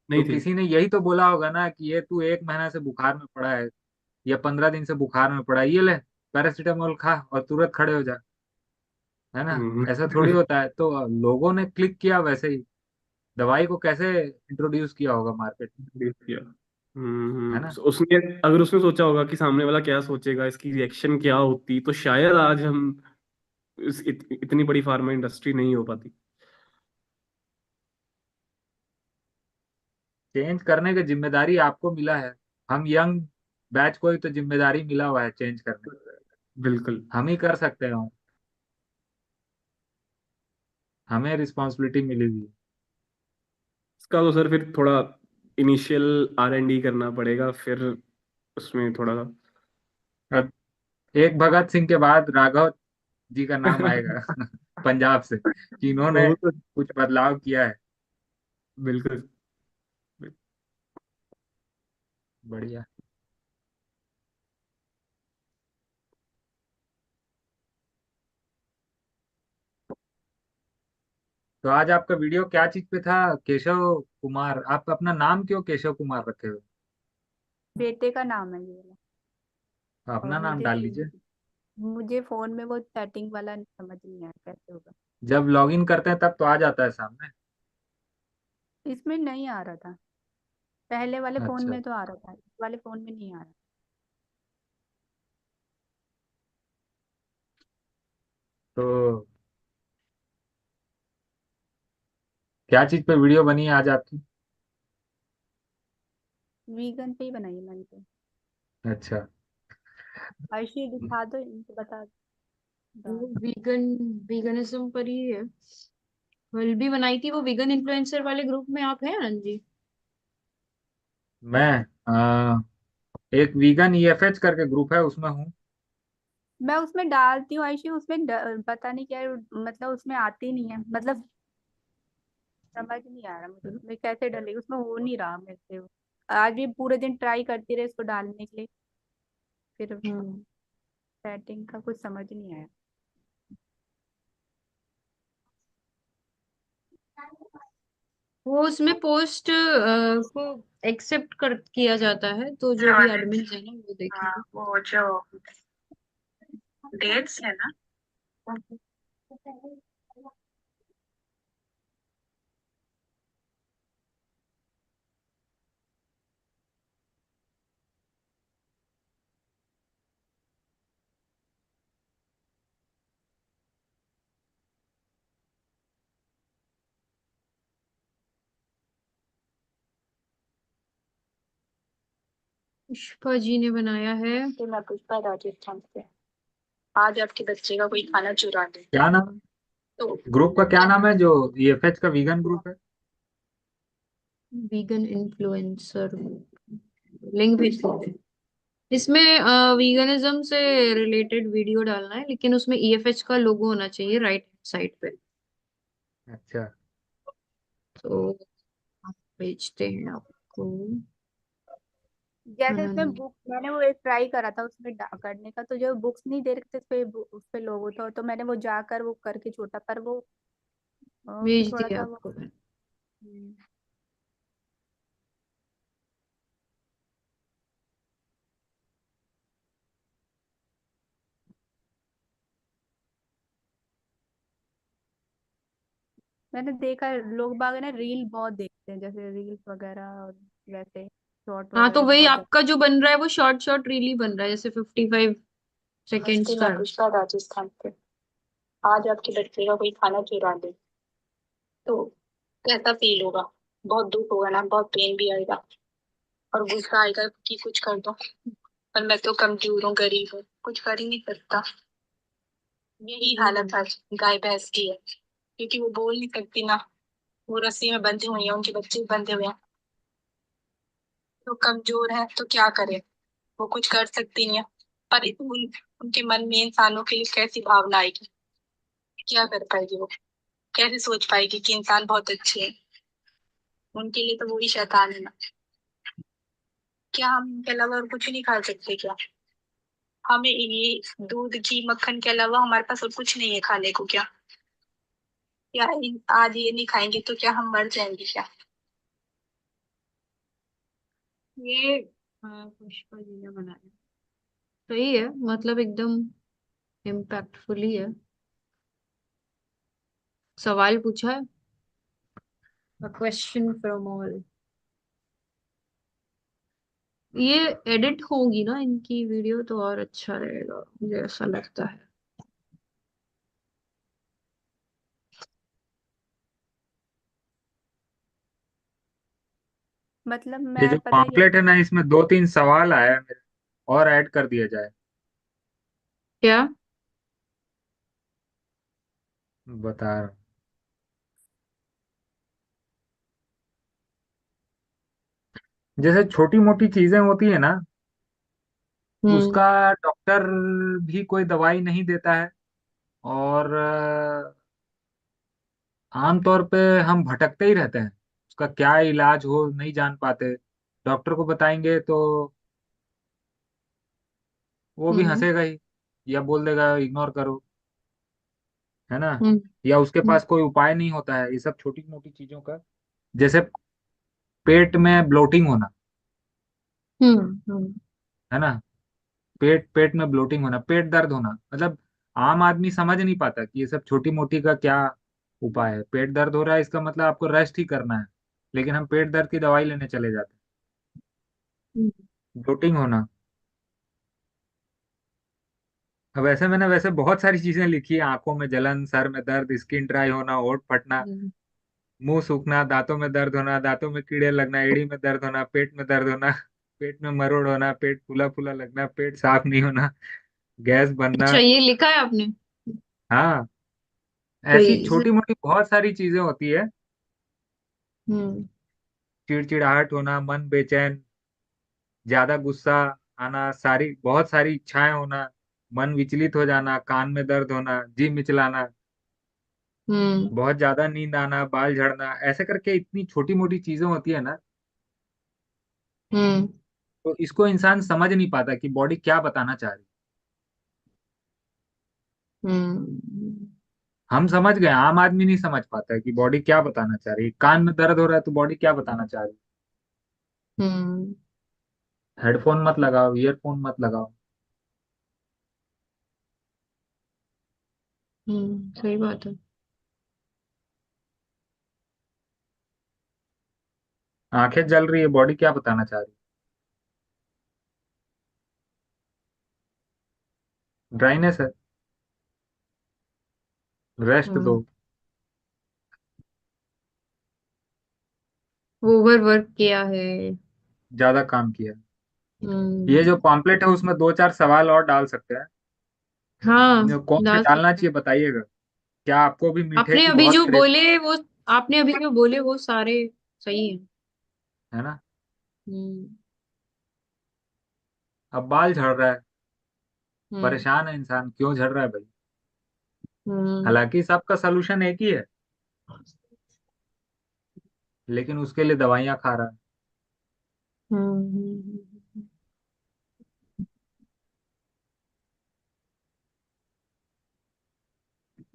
Speaker 11: नहीं थी।
Speaker 5: किसी ने यही तो बोला होगा ना कि ये तू 1 महीना से बुखार में पड़ा है या 15 दिन से बुखार में पड़ा है, ये ले पैरासीटामोल खा और तुरंत खड़े हो जा। है ना।
Speaker 11: हम्म।
Speaker 5: ऐसा थोड़ी होता है, तो लोगों ने क्लिक किया वैसे ही। दवाई को कैसे इंट्रोड्यूस किया होगा मार्केट में।
Speaker 11: किया।
Speaker 5: है ना।
Speaker 11: उसने, अगर उसने सोचा होगा कि सामने वाला क्या सोचेगा, इसकी रिएक्शन क्या होती, तो शायद आज हम इतनी बड़ी फार्मा इंडस्ट्री नहीं हो पाती।
Speaker 5: चेंज करने की जिम्मेदारी आपको मिला है। हम यंग बैच को ही तो जिम्मेदारी मिला हुआ है चेंज करने की।
Speaker 11: बिल्कुल।
Speaker 5: हम ही कर सकते हैं। हमें रिस्पॉन्सिबिलिटी मिली हुई
Speaker 11: इसका तो सर फिर थोड़ा इनिशियल R&D करना पड़ेगा, फिर उसमें थोड़ा सा।
Speaker 5: है। अब एक भगत सिंह के बाद राघव जी का नाम आएगा पंजाब से, कि इन्होंने
Speaker 11: वो तो
Speaker 5: कुछ बदलाव किया है।
Speaker 11: बिल्कुल।
Speaker 5: बढ़िया। तो आज आपका वीडियो क्या चीज पे था। केशव कुमार, आप अपना नाम क्यों केशव कुमार रखे हुए।
Speaker 10: बेटे का नाम है ये वाला। और
Speaker 5: अपना नाम
Speaker 10: मुझे
Speaker 5: डाल लीजिए।
Speaker 10: मुझे फोन में वो सेटिंग वाला समझ नहीं आया कैसे होगा।
Speaker 5: जब लॉगिन करते हैं तब तो आ जाता है सामने।
Speaker 10: इसमें नहीं आ रहा था, पहले वाले फोन
Speaker 5: अच्छा।
Speaker 10: में तो आ रहा था, इस वाले फोन में नहीं आ रहा।
Speaker 5: तो क्या चीज पे वीडियो बनी है आज आपकी।
Speaker 10: वीगन पे ही बनाई है मैंने तो।
Speaker 5: अच्छा।
Speaker 10: आयुषी दिखा दो, इनको बता दो।
Speaker 1: वो वीगन वीगनिज्म पर ही है। कल भी बनाई थी वो वीगन इन्फ्लुएंसर वाले ग्रुप में, आप हैं आनंद जी?
Speaker 5: मैं एक वीगन ईएफएच करके ग्रुप है, उसमें हूँ।
Speaker 10: मैं उसमें डालती हूँ आयुषी, उसमें पता नहीं क्या मतलब उसमें आती नहीं है, मतलब समझ नहीं आ रहा मुझे उसमें कैसे डलेगी, उसमें हो नहीं रहा मेरे से वो। आज भी पूरे दिन ट्राई करती रही इसको डालने के लिए, फिर
Speaker 1: हम्म।
Speaker 10: सेटिंग का कुछ समझ नहीं आया।
Speaker 1: वो उसमें पोस्ट को एक्सेप्ट कर किया जाता है, तो जो भी एडमिन है ना वो देखेंगे।
Speaker 10: वो जो डेट्स है ना,
Speaker 1: पुष्पा जी ने बनाया है।
Speaker 10: तो मैं पुष्पा राजस्थान से। आज आपके बच्चे का कोई खाना चुरा ले
Speaker 5: क्या नाम है
Speaker 10: तो
Speaker 5: ग्रुप का? क्या नाम है जो ईएफएच का वीगन ग्रुप है?
Speaker 1: वीगन इन्फ्लुएंसर, लिंक भेज देते हैं। इसमें वीगनिज्म से रिलेटेड वीडियो डालना है, लेकिन उसमें ईएफएच का लोगो होना चाहिए राइट साइड पे।
Speaker 5: अच्छा।
Speaker 1: तो आप भेजते हैं आपको।
Speaker 10: जैसे उसमें
Speaker 1: आनंद।
Speaker 10: बुक मैंने वो एक ट्राई करा था उसमें करने का, तो जो बुक्स नहीं दे रखे थे उस पे लोगो था, तो मैंने वो जाकर वो करके छोटा, पर वो उसमें
Speaker 1: भेज
Speaker 10: थोड़ा
Speaker 1: दिया
Speaker 10: सा वो
Speaker 1: आपको मैंने।
Speaker 10: हम्म, मैंने देखा है, लोग बाग है ना रील बहुत देखते हैं, जैसे रील्स वगैरह और वैसे शॉर्ट
Speaker 1: हाँ, तो
Speaker 10: वगैरह
Speaker 1: वही
Speaker 10: बहुत
Speaker 1: आपका जो बन रहा है वो शॉर्ट शॉर्ट रील ही बन रहा है, जैसे 55 सेकेंड्स
Speaker 10: नमस्ते,
Speaker 1: का
Speaker 10: मैं
Speaker 1: है।
Speaker 10: पुष्पा राजस्थान से। आज आपके बच्चे का कोई खाना चुरा ले तो कैसा फील होगा? बहुत दुख होगा ना, बहुत पेन भी आएगा और गुस्सा आएगा कि कुछ कर दो, पर मैं तो कमजोर हूँ, गरीब हूँ, कुछ कर ही नहीं सकता। यही हालत आज गाय भैंस की है, क्योंकि वो बोल नहीं सकती ना, वो रस्सी में बंधे हुए हैं, उनके बच्चे भी बंधे हुए हैं, तो कमजोर है तो क्या करे, वो कुछ कर सकती नहीं है। पर उनके मन में इंसानों के लिए कैसी भावना आएगी, क्या कर पाएगी वो, कैसे सोच पाएगी कि इंसान बहुत अच्छे हैं? उनके लिए तो वो ही शैतान है ना। क्या हम इनके अलावा और कुछ नहीं खा सकते क्या? हमें ये दूध घी मक्खन के अलावा हमारे पास और कुछ नहीं है खाने को क्या? या आज ये नहीं खाएंगे तो क्या हम मर जाएंगे क्या?
Speaker 1: ये पुष्पा जी ने बनाया। सही है, मतलब एकदम इम्पैक्टफुल ही है। सवाल पूछा है, a question from all। ये एडिट होगी ना इनकी वीडियो तो और अच्छा रहेगा, मुझे ऐसा लगता है।
Speaker 10: मतलब
Speaker 5: ये
Speaker 10: मैं
Speaker 5: जो
Speaker 10: पता है क्या,
Speaker 5: पॉम्पलेट है ना, इसमें दो तीन सवाल आया है मेरे, और ऐड कर दिया जाए।
Speaker 1: क्या?
Speaker 5: बता रहा हूँ। जैसे छोटी मोटी चीजें होती है ना,
Speaker 1: हम्म।
Speaker 5: उसका डॉक्टर भी कोई दवाई नहीं देता है, और आमतौर पे हम भटकते ही रहते हैं, उसका क्या इलाज हो नहीं जान पाते। डॉक्टर को बताएंगे तो वो भी
Speaker 1: हम्म।
Speaker 5: हंसेगा ही, या बोल देगा इग्नोर करो, है ना।
Speaker 1: हम्म।
Speaker 5: या उसके
Speaker 1: हम्म।
Speaker 5: पास कोई उपाय नहीं होता है, ये सब छोटी मोटी चीजों का। जैसे पेट में ब्लोटिंग होना,
Speaker 1: हम्म। हम्म।
Speaker 5: है ना। पेट पेट में ब्लोटिंग होना, पेट दर्द होना, मतलब आम आदमी समझ नहीं पाता कि ये सब छोटी मोटी का क्या उपाय है। पेट दर्द हो रहा है, इसका मतलब आपको रेस्ट ही करना है, लेकिन हम पेट दर्द की दवाई लेने चले जाते
Speaker 1: हम्म।
Speaker 5: हैं। ब्लोटिंग होना, अब ऐसे मैंने वैसे बहुत सारी चीजें लिखी है, आंखों में जलन, सर में दर्द, स्किन ड्राई होना, होंठ फटना,
Speaker 1: हम्म।
Speaker 5: मुंह सूखना, दांतों में दर्द होना, दांतों में कीड़े लगना, एड़ी में दर्द होना, पेट में दर्द होना, पेट में मरोड़ होना, पेट फूला फूला लगना, पेट साफ नहीं होना, गैस बनना।
Speaker 1: अच्छा, ये लिखा है आपने?
Speaker 5: हाँ, ऐसी
Speaker 1: क्रेजी।
Speaker 5: छोटी मोटी बहुत सारी चीजें होती है।
Speaker 1: हम्म।
Speaker 5: चिड़चिड़ाहट होना, मन बेचैन, ज्यादा गुस्सा आना, सारी बहुत सारी इच्छाएं होना, मन विचलित हो जाना, कान में दर्द होना, जी मिचलाना,
Speaker 1: हम्म।
Speaker 5: बहुत ज्यादा नींद आना, बाल झड़ना, ऐसे करके इतनी छोटी मोटी चीजें होती है ना।
Speaker 1: हम्म।
Speaker 5: तो इसको इंसान समझ नहीं पाता कि बॉडी क्या बताना चाह रही।
Speaker 1: हम्म।
Speaker 5: हम समझ गए, आम आदमी नहीं समझ पाता है कि बॉडी क्या बताना चाह रही है। कान में दर्द हो रहा है तो बॉडी क्या बताना चाह रही
Speaker 1: हम्म।
Speaker 5: है। हेडफोन मत लगाओ, ईयरफोन मत लगाओ।
Speaker 1: सही बात है।
Speaker 5: आंखें जल रही है, बॉडी क्या बताना चाह रही है। ड्राइनेस है, रेस्ट दो।
Speaker 1: हम्म। ओवर वर्क किया है।
Speaker 5: ज्यादा काम किया। ये जो
Speaker 1: हम्म।
Speaker 5: पॉम्पलेट है उसमें दो चार सवाल और डाल सकते हैं।
Speaker 1: हाँ,
Speaker 5: कौन से
Speaker 1: डाल
Speaker 5: डालना
Speaker 1: सकते हैं।
Speaker 5: चाहिए बताइएगा। क्या आपको भी मीठे
Speaker 1: आपने
Speaker 5: की
Speaker 1: अभी
Speaker 5: बहुत
Speaker 1: जो
Speaker 5: क्रेज
Speaker 1: बोले वो आपने अभी जो बोले वो सारे सही है।
Speaker 5: है ना।
Speaker 1: हम्म।
Speaker 5: अब बाल झड़ रहा है,
Speaker 1: हम्म।
Speaker 5: परेशान है इंसान, क्यों झड़ रहा है भाई।
Speaker 1: हम्म।
Speaker 5: हालांकि सबका सलूशन एक ही है, लेकिन उसके लिए दवाइयां खा रहा है।
Speaker 1: हम्म।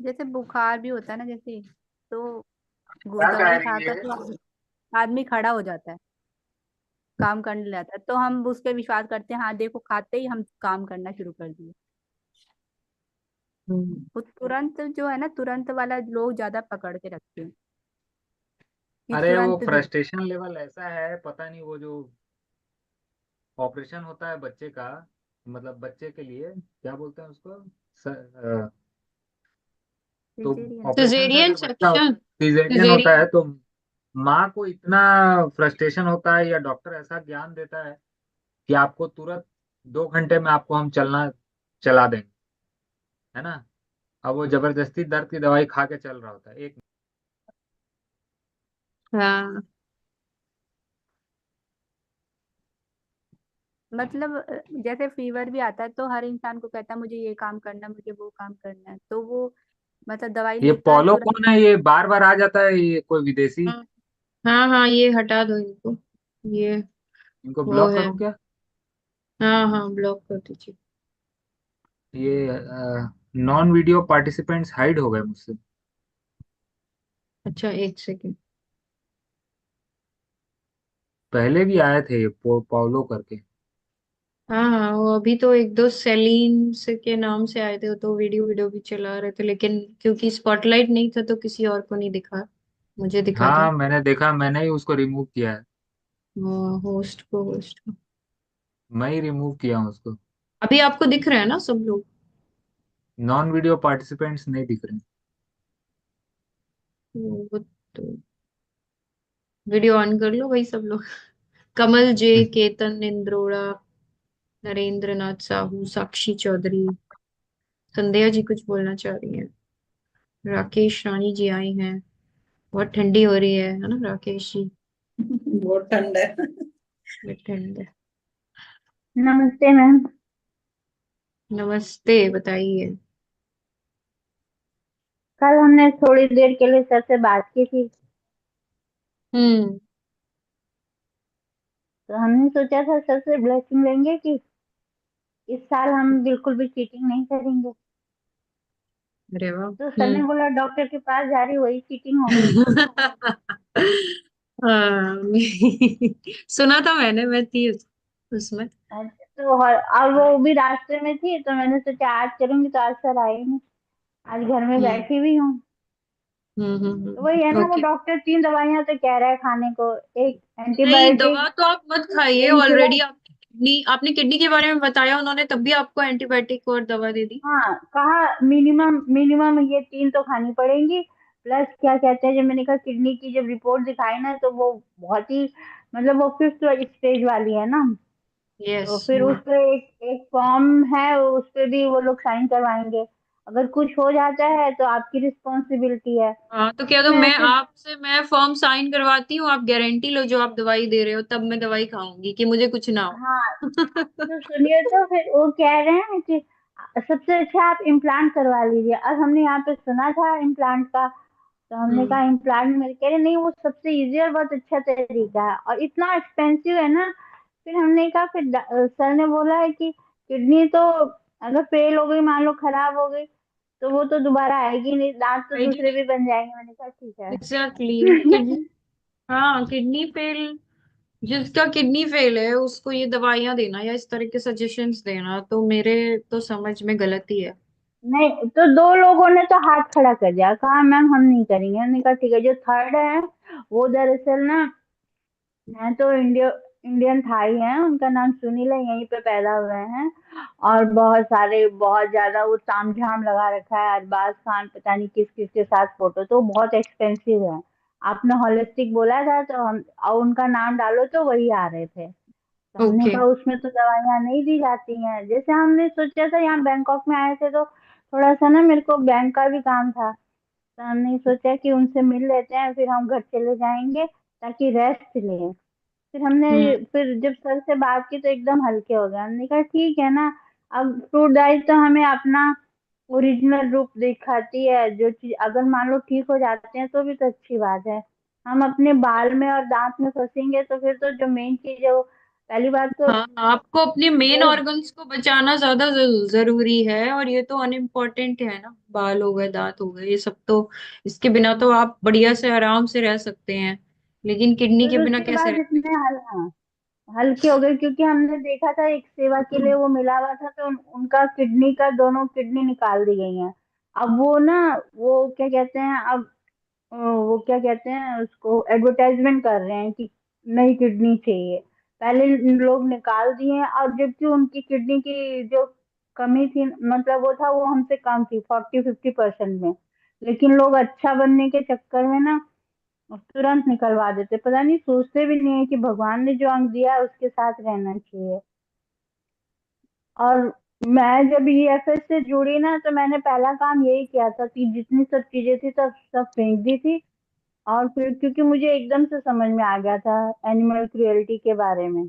Speaker 10: जैसे बुखार भी होता है ना, जैसे तो
Speaker 5: क्या कह
Speaker 10: दवाई
Speaker 5: रही
Speaker 10: खाकर
Speaker 5: है।
Speaker 10: तो आदमी खड़ा हो जाता है, काम करने लगता है, तो हम उस पर विश्वास करते हैं, हाँ देखो खाते ही हम काम करना शुरू कर दिए।
Speaker 1: हम्म।
Speaker 10: वो तुरंत जो है ना, तुरंत वाला लोग ज्यादा पकड़ के रखते हैं कि
Speaker 5: अरे वो
Speaker 10: तुरंत दे।
Speaker 5: फ्रस्ट्रेशन लेवल ऐसा है, पता नहीं, वो जो ऑपरेशन होता है बच्चे का, मतलब बच्चे के लिए क्या बोलते हैं उसको, तो
Speaker 10: सिजेरियन।
Speaker 5: ऑपरेशन से
Speaker 1: सिजेरियन
Speaker 5: अगर बच्चा होता
Speaker 1: सेक्शन।
Speaker 5: है, सीजेरियन होता
Speaker 1: सिजेरियन।
Speaker 5: है, तो माँ को इतना फ्रस्ट्रेशन होता है, या डॉक्टर ऐसा ज्ञान देता है कि आपको तुरंत 2 घंटे में आपको हम चलना चला देंगे, है ना। अब वो जबरदस्ती दर्द की दवाई खा के चल रहा होता है एक।
Speaker 1: हाँ।
Speaker 10: मतलब जैसे फीवर भी आता है तो हर इंसान को कहता है मुझे ये काम करना है, मुझे वो काम करना है, तो वो मतलब दवाई
Speaker 5: ये
Speaker 10: लेता है
Speaker 5: पॉलो
Speaker 10: तुरंत।
Speaker 5: कौन है, ये बार बार आ जाता है, ये कोई विदेशी।
Speaker 1: हाँ हाँ हाँ, ये हटा दो इनको। ये
Speaker 5: इनको
Speaker 1: वो
Speaker 5: ब्लॉक
Speaker 1: है।
Speaker 5: करूं क्या।
Speaker 1: हाँ हाँ, ब्लॉक कर दीजिए।
Speaker 5: ये नॉन वीडियो पार्टिसिपेंट्स हाइड हो गए मुझसे।
Speaker 1: अच्छा, एक सेकेंड।
Speaker 5: पहले भी आए थे ये पॉलो करके।
Speaker 1: हाँ हाँ, वो अभी तो एक दो सेलीन से के नाम से आए थे, वो तो वीडियो वीडियो भी चला रहे थे, लेकिन क्योंकि स्पॉटलाइट नहीं था तो किसी और को नहीं दिखा, मुझे दिखा था।
Speaker 5: हाँ मैंने देखा, मैंने ही उसको रिमूव किया है।
Speaker 1: होस्ट को।
Speaker 5: मैं ही रिमूव किया हूँ उसको।
Speaker 1: अभी आपको दिख रहे हैं ना सब लोग।
Speaker 5: नॉन वीडियो पार्टिसिपेंट्स नहीं दिख रहे।
Speaker 1: वो तो वीडियो ऑन कर लो भाई सब लोग। कमल जे, केतन इंद्रोड़ा, नरेंद्र नाथ साहू, साक्षी चौधरी, संध्या जी कुछ बोलना चाह रही हैं, राकेश रानी जी आई हैं। बहुत ठंडी हो रही है ना राकेश जी।
Speaker 13: बहुत ठंड है।
Speaker 1: बहुत ठंड है।
Speaker 9: नमस्ते मैम।
Speaker 1: नमस्ते, बताइए।
Speaker 9: कल हमने थोड़ी देर के लिए सर से बात की थी,
Speaker 1: हम्म।
Speaker 9: तो हमने सोचा था सर से ब्लेसिंग लेंगे कि इस साल हम बिल्कुल भी चीटिंग नहीं करेंगे।
Speaker 1: अरे वाह।
Speaker 9: तो सर ने बोला डॉक्टर के पास जा रही, वही चीटिंग होगी।
Speaker 1: हाँ, सुना था मैंने, मैं थी उसमें।
Speaker 9: तो और वो भी रास्ते में थी, तो मैंने सोचा आज चलूंगी, तो आज सर आए नहीं। आज घर में
Speaker 1: हम्म।
Speaker 9: बैठी हुई हूँ। तो वही है ना, वो
Speaker 1: ओके।
Speaker 9: डॉक्टर 3 दवाइयां तो कह रहा है खाने को। एक
Speaker 1: नहीं,
Speaker 9: एंटीबायोटिक,
Speaker 1: दवा तो आप मत खाइए,
Speaker 9: पेनकिलर।
Speaker 1: ऑलरेडी आपने किडनी के बारे में बताया उन्होंने, तब भी आपको एंटीबायोटिक और दवा दे दी।
Speaker 9: हाँ, कहा मिनिमम मिनिमम ये 3 तो खानी पड़ेंगी। प्लस क्या कहते हैं, जब मैंने कहा किडनी की जब रिपोर्ट दिखाई ना, तो वो बहुत ही मतलब वो 5th स्टेज वाली है ना।
Speaker 1: यस।
Speaker 9: तो फिर उस पे एक फॉर्म है, उस पे भी वो लोग साइन करवाएंगे।
Speaker 10: अगर कुछ हो जाता है तो आपकी रिस्पॉन्सिबिलिटी है।
Speaker 1: हाँ, तो क्या तो
Speaker 10: मैं
Speaker 1: मैं
Speaker 10: ऐसे
Speaker 1: आपसे मैं फॉर्म साइन करवाती हूँ, आप गारंटी लो जो आप दवाई दे रहे हो, तब मैं दवाई खाऊंगी कि मुझे कुछ ना हो।
Speaker 10: हाँ, तो सुनिए, तो फिर वो कह रहे हैं कि सबसे अच्छा आप इम्प्लांट करवा लीजिए। अब हमने यहाँ पे सुना था इम्प्लांट का, तो हमने कहा इम्प्लांट में, कह रहे नहीं वो सबसे इजी और बहुत अच्छा तरीका है और इतना एक्सपेंसिव है ना। फिर हमने कहा, फिर सर ने बोला है कि किडनी तो अगर फेल हो गई, मान लो खराब हो गई, तो वो तो दोबारा आएगी नहीं, दांत तो
Speaker 1: आएगी
Speaker 10: दूसरे
Speaker 1: नहीं।
Speaker 10: भी बन जाएंगे। मैंने कहा ठीक है।
Speaker 1: एग्जैक्टली, किडनी, हाँ किडनी फेल, जिसका किडनी फेल है उसको ये दवाइयां देना या इस तरह के सजेशंस देना तो मेरे तो समझ में गलत ही है।
Speaker 10: नहीं, तो दो लोगों ने तो हाथ खड़ा कर दिया, कहा मैम हम नहीं करेंगे। हमने कहा ठीक है। जो थर्ड है वो दरअसल ना है तो इंडियन थाई है, उनका नाम सुनील है, यहीं पे पैदा हुए हैं और बहुत सारे, बहुत ज्यादा वो तामझाम लगा रखा है, अरबाज खान पता नहीं किस किस के साथ फोटो, तो बहुत एक्सपेंसिव है। आपने हॉलिस्टिक बोला था तो हम, और उनका नाम डालो तो वही आ रहे थे। तो हमने
Speaker 1: ओके।
Speaker 10: कहा उसमें तो दवाइयाँ नहीं दी जाती हैं। जैसे हमने सोचा था, यहाँ बैंकॉक में आए थे तो थोड़ा सा ना मेरे को बैंक का भी काम था, तो हमने सोचा कि उनसे मिल लेते हैं, फिर हम घर चले जाएंगे ताकि रेस्ट लें। फिर हमने,
Speaker 1: हम्म।
Speaker 10: फिर जब सर से बात की तो एकदम हल्के हो गए। हमने कहा ठीक है ना, अब फ्रूट डाइट तो हमें अपना ओरिजिनल रूप दिखाती है। जो चीज अगर मान लो ठीक हो जाते हैं तो भी तो अच्छी बात है। हम अपने बाल में और दांत में फंसेंगे तो फिर तो जो मेन चीज है वो, पहली बात तो
Speaker 1: हाँ, आपको अपने मेन
Speaker 10: जो,
Speaker 1: ऑर्गन्स को बचाना ज्यादा जरूरी है, और ये तो अनइम्पोर्टेंट है ना, बाल हो गए, दांत हो गए, ये सब तो इसके बिना तो आप बढ़िया से आराम से रह सकते हैं, लेकिन किडनी के
Speaker 10: फिर
Speaker 1: बिना
Speaker 10: उसके
Speaker 1: कैसे
Speaker 10: बाद
Speaker 1: रह
Speaker 10: इतने हल्के हो गए, क्योंकि हमने देखा था एक सेवा के लिए वो मिला हुआ था, तो उनका किडनी का दोनों किडनी निकाल दी गई हैं। अब वो ना, वो क्या कहते हैं अब, वो क्या कहते हैं उसको, एडवर्टाइजमेंट कर रहे हैं कि नई किडनी चाहिए। पहले लोग निकाल दिए हैं, और जबकि उनकी किडनी की जो कमी थी, मतलब वो था, वो हमसे कम थी 40-50% में, लेकिन लोग अच्छा बनने के चक्कर में ना तुरंत निकलवा देते। पता नहीं, सोचते भी नहीं है कि भगवान ने जो अंग दिया है उसके साथ रहना चाहिए। और मैं जब ईएफएस से जुड़ी ना, तो मैंने पहला काम यही किया था कि जितनी सब चीजें थी सब सब फेंक दी थी। और फिर क्योंकि मुझे एकदम से समझ में आ गया था एनिमल क्रुएल्टी के बारे में,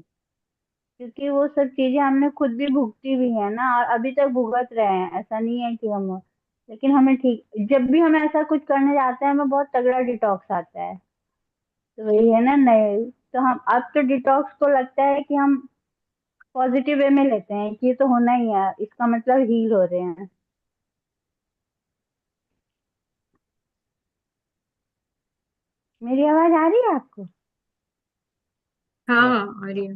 Speaker 10: क्योंकि वो सब चीजें हमने खुद भी भुगती भी है ना, और अभी तक भुगत रहे हैं, ऐसा नहीं है कि हम, लेकिन हमें ठीक, जब भी हम ऐसा कुछ करने जाते हैं हमें बहुत तगड़ा डिटॉक्स आता है। तो वही है ना, नए, तो हम अब तो डिटॉक्स को लगता है कि हम पॉजिटिव वे में लेते हैं कि ये तो होना ही है, इसका मतलब हील हो रहे हैं। मेरी आवाज आ रही है आपको?
Speaker 1: हाँ हाँ, आ रही है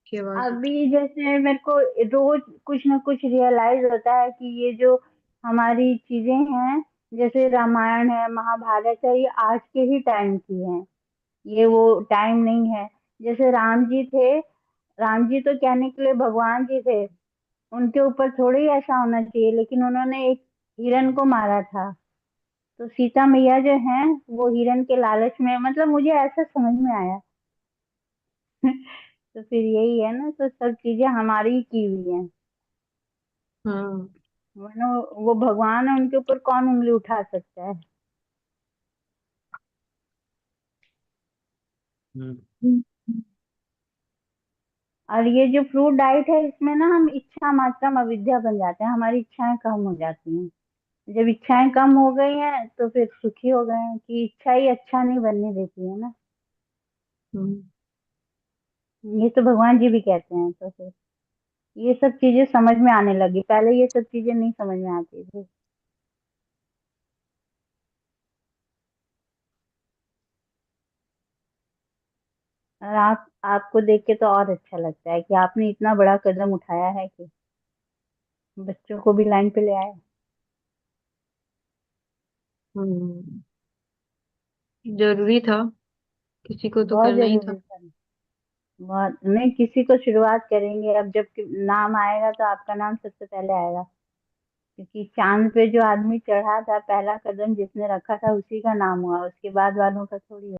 Speaker 1: की आवाज।
Speaker 10: अभी जैसे मेरे को रोज कुछ ना कुछ रियलाइज होता है कि ये जो हमारी चीजें हैं, जैसे रामायण है, महाभारत है, ये आज के ही टाइम की है, ये वो टाइम नहीं है। जैसे राम जी थे, राम जी तो कहने के लिए भगवान जी थे, उनके ऊपर थोड़ी ऐसा होना चाहिए, लेकिन उन्होंने एक हिरन को मारा था। तो सीता मैया जो हैं वो हिरन के लालच में, मतलब मुझे ऐसा समझ में आया। तो फिर यही है ना, तो सब चीजें हमारी ही की हुई हैं,
Speaker 1: हाँ।
Speaker 10: वरना वो भगवान है, उनके ऊपर कौन उंगली उठा सकता है।
Speaker 12: हम्म।
Speaker 10: और ये जो फ्रूट डाइट है, इसमें ना हम इच्छा मात्रम अविद्या बन जाते हैं, हमारी इच्छाएं कम हो जाती हैं। जब इच्छाएं कम हो गई हैं तो फिर सुखी हो गए हैं, कि इच्छा ही अच्छा नहीं बनने देती है ना।
Speaker 1: हम्म।
Speaker 10: ये तो भगवान जी भी कहते हैं। तो फिर ये सब चीजें समझ में आने लगी, पहले ये सब चीजें नहीं समझ में आती थी। और आपको देख के तो और अच्छा लगता है कि आपने इतना बड़ा कदम उठाया है कि बच्चों को भी लाइन पे ले आए।
Speaker 1: हम्म, जरूरी था, किसी को तो
Speaker 10: बहुत
Speaker 1: करना ही था।
Speaker 10: जरूरी था। बहुत नहीं, किसी को शुरुआत करेंगे अब, जब नाम आएगा तो आपका नाम सबसे पहले आएगा, क्योंकि चांद पे जो आदमी चढ़ा था, पहला कदम जिसने रखा था उसी का नाम हुआ, उसके बाद वालों का थोड़ी